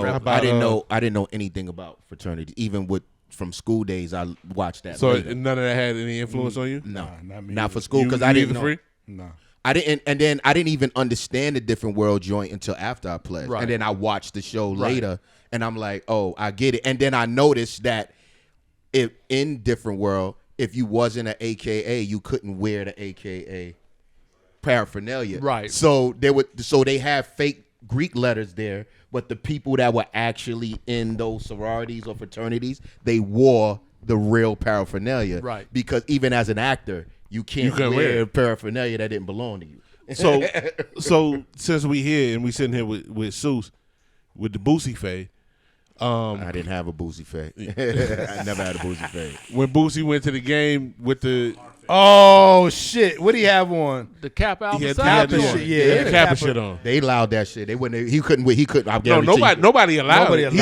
know anything about fraternity, even from school days. I watched that. So later. none of that had any influence on you? No, not not for school because I didn't know. Free? No. I didn't, and then I didn't even understand the Different World joint until after I pledged. Right. And then I watched the show later, and I'm like, oh, I get it. And then I noticed that if in Different World, if you wasn't an AKA, you couldn't wear the AKA paraphernalia. Right. So they have fake Greek letters there, but the people that were actually in those sororities or fraternities, they wore the real paraphernalia. Right. Because even as an actor, you can't wear paraphernalia that didn't belong to you. So since we here and we sitting here with Seuss, with the Boosie fade. I didn't have a Boosie fade. I never had a Boosie fade. When Boosie went to the game with the Oh shit! What do he have on? The Cap Alpha had side the joint. shit, yeah, the Kappa shit on. They allowed that shit. They wouldn't. He couldn't. He couldn't. I No, nobody allowed it.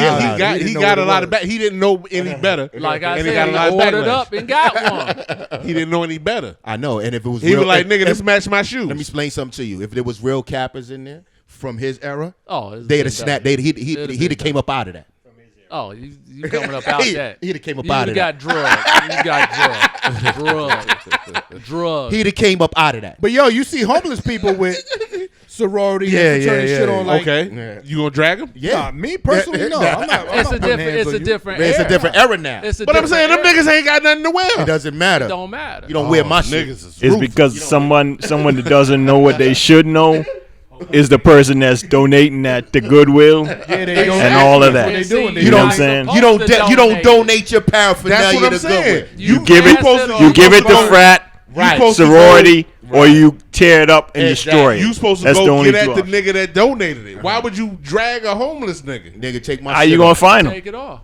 He got a lot of back. He didn't know any better. Like I and said, he got a lot of ordered backlash. up and got one. He didn't know any better. I know. And if it was he real, was like, nigga, this match my shoes. Let me explain something to you. If there was real Kappas in there from his era, Oh, they'd have snapped. He'd have came up out of that. Oh, you coming up out that? He'd have came up out of got that. drugged. You got drugged. Drugged. He'd have came up out of that. But yo, you see homeless people with sorority and fraternity shit on. Like, okay, you gonna drag him? Yeah. Nah, me personally, no. I'm not. It's a different. It's a different era now. But I'm saying them niggas ain't got nothing to wear. It doesn't matter. It don't matter. You don't wear my shit. It's because someone that doesn't know what they should know is the person that's donating that to Goodwill and all of that. You know what I'm saying? You don't donate your paraphernalia That's what I'm to saying. Goodwill. You give it to frat, sorority, or you tear it up and destroy it. You supposed to That's the go only get two at the options. nigga that donated it. Why would you drag a homeless nigga? Nigga, take my How shit you gonna off. find him? Take it off.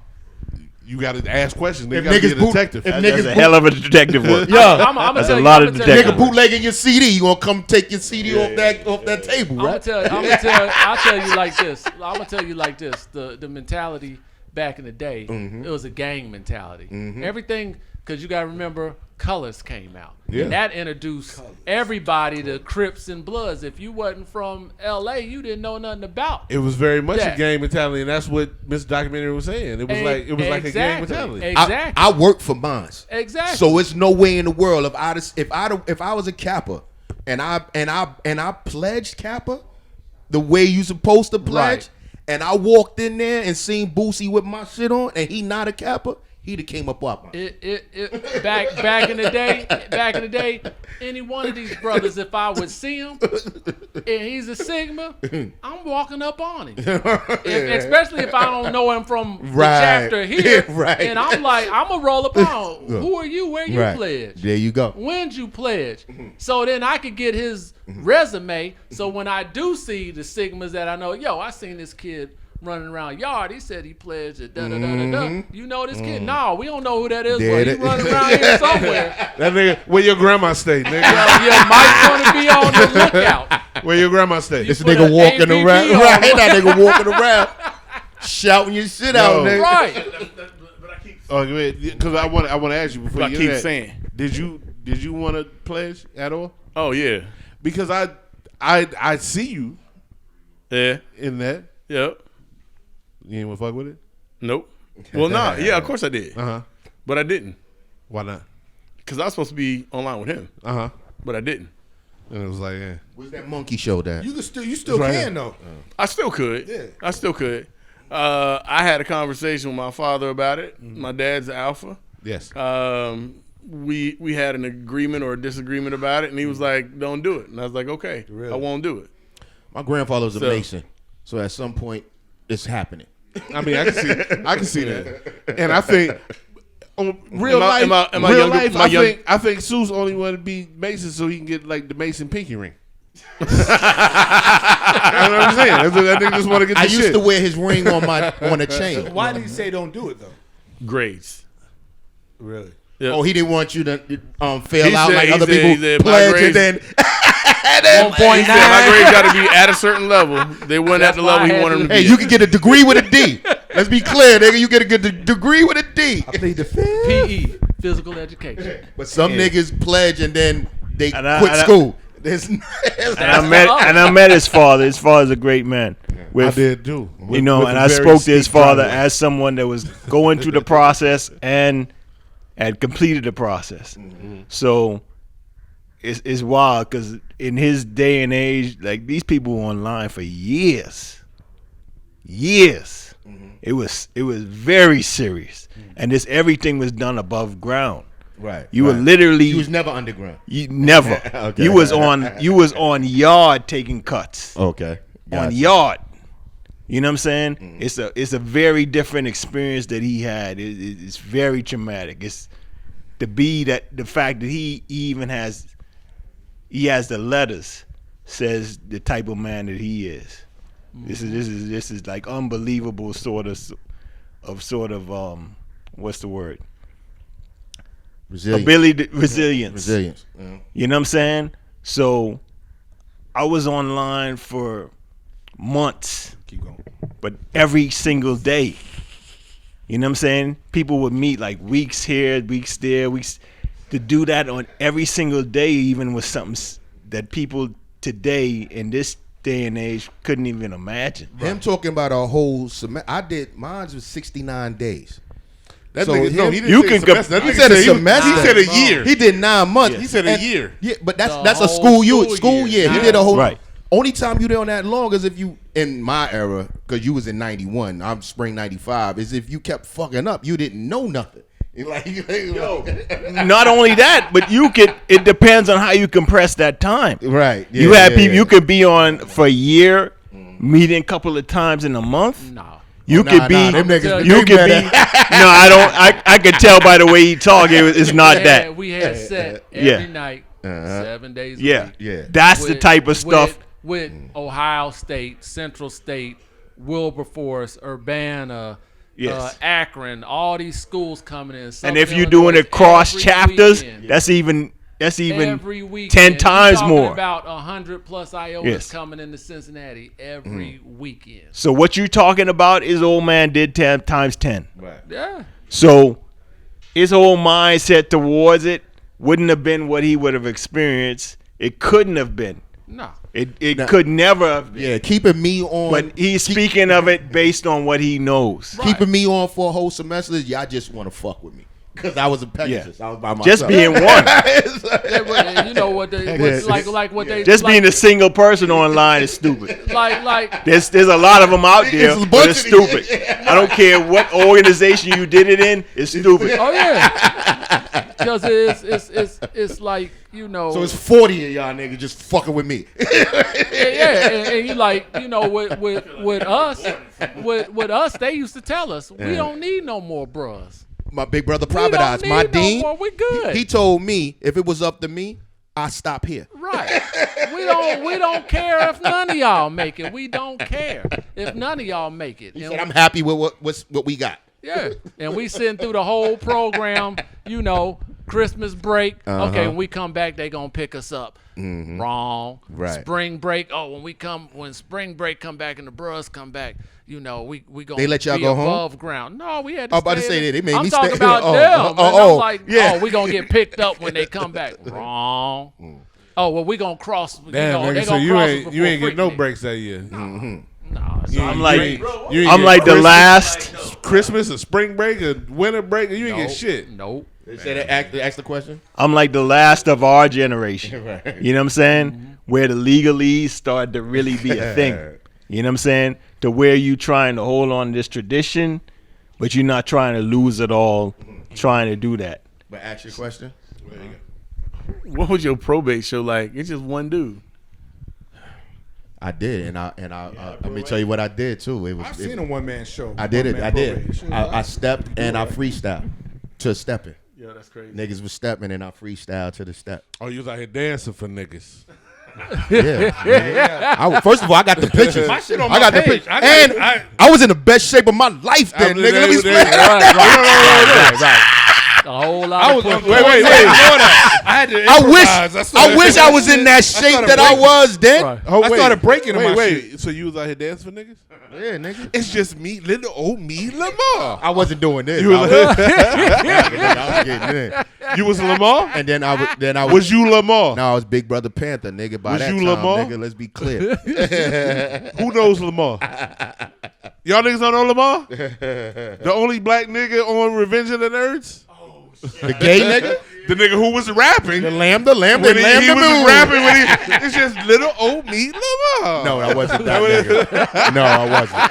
You got to ask questions. Nigga, If you got to be a niggas boot- detective. if That's a hell of a detective work. I'm That's a lot of detective Nigga work. bootlegging your CD. You gonna come take your CD off that table, I'll right? tell you like this. I'm gonna tell you like this. The mentality back in the day, it was a gang mentality. Everything, because you gotta remember, Colors came out, and that introduced everybody to Crips and Bloods. If you wasn't from L.A., you didn't know nothing about. It was very much that. a gang mentality, and that's what Mr. Documentary was saying. It was like a gang mentality. Exactly. I work for bonds. Exactly. So it's no way in the world if I was a Kappa and I pledged Kappa the way you supposed to pledge, Right. and I walked in there and seen Boosie with my shit on, and he not a Kappa, he'd have came up off my. Back in the day, any one of these brothers, if I would see him and he's a Sigma, I'm walking up on him. Especially if I don't know him from the chapter here. Right. And I'm like, I'm gonna roll up on. Who are you? Where you pledge? There you go. When'd you pledge? So then I could get his resume. So when I do see the Sigmas that I know, yo, I seen this kid running around yard. He said he pledged at da-da-da-da-da. You know this kid? No, we don't know who that is, but he running around here somewhere. That nigga, where your grandma stay, nigga? You might want to be on the lookout. Where your grandma stay? This nigga walking around. Right, that nigga walking around, shouting your shit out, nigga. Right. Oh, because I want to ask you before But I you keep get that, saying. Did you want to pledge at all? Oh yeah. Because I see you. Yeah. In that. Yep. You ain't want to fuck with it? Nope. Well, nah. Yeah, of course I did. But I didn't. Why not? Because I was supposed to be online with him. But I didn't. And it was like, yeah. Where's that monkey show that? You still Right. can though. I still could. Yeah. I still could. I had a conversation with my father about it. My dad's alpha. Yes. We had an agreement or a disagreement about it, and he was like, "Don't do it." And I was like, "Okay, I won't do it." My grandfather was a So- Mason, so at some point, it's happening. I mean, I can see that. And I think on real Am I- life, am I- am I real younger- life, am I young- I think Seuss only wanted to be Mason so he can get like the Mason pinky ring. You know what I'm saying? That nigga just want to get the I shit. used to wear his ring on a chain. Why did he say don't do it though? Grades. Really? Yep. Oh, he didn't want you to fail He out said- like he other said- people he said, my pledge, grades- and then He said my grades got to be at a certain level. They weren't at the level he wanted them to be. Hey, you can get a degree with a D. Let's be clear, nigga. You get a good degree with a D. I plead the fifth. PE, physical education. But some niggas pledge and then they And I- quit and I- school. There's And I met his father. His father's a great man. I did too. You know, With and a I very spoke to his steep father driveway. as someone that was going through the process and had completed the process. So it's wild because in his day and age, like these people were online for years. It was very serious, and everything was done above ground. Right. You were literally. You was never underground. You never. Okay. You was on yard taking cuts. Okay. On Gotcha. yard. You know what I'm saying? It's a very different experience that he had. It's very traumatic. It's the fact that he even has the letters says the type of man that he is. This is like unbelievable sort of what's the word? Resilience. Resilience. Yeah. You know what I'm saying? So I was online for months. Keep going. But every single day. You know what I'm saying? People would meet like weeks here, weeks there, weeks to do that on every single day even was something that people today in this day and age couldn't even imagine. Him talking about a whole semester. I did mine was 69 days. That So nigga, no, him- he didn't you say can semester. That He nigga said a he- semester. He said a year. He did 9 months. He said a year. Yeah, but that's The a whole school school year. He year. did a whole. Right. Only time you there on that long is if you in my era, because you was in 91. I'm spring 95. Is if you kept fucking up, you didn't know nothing. Like, Not only that, but it depends on how you compress that time. right. You had people you could be on for a year, meeting a couple of times in a month. No. You Nah, could be. nah, them niggas- You they could be. better. No, I don't. I could tell by the way he talk. It's not that. We had set Yeah. every night, 7 days a Yeah. week. Yeah. That's the type of stuff. With Ohio State, Central State, Wilberforce, Urbana, Yes. Akron, all these schools coming in. And Southern if you're Illinois doing it cross every chapters, weekend. that's even Every weekend. 10 You're times talking more. About 100 plus Iowas Yes. coming into Cincinnati every weekend. So what you're talking about, his old man did 10 times 10. Right. Yeah. So his whole mindset towards it wouldn't have been what he would have experienced. It couldn't have been. No. It could never have been. Yeah, keeping me on. But he's speaking of it based on what he knows. Keeping me on for a whole semester, y'all just want to fuck with me. Because I was a Pegasus. I was by myself. Just being one. Yeah, but you know what they like what they Just like, being a single person online is stupid. like There's a lot of them out there, It's a but bunch it's of these- stupid. I don't care what organization you did it in, it's stupid. oh yeah, because it's like you know. So it's 40 of y'all niggas just fucking with me. and you like you know with us they used to tell us we don't need no more bros. My big brother We Private don't Eyes, need my no dean, more. We good. he told me if it was up to me, I stop here. Right. We don't care if none of y'all make it. We don't care if none of y'all make it. He And said, I'm happy with what we got. yeah. And we sitting through the whole program, you know, Christmas break. Okay, when we come back, they gonna pick us up. Wrong. Right. Spring break. Oh, when spring break come back and the bros come back, you know, we gonna They let y'all be go home? above ground. No, we had to I was about to stay say in that. They made I'm me talking stay- about oh, them. oh, And oh, I'm like, yeah. we gonna get picked up when they come back. Wrong. Oh, well, we gonna cross. Damn, they nigga, so gonna you cross us ain't before get no Freaknik. breaks that year. No, so I'm like, You ain't I'm get like the Christmas- last. Christmas, a spring break, a winter break, and you ain't get shit. Nope. Say that. Ask the question. I'm like the last of our generation. Right. You know what I'm saying? Where the legalese started to really be a thing. You know what I'm saying? To where you trying to hold on to this tradition, but you're not trying to lose it all trying to do that. But ask your question. What was your probate show like? It's just one dude. I did, and I let me tell you what I did too. I've seen a one-man show. I did it. One-man I did. probate. I stepped and I freestyled to stepping. Yeah, that's crazy. Niggas was stepping and I freestyled to the step. Oh, you was out here dancing for niggas. Yeah. First of all, I got the pictures. My shit on I my got the page. pictures. And I was in the best shape of my life then, nigga. Let me explain. Right. A whole lot of pussy. Wait. I had to improvise. I wish I was in that shape that I was then. Right. Oh, I started breaking in my shit. So you was out here dancing for niggas? Yeah, nigga. It's just me, little old me, Lamar. I wasn't doing this. You I was- was getting in. You was Lamar? And then I was. Was you Lamar? No, I was Big Brother Panther, nigga. By Was that you time, Lamar? nigga, let's be clear. Who knows Lamar? Y'all niggas don't know Lamar? The only black nigga on Revenge of the Nerds? The gay nigga? The nigga who was rapping. The lamb, when he was rapping when it's just little old me Lamar. No, I wasn't that nigga. No, I wasn't.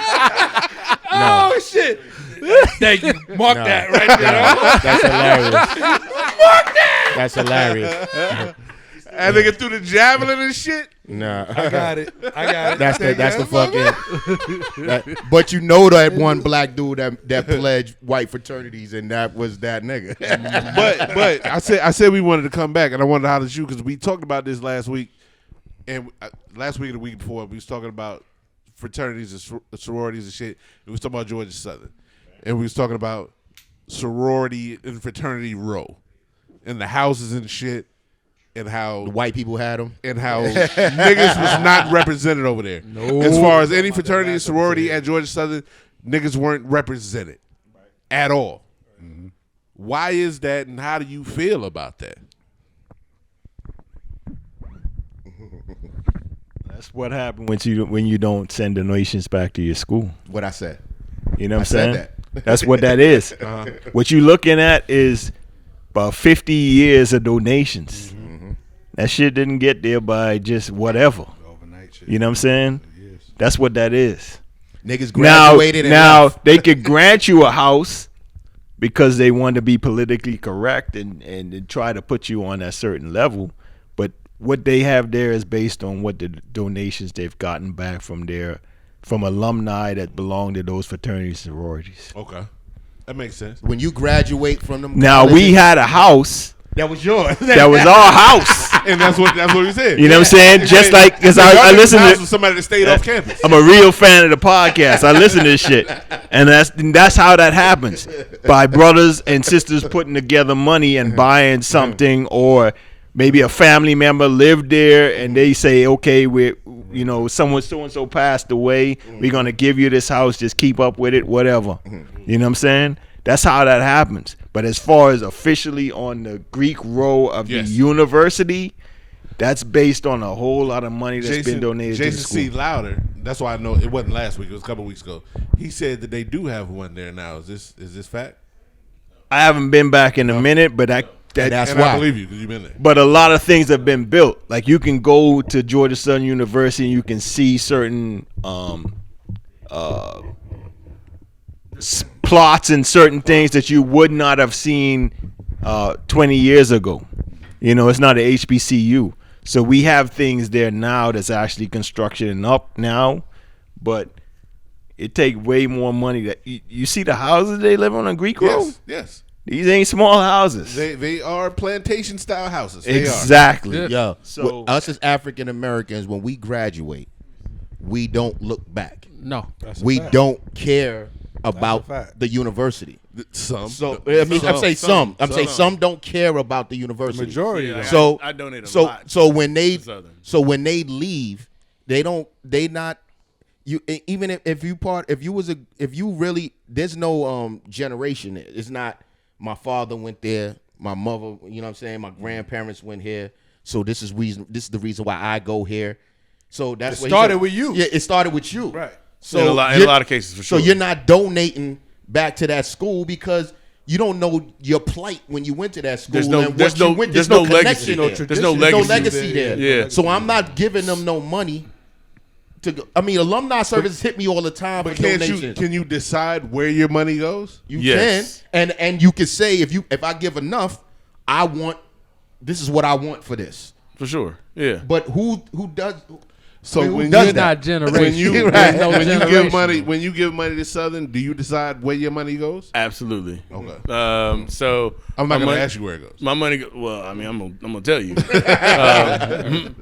Oh shit! Thank you. Mark that right there. That's hilarious. Mark that. That's hilarious. That nigga threw the javelin and shit. Nah, I got it. That's the fucking. But you know that one black dude that pledged white fraternities, and that was that nigga. But I said we wanted to come back, and I wanted to holler at you because we talked about this last week, and last week and the week before we was talking about fraternities and sororities and shit. We was talking about Georgia Southern, and we was talking about sorority and fraternity row, and the houses and shit. And how the white people had them, and how niggas was not represented over there. No. As far as any fraternity and sorority at Georgia Southern, niggas weren't represented at all. Mm-hmm. Why is that, and how do you feel about that? That's what happened when you don't send donations back to your school. What I said. You know what I'm said saying? that. That's what that is. Uh-huh. What you looking at is about 50 years of donations. Mm-hmm. That shit didn't get there by just whatever. Overnight shit. You know what I'm saying? Yes. That's what that is. Niggas graduated. Now they could grant you a house because they want to be politically correct and try to put you on that certain level. But what they have there is based on what the donations they've gotten back from alumni that belong to those fraternities and sororities. Okay. That makes sense. When you graduate from them, now we had a house. That was yours. That was our house. And that's what we said. You know what I'm saying? Just like, because I listen to somebody that stayed off campus. I'm a real fan of the podcast. I listen to this shit, and that's how that happens, by brothers and sisters putting together money and buying something, or maybe a family member lived there and they say, okay, someone so and so passed away. We're gonna give you this house. Just keep up with it, whatever. You know what I'm saying? That's how that happens. But as far as officially on the Greek row of the university, that's based on a whole lot of money that's been donated to the school. Jason C. Louder, that's why I know it wasn't last week, it was a couple weeks ago. He said that they do have one there now. Is this fact? I haven't been back in a minute, but that's why I believe you because you've been there. But a lot of things have been built. Like you can go to Georgia Southern University and you can see certain plots and certain things that you would not have seen 20 years ago. It's not an HBCU. So we have things there now that's actually construction and up now, but it take way more money. That you see the houses they live on Greek Road? Yes. These ain't small houses. They are plantation style houses. Exactly. They are. Yo, so us as African Americans, when we graduate, we don't look back. No. We don't care about the university. Some. So I'm saying some don't care about the university. Majority. Yeah, So I donate a lot. So when they leave, there's no generation there. It's not my father went there, my mother, you know what I'm saying, my grandparents went here. So this is the reason why I go here. So that's it started with you. Yeah, it started with you. Right. So in a lot of cases, for sure. So you're not donating back to that school because you don't know your plight when you went to that school. There's no- and there's what you no- went, there's there's no no connection legacy. there. There's no legacy there. Yeah. So I'm not giving them no money. To go. I mean, alumni services hit me all the time But for donations. can you decide where your money goes? You can, and you can say if I give enough, this is what I want for this. For sure. Yeah. But who does? So who when does you're that? not generation. When you Right. when you give money to Southern, do you decide where your money goes? Absolutely. Okay. So I'm not my gonna money- ask you where it goes. My money. Well, I mean, I'm gonna tell you.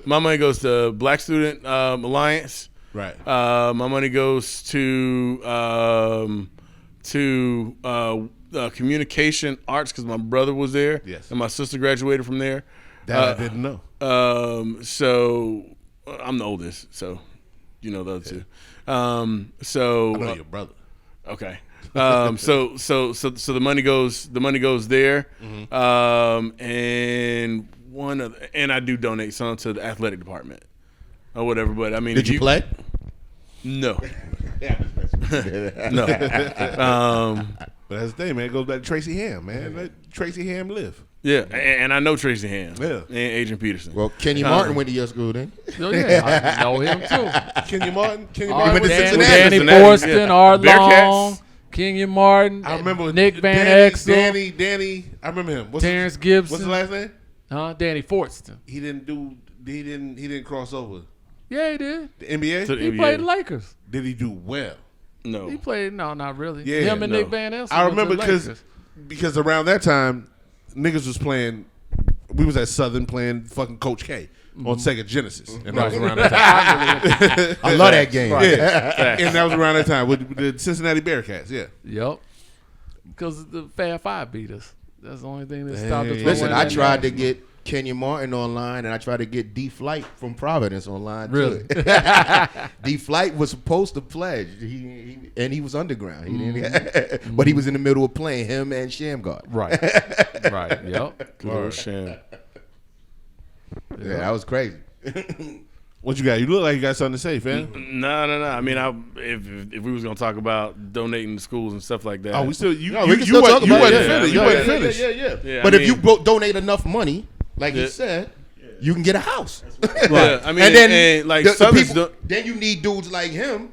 My money goes to Black Student Alliance. Right. My money goes to communication arts because my brother was there. Yes. And my sister graduated from there. That I didn't know. So I'm the oldest, so you know the other two. So I know your brother. Okay. So the money goes there. And I do donate some to the athletic department or whatever. But I mean, Did you play? No. No. But that's the thing, man. It goes back to Tracy Ham, man. Let Tracy Ham live. Yeah, and I know Tracy Ham. Yeah. And Adrian Peterson. Well, Kenny Martin went to your school then. Oh, yeah, I know him too. Kenny Martin went to Cincinnati. Danny Cincinnati, Forston, yeah. Art Bearcats. Long, Kenyon Martin. I remember Nick Van Danny. Exel, Danny. I remember him. What's Terrence Gibson. What's his last name? Danny Forston. He didn't cross over. Yeah, he did. The NBA? To the He NBA. played the Lakers. Did he do well? No. He played not really. Yeah, Him and no. Nick Van Exel. I went to remember the Lakers. because around that time, niggas was playing. We was at Southern playing fucking Coach K on Sega Genesis, and that was around that time. I love that game. Yeah, and that was around that time with the Cincinnati Bearcats. Yeah. Yep. Because the Fab Five beat us. That's the only thing that stopped us. from Listen, winning I that tried to national. get Kenyon Martin online, and I tried to get D Flight from Providence online. Really? Too. D Flight was supposed to pledge, and he was underground. He didn't, but he was in the middle of playing him and Shamgar. Right. Right. Yep. Good old Sham. Yeah, that was crazy. What you got? You look like you got something to say, fam. No. I mean, if we was gonna talk about donating to schools and stuff like that. Oh, we still you No, you, we can you, still wasn't- talk you about wasn't it. finished. You Yeah, wasn't yeah, finished. Yeah, But I if you mean- donate enough money, like Yeah. you said, you can get a house. Yeah, I mean, and then and like the Southern's people, do- then you need dudes like him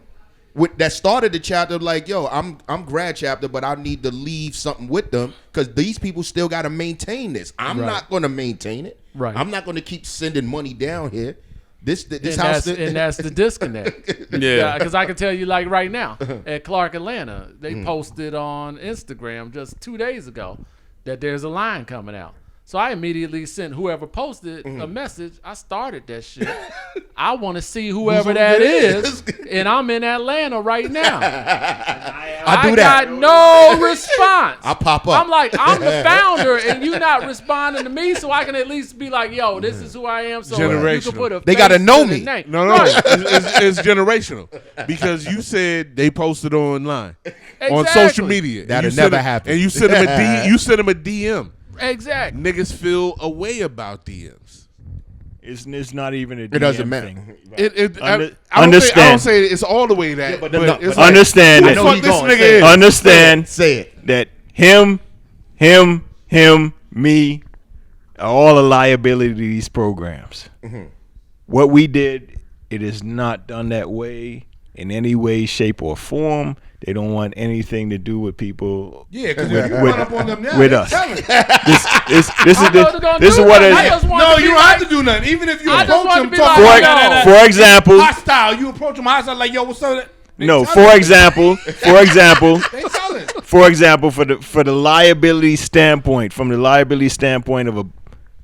that started the chapter. Like, yo, I'm grad chapter, but I need to leave something with them because these people still got to maintain this. I'm Right. not going to maintain it. Right. I'm not going to keep sending money down here. This And house, that's the disconnect. Yeah. Because I can tell you, like right now at Clark Atlanta, they posted on Instagram just 2 days ago that there's a line coming out. So I immediately sent whoever posted a message. I started that shit. I want to see whoever that is, and I'm in Atlanta right now. I do that. got no response. I pop up. I'm like, I'm the founder, and you not responding to me, so I can at least be like, yo, this is who I am. So you can put a They gotta face know to the me. name. No, Right. it's generational because you said they posted online on social Exactly. media. And That'll you sent never them- happen. And you sent them you sent them a DM. Exactly. Niggas feel a way about DMs. It's not even a It doesn't DM matter. thing. I don't say it's all the way that. but but no, it's but understand who that. the fuck this nigga is? Understand Say it. that him, me, are all a liability to these programs. What we did, it is not done that way in any way, shape, or form. They don't want anything to do with people. Yeah, because if you run up on them now, with they us. telling. This is what it is. No, you don't have to do nothing. Even if you I just approach want them, to be talking like, about yo. For example, hostile, you approach them hostile like, yo, what's up? They no. telling. For example, They telling. for the liability standpoint, from the liability standpoint of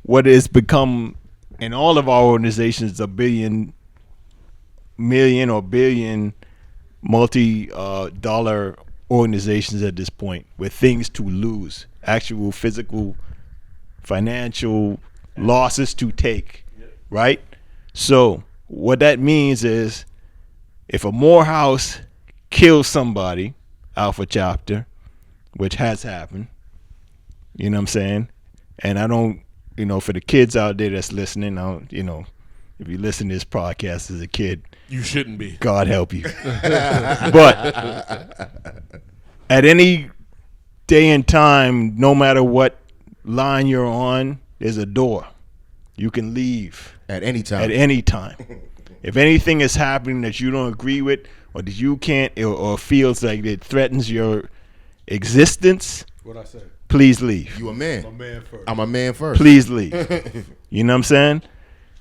what has become in all of our organizations a million or billion multi-dollar organizations at this point with things to lose, actual physical, financial losses to take, right? So what that means is if a Morehouse kills somebody, Alpha Chapter, which has happened, you know what I'm saying? And I don't, for the kids out there that's listening, if you listen to this podcast as a kid, You shouldn't be. God help you. But at any day and time, no matter what line you're on, there's a door. You can leave at any time. At any time. If anything is happening that you don't agree with, or that you can't, or feels like it threatens your existence, what I say? Please leave. You a man. I'm a man first. I'm a man first. Please leave. You know what I'm saying?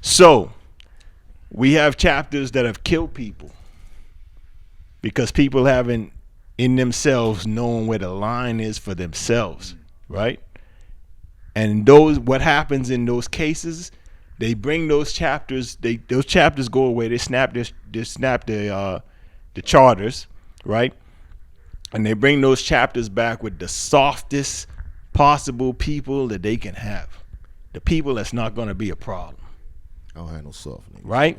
So, we have chapters that have killed people because people haven't in themselves known where the line is for themselves, right? And what happens in those cases, they bring those chapters, those chapters go away. They snap the charters, right? And they bring those chapters back with the softest possible people that they can have. The people that's not going to be a problem. I don't have no soft niggas. Right?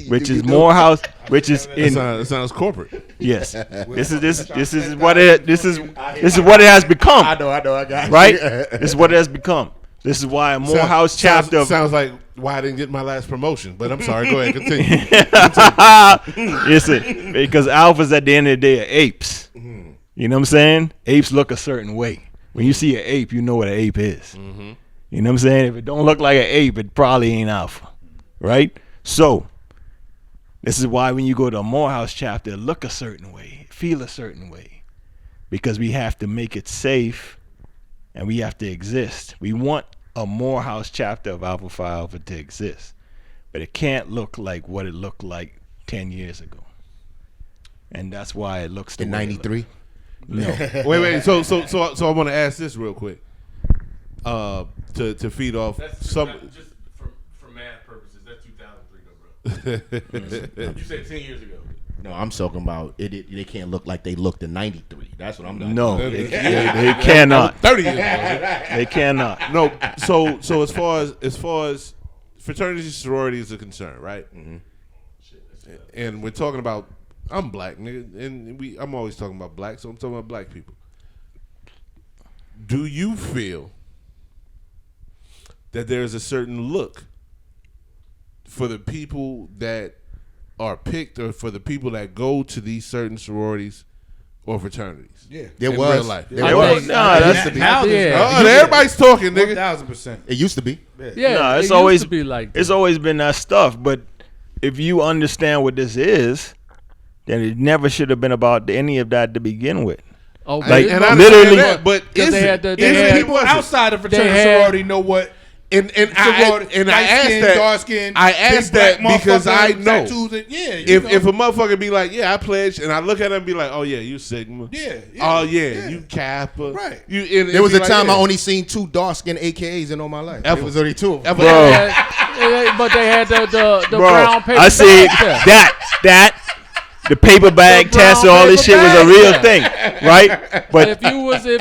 Which is Morehouse, which is in. It sounds corporate. Yes. This is what it has become. I know. I got right. you. This is what it has become. This is why a Morehouse chapter sounds like why I didn't get my last promotion. But I'm sorry. Go ahead. Continue. Listen, because alphas at the end of the day are apes. You know what I'm saying? Apes look a certain way. When you see an ape, you know what an ape is. Mm-hmm. You know what I'm saying? If it don't look like an ape, it probably ain't alpha, right? So, this is why when you go to a Morehouse chapter, it look a certain way, feel a certain way, because we have to make it safe and we have to exist. We want a Morehouse chapter of Alpha Phi Alpha to exist, but it can't look like what it looked like 10 years ago, and that's why it looks the in way '93. No. Wait. So I want to ask this real quick. To feed off some. Just for math purposes, that's 2003, though, bro. You said 10 years ago. No, I'm talking about it. They can't look like they looked in '93. That's what I'm talking No, about. they cannot. 30 years ago. They cannot. No. So as far as fraternities and sororities are concerned, right? Mm-hmm. And we're talking about. I'm black, nigga, and I'm always talking about black, so I'm talking about black people. Do you feel that there's a certain look for the people that are picked, or for the people that go to these certain sororities or fraternities? Yeah, there in was. real life. There was. Everybody's talking, nigga. 1,000%. It used to be. Yeah, no, it's it always used to be like that. It's always been that stuff. But if you understand what this is, then it never should have been about any of that to begin with. Oh, like and I literally, that, but people outside of fraternity sorority know what. And I asked that because I know if a motherfucker be like, yeah, I pledged, and I look at him and be like, oh yeah, you Sigma, you Kappa, right? There was a time I only seen 2 dark skinned AKAs in all my life. It was only 2 of them. But they had the brown paper. I see that. The paper bag test, all this shit was a real thing, right? But if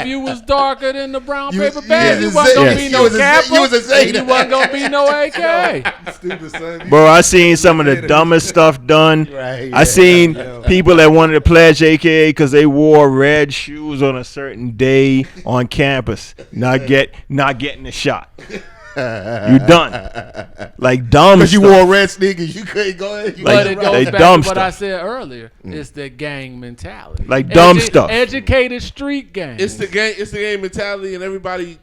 you was darker than the brown paper bag, you wasn't gonna be no Kappa, and you wasn't gonna be no AK. Stupid son. Bro, I seen some of the dumbest stuff done. I seen people that wanted to pledge AKA because they wore red shoes on a certain day on campus, not getting a shot. You done. Like dumb because you stuff. wore red sneakers, you couldn't go ahead. But it goes back to what I said earlier. It's the gang mentality. Like dumb stuff. Educated street gang. It's the gang mentality, and everybody,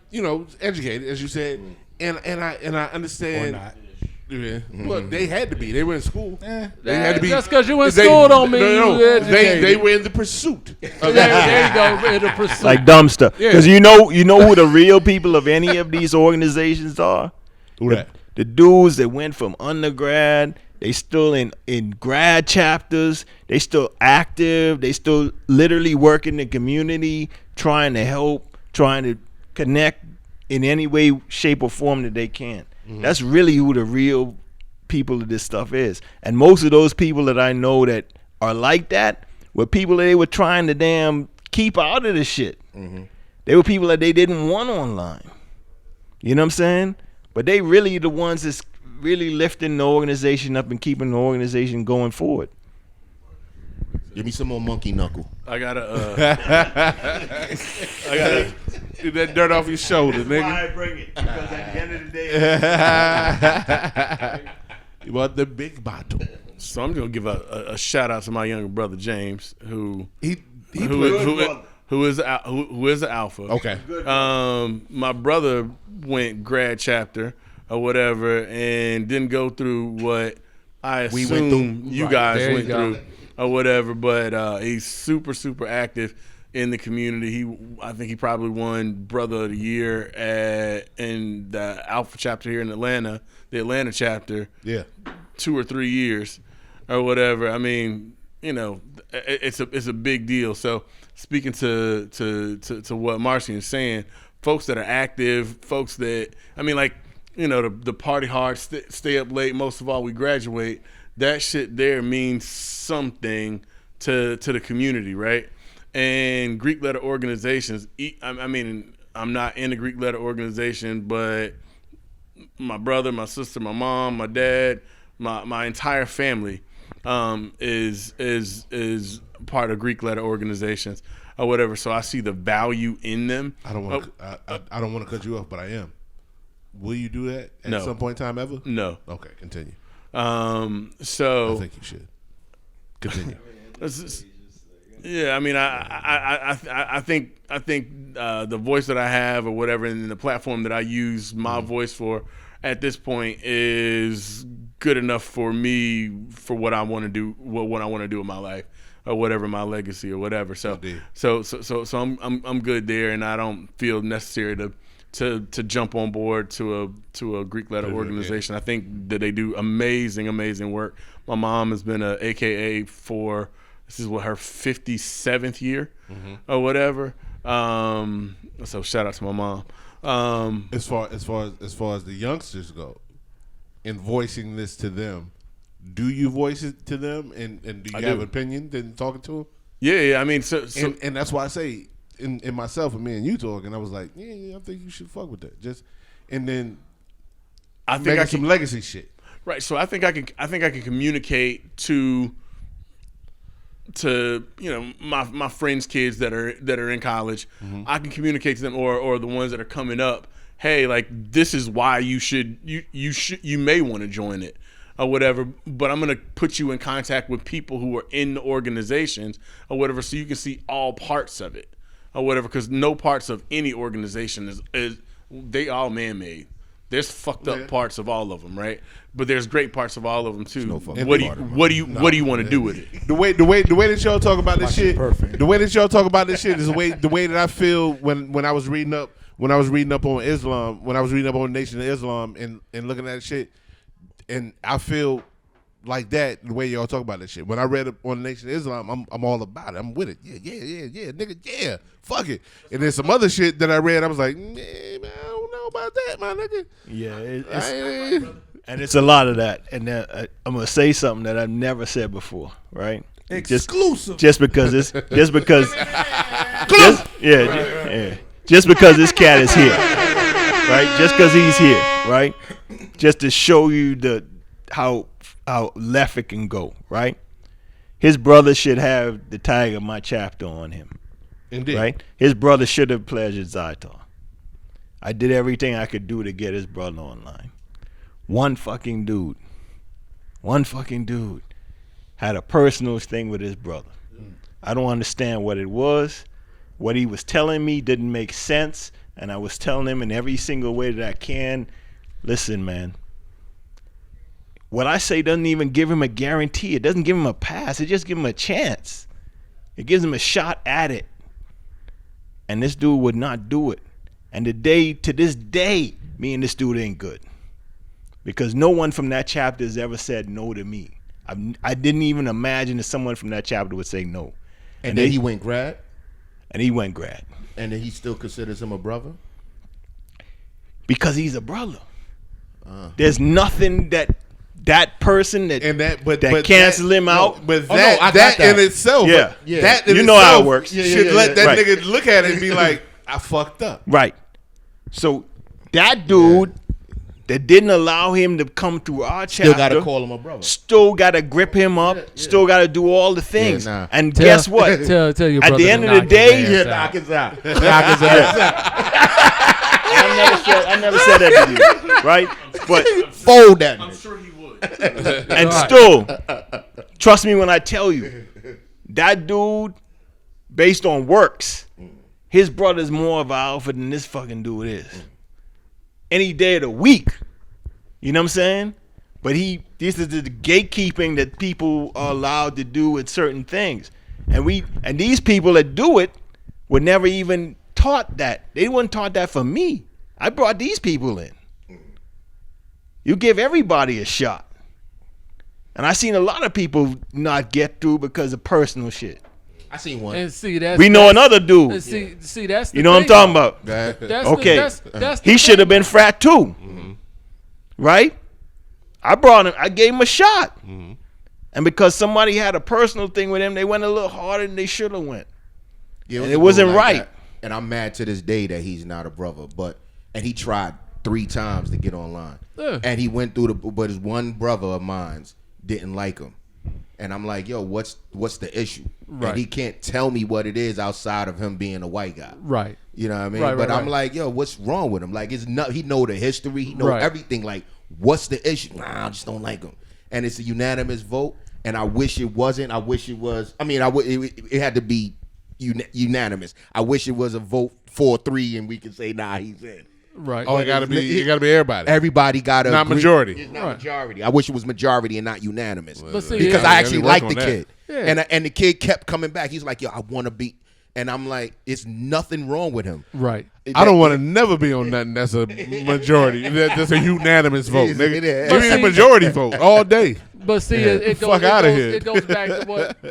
educated, as you said. And I understand. Or not. Yeah. Well, they had to be. They were in school. They had to be. Just because you in school don't mean you educated. They were in the pursuit. There you go. In the pursuit. Like dumb stuff. Because you know who the real people of any of these organizations are? Who that? The dudes that went from undergrad, they still in grad chapters, they still active, they still literally work in the community, trying to help, trying to connect in any way, shape, or form that they can. Mm-hmm. That's really who the real people of this stuff is. And most of those people that I know that are like that were people that they were trying to damn keep out of the shit. Mm-hmm. They were people that they didn't want online. You know what I'm saying? But they really the ones that's really lifting the organization up and keeping the organization going forward. Give me some more monkey knuckle. I gotta get that dirt off your shoulder, nigga. Why I bring it? Because at the end of the day, you want the big bottle. So I'm gonna give a shout out to my younger brother James, who who is the alpha. Okay. My brother went grad chapter or whatever and didn't go through what I We assume went through. you Right. guys There you went go. through or whatever. But he's super active in the community. I think he probably won Brother of the Year in the Alpha chapter here in Atlanta, the Atlanta chapter. Yeah. 2 or 3 years or whatever. I mean, you know, it's a big deal. So speaking to what Marcy is saying, folks that are active, folks that, I mean, like, you know, the party hard, stay up late, most of all we graduate, that shit there means something to the community, right? And Greek letter organizations, I mean, I'm not in a Greek letter organization, but my brother, my sister, my mom, my dad, my entire family is part of Greek letter organizations or whatever. So I see the value in them. I don't want to cut you off, but I am. Will you do that at No. some point in time ever? No. Okay, continue. So I think you should continue. Yeah, I mean, I think the voice that I have or whatever, and the platform that I use my voice for at this point is good enough for me for what I want to do, what I want to do in my life or whatever, my legacy or whatever. So I'm good there, and I don't feel necessary to jump on board to a Greek letter organization. I think that they do amazing work. My mom has been a AKA for, this is what, her 57th year or whatever. So shout out to my mom. As far as the youngsters go, in voicing this to them, do you voice it to them, and do you have an opinion in talking to them? Yeah. I mean, and that's why I say in myself and me and you talking, I was like, yeah, I think you should fuck with that. And then I think I some can, legacy shit. Right. So I think I can communicate to you know, my friends' kids that are in college. I can communicate to them, or the ones that are coming up. Hey, like, this is why you may want to join it or whatever. But I'm gonna put you in contact with people who are in the organizations or whatever, so you can see all parts of it or whatever. Because no parts of any organization is they all man-made. There's fucked up parts of all of them, right? But there's great parts of all of them too. What do you want to do with it? The way that y'all talk about this shit, the way that y'all talk about this shit is the way that I feel when I was reading up on Islam, when I was reading up on the Nation of Islam and looking at shit, and I feel like that the way y'all talk about this shit. When I read up on the Nation of Islam, I'm all about it. I'm with it. Yeah, nigga, yeah, fuck it. And then some other shit that I read, I was like, man, I don't know about that, my nigga. Yeah, and it's a lot of that. And then I'm gonna say something that I've never said before, right? Exclusive. Just because this cat is here, right? Just because he's here, right? Just to show you how left it can go, right? His brother should have the tag of my chapter on him. Indeed. Right? His brother should have pleasured Zaitar. I did everything I could do to get his brother online. One fucking dude had a personal thing with his brother. I don't understand what it was. What he was telling me didn't make sense, and I was telling him in every single way that I can, listen, man, what I say doesn't even give him a guarantee. It doesn't give him a pass. It just gives him a chance. It gives him a shot at it. And this dude would not do it. And to this day, me and this dude ain't good. Because no one from that chapter has ever said no to me. I didn't even imagine that someone from that chapter would say no. And then he went grad? And he went grad. And then he still considers him a brother? Because he's a brother. There's nothing that person that cancel him out. But that in itself, that in you know itself how it works. Should let that nigga look at it and be like, I fucked up. Right. So that dude that didn't allow him to come through our chapter Still got to call him a brother. Still got to grip him up. Still got to do all the things. And guess what? Tell your brother at the end to of the knock day, his ass knock his out. Knock his ass out. I never said that to you, right? But fold that. I'm sure he would. And still, trust me when I tell you, that dude based on works. His brother's more of an alpha than this fucking dude is. Any day of the week. You know what I'm saying? But this is the gatekeeping that people are allowed to do with certain things. And these people that do it were never even taught that. They weren't taught that for me. I brought these people in. You give everybody a shot. And I seen a lot of people not get through because of personal shit. I seen one. And see, that's, we know another dude. See, that's the you know what I'm talking about. That's he should have been frat too, right? I brought him. I gave him a shot, and because somebody had a personal thing with him, they went a little harder than they should have went. Yeah, and it wasn't right. That. And I'm mad to this day that he's not a brother. And he tried 3 times to get online, and he went through but his one brother of mine's didn't like him. And I'm like, yo, what's the issue? Right. And he can't tell me what it is outside of him being a white guy. Right. You know what I mean? Right, but right, I'm like, yo, what's wrong with him? Like, he know the history. He know everything. Like, what's the issue? Nah, I just don't like him. And it's a unanimous vote. And I wish it wasn't. I wish it was. I mean, it had to be unanimous. I wish it was a vote 4-3 and we could say, nah, he's in. Right. Oh, it gotta be everybody. Everybody gotta not agree. majority. It's not majority. I wish it was majority and not unanimous. But see, because I actually like the kid. Yeah. And the kid kept coming back. He's like, yo, I want to be. And I'm like, it's nothing wrong with him. Right. I don't want to never be on nothing that's a majority. That's a unanimous vote, nigga. Give me a majority vote all day. But see, it goes back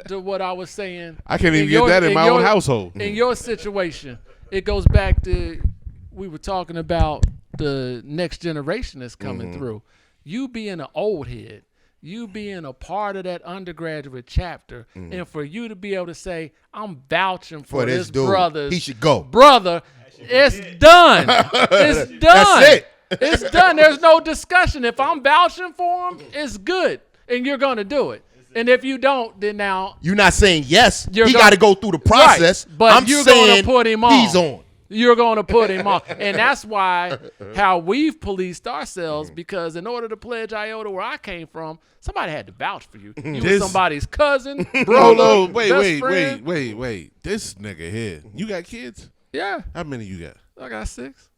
to what I was saying. I can't even get that in my own household. In your situation, it goes back to we were talking about the next generation that's coming through. You being an old head, you being a part of that undergraduate chapter, and for you to be able to say, I'm vouching for this dude. brother's He should go. brother, it's done. It's done. That's it. It's done. There's no discussion. If I'm vouching for him, it's good, and you're going to do it. And if you don't, then now you're not saying yes. He got to go through the process. Right, but I'm you're saying going to put him on. He's on. You're going to put him on. And that's why how we've policed ourselves, because in order to pledge iota where I came from, somebody had to vouch for you. You were somebody's cousin, brother, best friend. Wait. This nigga here. You got kids? Yeah. How many you got? I got 6.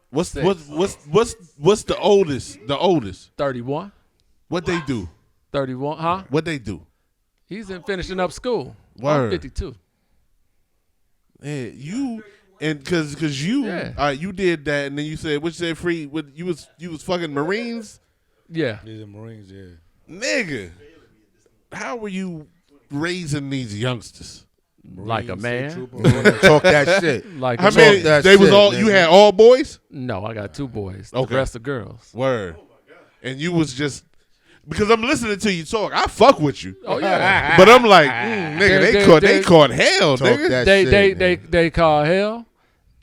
What's the oldest? The oldest? 31. What they do? 31, huh? What they do? He's in finishing up school. Word. I'm 52. Yeah, you and cause you you did that, and then you said what you said free. What you was fucking Marines? Yeah. These are Marines, yeah. Nigga, how were you raising these youngsters? Like a man. Talk that shit. Like I mean, they was all you had all boys? No, I got 2 boys. Okay. The rest are girls. Word. And you was just because I'm listening to you talk, I fuck with you. Oh yeah. But I'm like, nigga, they caught hell, nigga. They caught hell,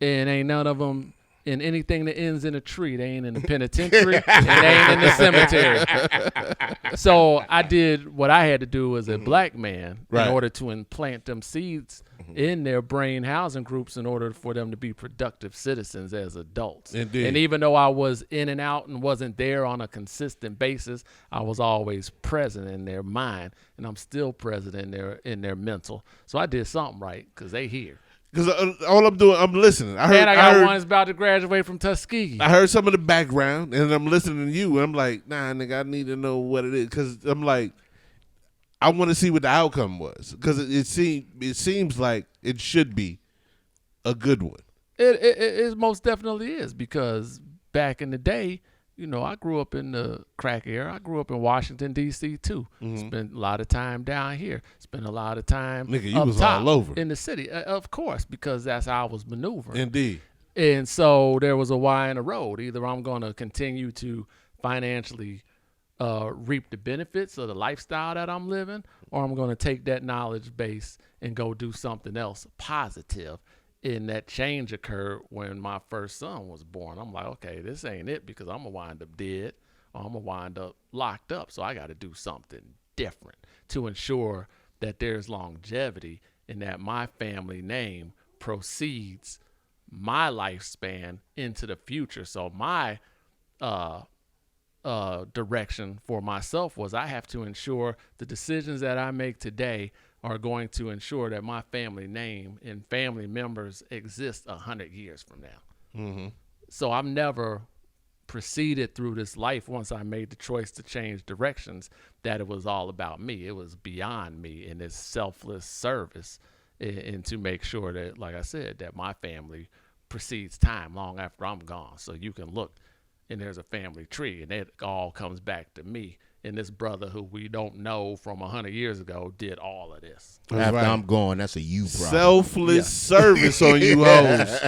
and ain't none of them in anything that ends in a tree. They ain't in the penitentiary, and they ain't in the cemetery. So I did what I had to do as a black man in order to implant them seeds in their brain housing groups in order for them to be productive citizens as adults. Indeed. And even though I was in and out and wasn't there on a consistent basis, I was always present in their mind, and I'm still present in their mental. So I did something right because they here. Because all I'm doing, I'm listening. I got one that's about to graduate from Tuskegee. I heard some of the background, and I'm listening to you, and I'm like, nah, nigga, I need to know what it is. Because I'm like, I want to see what the outcome was. Because it seems like it should be a good one. It most definitely is, because back in the day, you know, I grew up in the crack era. I grew up in Washington, D.C. too. Spent a lot of time down here. Spent a lot of time Nigga, you up was top all over. in the city. Of course, because that's how I was maneuvering. Indeed. And so there was a Y in the road. Either I'm going to continue to financially reap the benefits of the lifestyle that I'm living, or I'm going to take that knowledge base and go do something else positive. And that change occurred when my first son was born. I'm like, okay, this ain't it, because I'm going to wind up dead, or I'm going to wind up locked up. So I got to do something different to ensure that there's longevity and that my family name proceeds my lifespan into the future. So my direction for myself was I have to ensure the decisions that I make today are going to ensure that my family name and family members exist 100 years from now. Mm-hmm. So I've never proceeded through this life once I made the choice to change directions that it was all about me. It was beyond me in this selfless service and to make sure that, like I said, that my family precedes time long after I'm gone. So you can look and there's a family tree and it all comes back to me. And this brother who we don't know from 100 years ago did all of this. After I'm gone, that's a you problem. Selfless service on you hoes.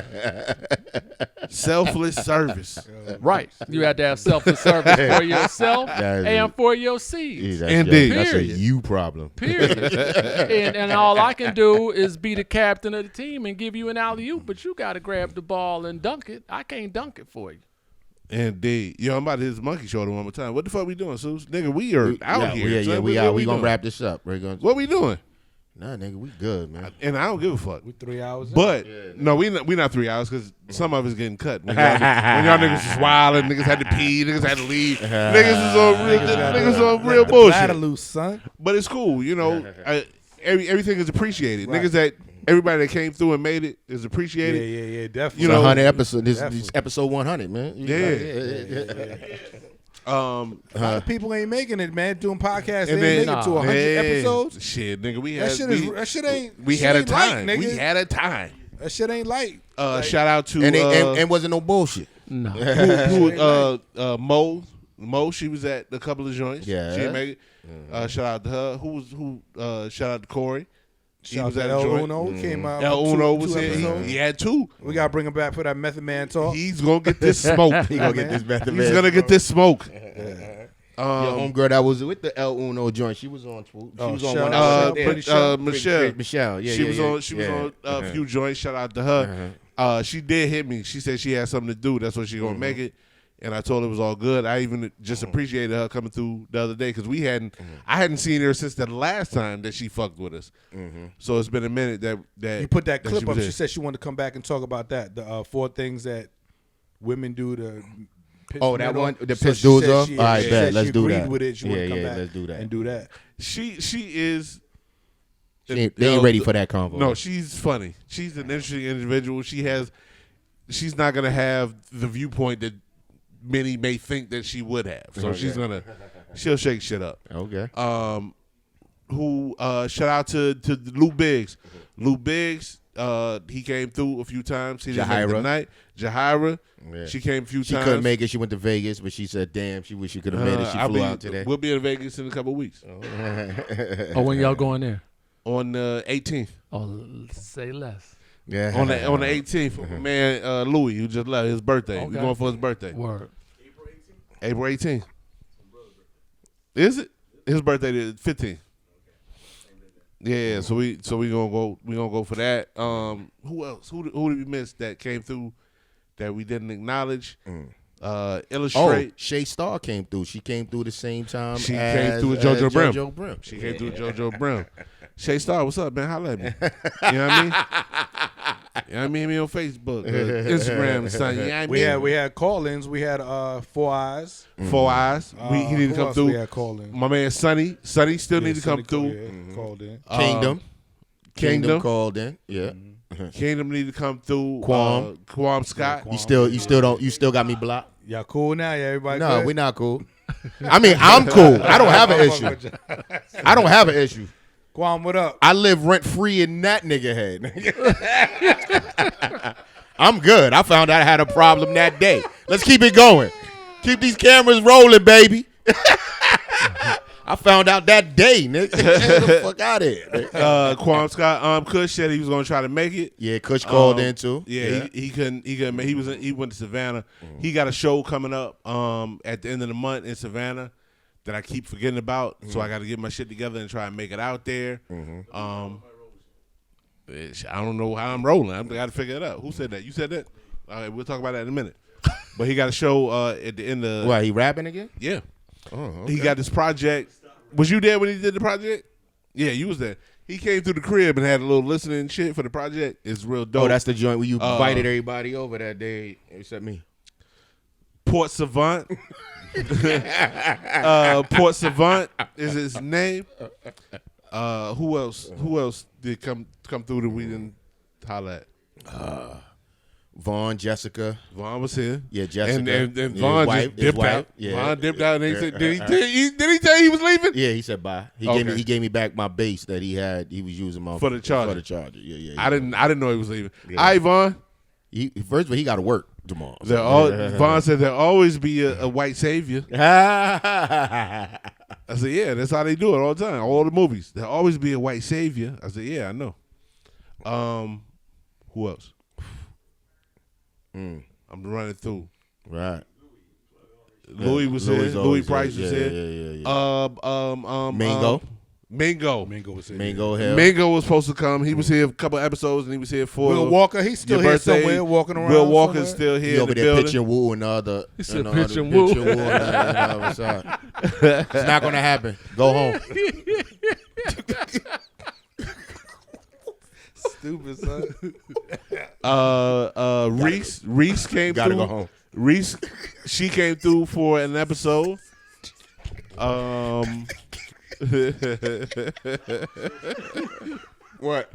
Selfless service. Right. You have to have selfless service for yourself and for your seeds. Indeed. That's a you problem. Period. and all I can do is be the captain of the team and give you an alley-oop, but you got to grab the ball and dunk it. I can't dunk it for you. Indeed. Yo, I'm about to hit this monkey shoulder one more time. What the fuck we doing, Sus? Nigga, we are out here. Yeah, son. we out. We doing? gonna wrap this up. What we doing? Nah, nigga, we good, man. And I don't give a fuck. We 3 hours. But no, we not 3 hours because some of us getting cut. When y'all niggas was wilding, niggas had to pee, niggas had to leave. Niggas is on real bullshit. Bladder loose, son. But it's cool, you know. Everything is appreciated. Niggas that everybody that came through and made it is appreciated. Yeah, definitely. You know, 100 episode. This is episode 100, man. A lot of people ain't making it, man. Doing podcasts, and they then, ain't making it to 100 episodes. Shit, nigga, we That had shit ain't. we shit had a ain't light, time. nigga. We had a time. That shit ain't light. Shout out to and wasn't no bullshit. No. Mo, she was at a couple of joints. Yeah. She didn't make it. Shout out to her. Shout out to Corey. Shout out to El Uno. Came out. El two- Uno two was here. episodes. He had 2. We gotta bring him back for that Method Man talk. He's gonna get this smoke. He gonna get this Method Man. He's gonna get this smoke. Your homegirl that was with the El Uno joint, she was on. She was on one. Michelle. Yeah, she was on. She was on a few joints. Shout out to her. She did hit me. She said she had something to do. That's what she gonna make it. And I told her it was all good. I even just appreciated her coming through the other day because I hadn't seen her since the last time that she fucked with us. So it's been a minute that You put that clip was up. She in. said she wanted to come back and talk about that. The 4 things that women do to. Piss Oh, that men one, off. the So piss she dudes said off. she- All right, she bet. said Let's she do agreed that. with it. She wanted to come back let's do that. and do that. She is. They ain't ready for that convo. No, she's funny. She's an interesting individual. She's not gonna have the viewpoint that many may think that she would have. So she'll shake shit up. Okay. Shout out to Lou Biggs. Lou Biggs, he came through a few times. He didn't have the night. Jahira, she came a few times. She couldn't make it. She went to Vegas, but she said, "Damn, she wish she could have made it." She flew out today. We'll be in Vegas in a couple of weeks. Oh, when y'all going there? On the 18th. Oh, say less. Yeah. On the 18th, man, Louis, who just left, his birthday. Okay. We're going for his birthday. Word. April 18th. Is it? His birthday is 15th. Yeah, so we gonna go for that. Who else? Who did we miss that came through that we didn't acknowledge? Illustrate. Oh, Shay Starr came through. She came through the same time. She as, came through with JoJo Brim. JoJo Brim. She came through with JoJo Brim. Shay Starr, what's up, man? Holla at me. You know what I mean? You know what I mean? Me on Facebook, Instagram, and something. You know what I mean? We had call-ins. We had 4 Eyes. 4 Eyes. He need to who come else through. we had call-in? My man Sonny. Sonny still need to come through. Called in. Kingdom called in. Yeah. Kingdom need to come through. Quam Scott. You still got me blocked. Y'all cool now? Yeah, everybody. No, good? we not cool. I mean, I'm cool. I don't have an issue. I don't have an issue. Guam, what up? I live rent free in that nigga head. I'm good. I found out I had a problem that day. Let's keep it going. Keep these cameras rolling, baby. I found out that day, nigga. Get the fuck out of here. Quam Scott, Kush said he was gonna try to make it. Yeah, Kush called in too. Yeah, he couldn't. He couldn't. He went to Savannah. He got a show coming up at the end of the month in Savannah that I keep forgetting about. So I got to get my shit together and try and make it out there. I don't know how I'm rolling. I got to figure it out. Who said that? You said that? All right, we'll talk about that in a minute. But he got a show at the end of. What, he rapping again? Yeah. Oh, okay. He got this project. Was you there when he did the project? Yeah, you was there. He came through the crib and had a little listening and shit for the project. It's real dope. Oh, that's the joint where you invited everybody over that day except me. Port Savant. Port Savant is his name. Who else? Who else did come through that we didn't holler at? Vaughn, Jessica. Vaughn was here. Yeah, Jessica. And Yeah, Vaughn his just wife- dipped his wife. out. Yeah. Vaughn dipped out, and he said, did he tell you he was leaving? Yeah, he said bye. He gave me back my bass that he was using For the Charger. For the Charger. Yeah. I didn't know he was leaving. All right, Vaughn. First of all, he got to work tomorrow. Vaughn said there'll always be a white savior. I said, yeah, that's how they do it all the time. All the movies. There'll always be a white savior. I said, yeah, I know. Who else? I'm running through. Right. Louis was here. Louis Price was here. Mingo. Mingo was here. Mingo was supposed to come. He was here a couple episodes, and he was here for Will Walker. He's still your here birthday. somewhere, walking around. Will Walker's somewhere. still here He in over the there building. pitching Woo and the other. He said and the pitching other- Woo. pitching Woo and the other side. It's not gonna happen. Go home. Stupid son. Reese came Gotta through. go home. Reese, she came through for an episode. What?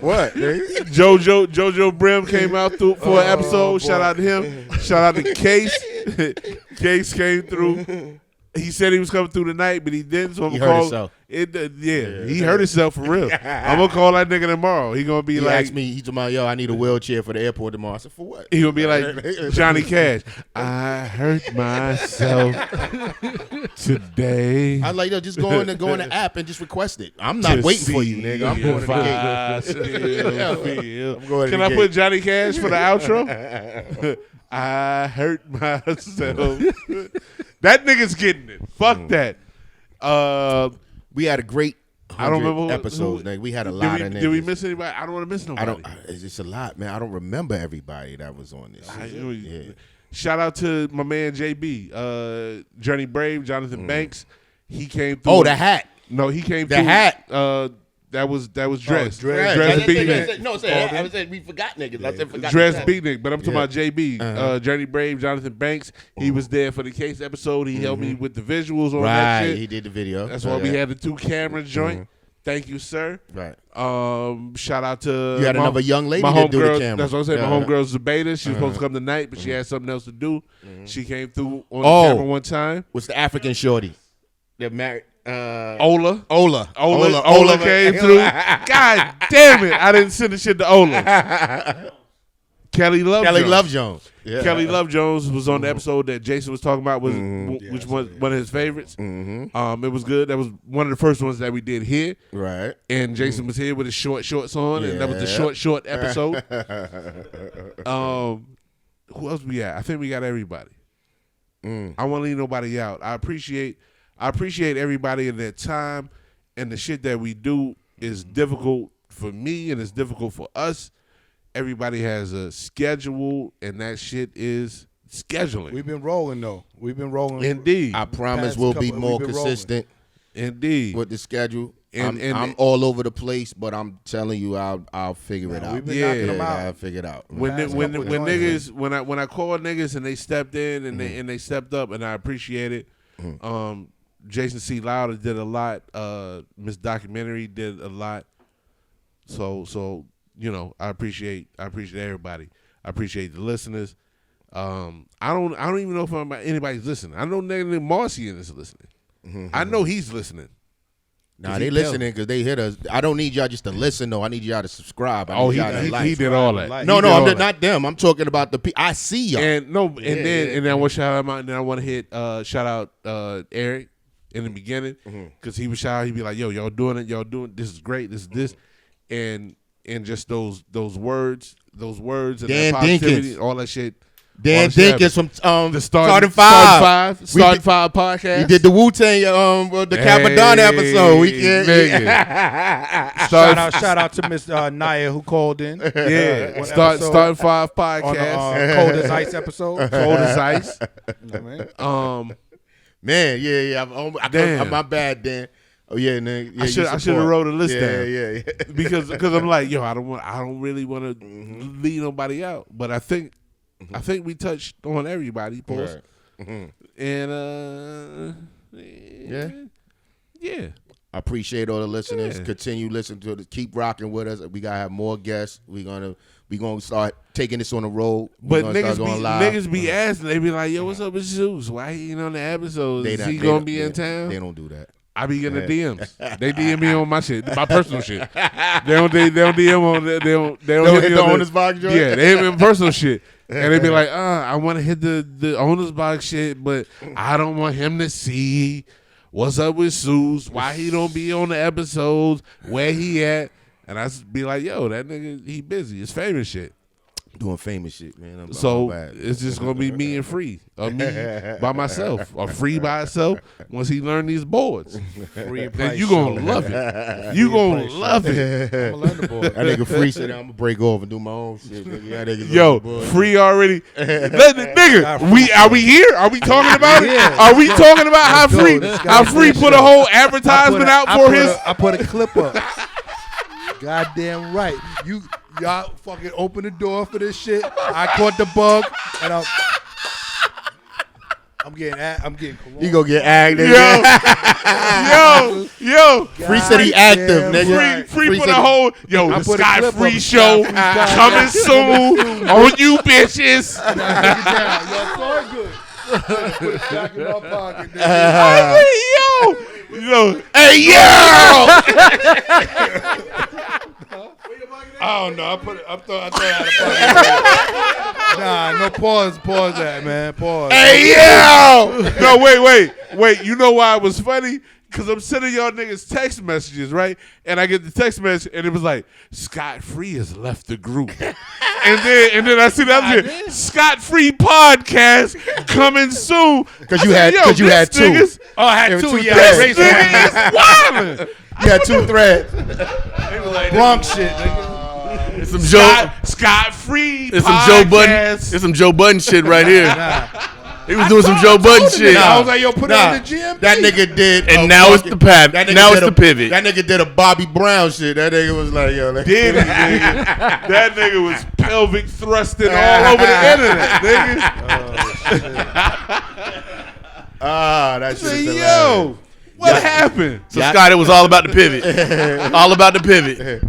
What? Jojo Brim came out through for an episode. Shout out to him. Shout out to Case. Case came through. He said he was coming through tonight, but he didn't. So I'm He gonna hurt call. himself. He hurt himself for real. I'm gonna call that nigga tomorrow. He gonna be He like, asked me, he told me, yo, I need a wheelchair for the airport tomorrow. I said, for what? he gonna be like Johnny Cash. I hurt myself today. I was like, yo, just go in the app and just request it. I'm not To waiting for see you, nigga. I'm going to if the I gate. still feel. I'm going to Can the I gate. put Johnny Cash for the outro? I hurt myself. That nigga's getting it. Fuck that. We had a great I don't remember episodes, nigga. We had a lot of niggas. Did we miss anybody? I don't want to miss nobody. It's just a lot, man. I don't remember everybody that was on this. Yeah. Shout out to my man JB, Journey Brave, Jonathan Banks. He came through. Oh, the hat. No, he came The through. hat. That was Dress. Dress Beatnik. No, I said we forgot niggas. I said forgot. Dress the hat. Beatnik, but I'm talking about JB, Journey Brave, Jonathan Banks. He was there for the Case episode. He helped me with the visuals on that shit. He did the video. That's why we had the 2-camera joint. Thank you, sir. Right. Shout out to You had another young lady my that do the homegirl. camera. That's what I'm saying. Yeah. My homegirl Zubaida. She was supposed to come tonight, but she had something else to do. She came through on Oh. the camera one time. What's the African shorty? They're married. Ola Ola came through. God damn it! I didn't send the shit to Ola. Kelly Love Jones. Yeah. Kelly Love Jones was on the episode that Jason was talking about, which was one of his favorites. It was good. That was one of the first ones that we did here. Right. And Jason was here with his shorts on, and that was the short episode. Who else we got? I think we got everybody. I won't leave nobody out. I appreciate everybody in their time, and the shit that we do is difficult for me and it's difficult for us. Everybody has a schedule, and that shit is scheduling. We've been rolling though. We've been rolling. Indeed. I promise Past we'll be couple- more we've been consistent. Indeed. With the schedule. And I'm all over the place, but I'm telling you, I'll figure it out. We've been knocking them out. I'll figure it out. When Past when couple niggas joints. when I called niggas and they stepped in and they stepped up, and I appreciate it. Jason C. Lotta did a lot. Miss Documentary did a lot. So you know, I appreciate everybody. I appreciate the listeners. I don't even know if anybody's listening. I know nigga Marcian is listening. I know he's listening. Nah, they listening because they hit us. I don't need y'all just to listen, though. I need y'all to subscribe. I need y'all to like. He did all that. No, not them. I'm talking about the people. I see y'all. And then I want to shout him out, and then I want to hit shout out Eric in the beginning because he was shout. He'd be like, "Yo, y'all doing it? Y'all doing this is great. This is this," and just those words and Dan that positivity, Dinkins. all that shit. Dan Dinkins from the Starting Five podcast. We did the Wu-Tang, the Capadonna episode. We Shout out to Miss Naya who called in. Yeah, Starting Five podcast on Cold as Ice episode. Cold as Ice. Man, yeah. Damn. My bad, Dan. Oh yeah, nigga. Yeah, I should have wrote a list down. Yeah. because I'm like, yo, I don't really want to leave nobody out, but I think we touched on everybody, boss. Right. And yeah, Yeah. I appreciate all the listeners. Yeah. Continue listening to it. Keep rocking with us. We gotta have more guests. We gonna start taking this on the road. But niggas be asking, they be like, yo, what's up with Zeus? Why he ain't on the episode? Is he gonna be in town? They don't do that. I be getting the DMs. They DM me on my shit, my personal shit. They don't DM on they don't hit the owner's box joint? Yeah, they hit me on personal shit. And they be like, I want to hit the owner's box shit, but I don't want him to see what's up with Zeus, why he don't be on the episodes, where he at. And I be like, yo, that nigga, he busy. It's famous shit. Doing famous shit, man. So it's just gonna be me and Free, or me by myself, or Free by itself. Once he learn these boards, then you gonna love it. You gonna love it. I'm gonna learn the board. That nigga Free said, I'm gonna break off and do my own shit. Nigga. Yo, Free already. Nigga, are we here? Are we talking about it? Are we talking about how Free put a whole advertisement out for his? I put a clip up. Goddamn right. Y'all fucking open the door for this shit. I caught the bug, and I'm getting cologne. You gonna get active. Yo. Free said he active, nigga. Free put a whole, the Scott Free show coming soon on you bitches. Y'all good. Put it back in my pocket. Yo. Hey, yo. I don't know. I thought I had a pocket. Nah, no pause that, man. Pause. Hey, yo. No, wait. You know why it was funny? Because I'm sending y'all niggas text messages, right? And I get the text message, and it was like, Scott Free has left the group. and then I see the other shit, Scott Free podcast coming soon. Because you had two. Niggas, I had two. Yeah, this nigga is wildin'. You had two threads. Bronx shit, nigga. It's some Scott Free It's podcast. some Joe Budden. It's some Joe Budden shit right here. He was doing some Joe Budden shit. I was like, yo, put it on the GMP. That nigga did. And now it's the pivot. Now it's the pivot. That nigga did a Bobby Brown shit. That nigga was like, yo. Did he, nigga? That nigga was pelvic thrusting all over the internet, nigga. That shit is yo, what happened? So, Scott, it was all about the pivot. All about the pivot.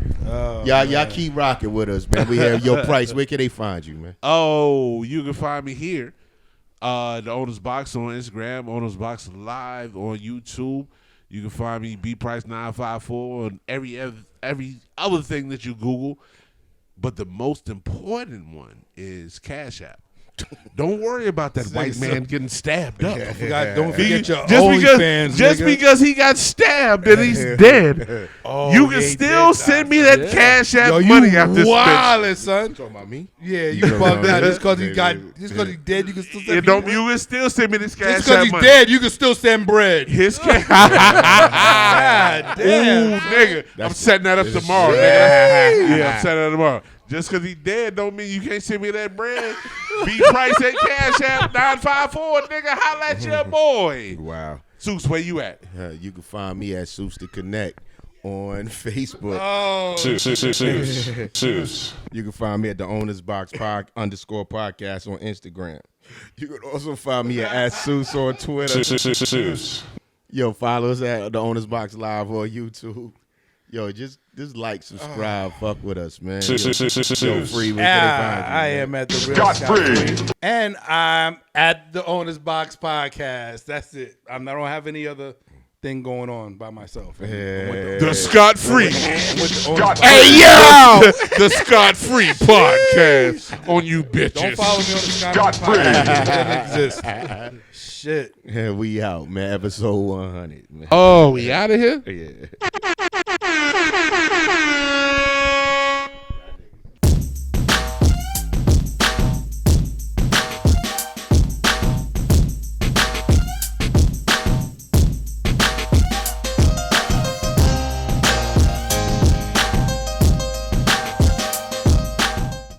Y'all keep rocking with us, man. We have your price. Where can they find you, man? Oh, you can find me here. The Owner's Box on Instagram, Owner's Box Live on YouTube. You can find me bprice954 on every other thing that you Google. But the most important one is Cash App. Don't worry about that white man getting stabbed up. Don't forget your OnlyFans. Just because he got stabbed and he's dead, you can still send me that Cash App money after this bitch. Son. Talking about me? Yeah, you bugged out. Just because he's dead, you can still send you can still send me this Cash App Just because he's dead, you can still send bread. His cash. God damn. Ooh, nigga. I'm setting that up tomorrow, nigga. Yeah, I'm setting that up tomorrow. Just because he dead don't mean you can't send me that bread. Price at Cash App 954, nigga. Holla at your boy. Wow. Zeus, where you at? You can find me at Zeus to Connect on Facebook. Zeus. You can find me at the Owner's Box _podcast on Instagram. You can also find me at Zeus on Twitter. Zeus. Yo, follow us at the Owner's Box Live on YouTube. Yo, just like, subscribe, fuck with us, man. Yo, Free, where can they find you, I am at the Real Scott Free. And I'm at the Owner's Box Podcast. That's it. I don't have any other thing going on by myself. The Scott Free. Hey, yo! The Scott Free podcast on you bitches. Don't follow me on the Scott Free podcast. It doesn't exist. Shit. Yeah, we out, man. Episode 100, man. Oh, we out of here? Yeah.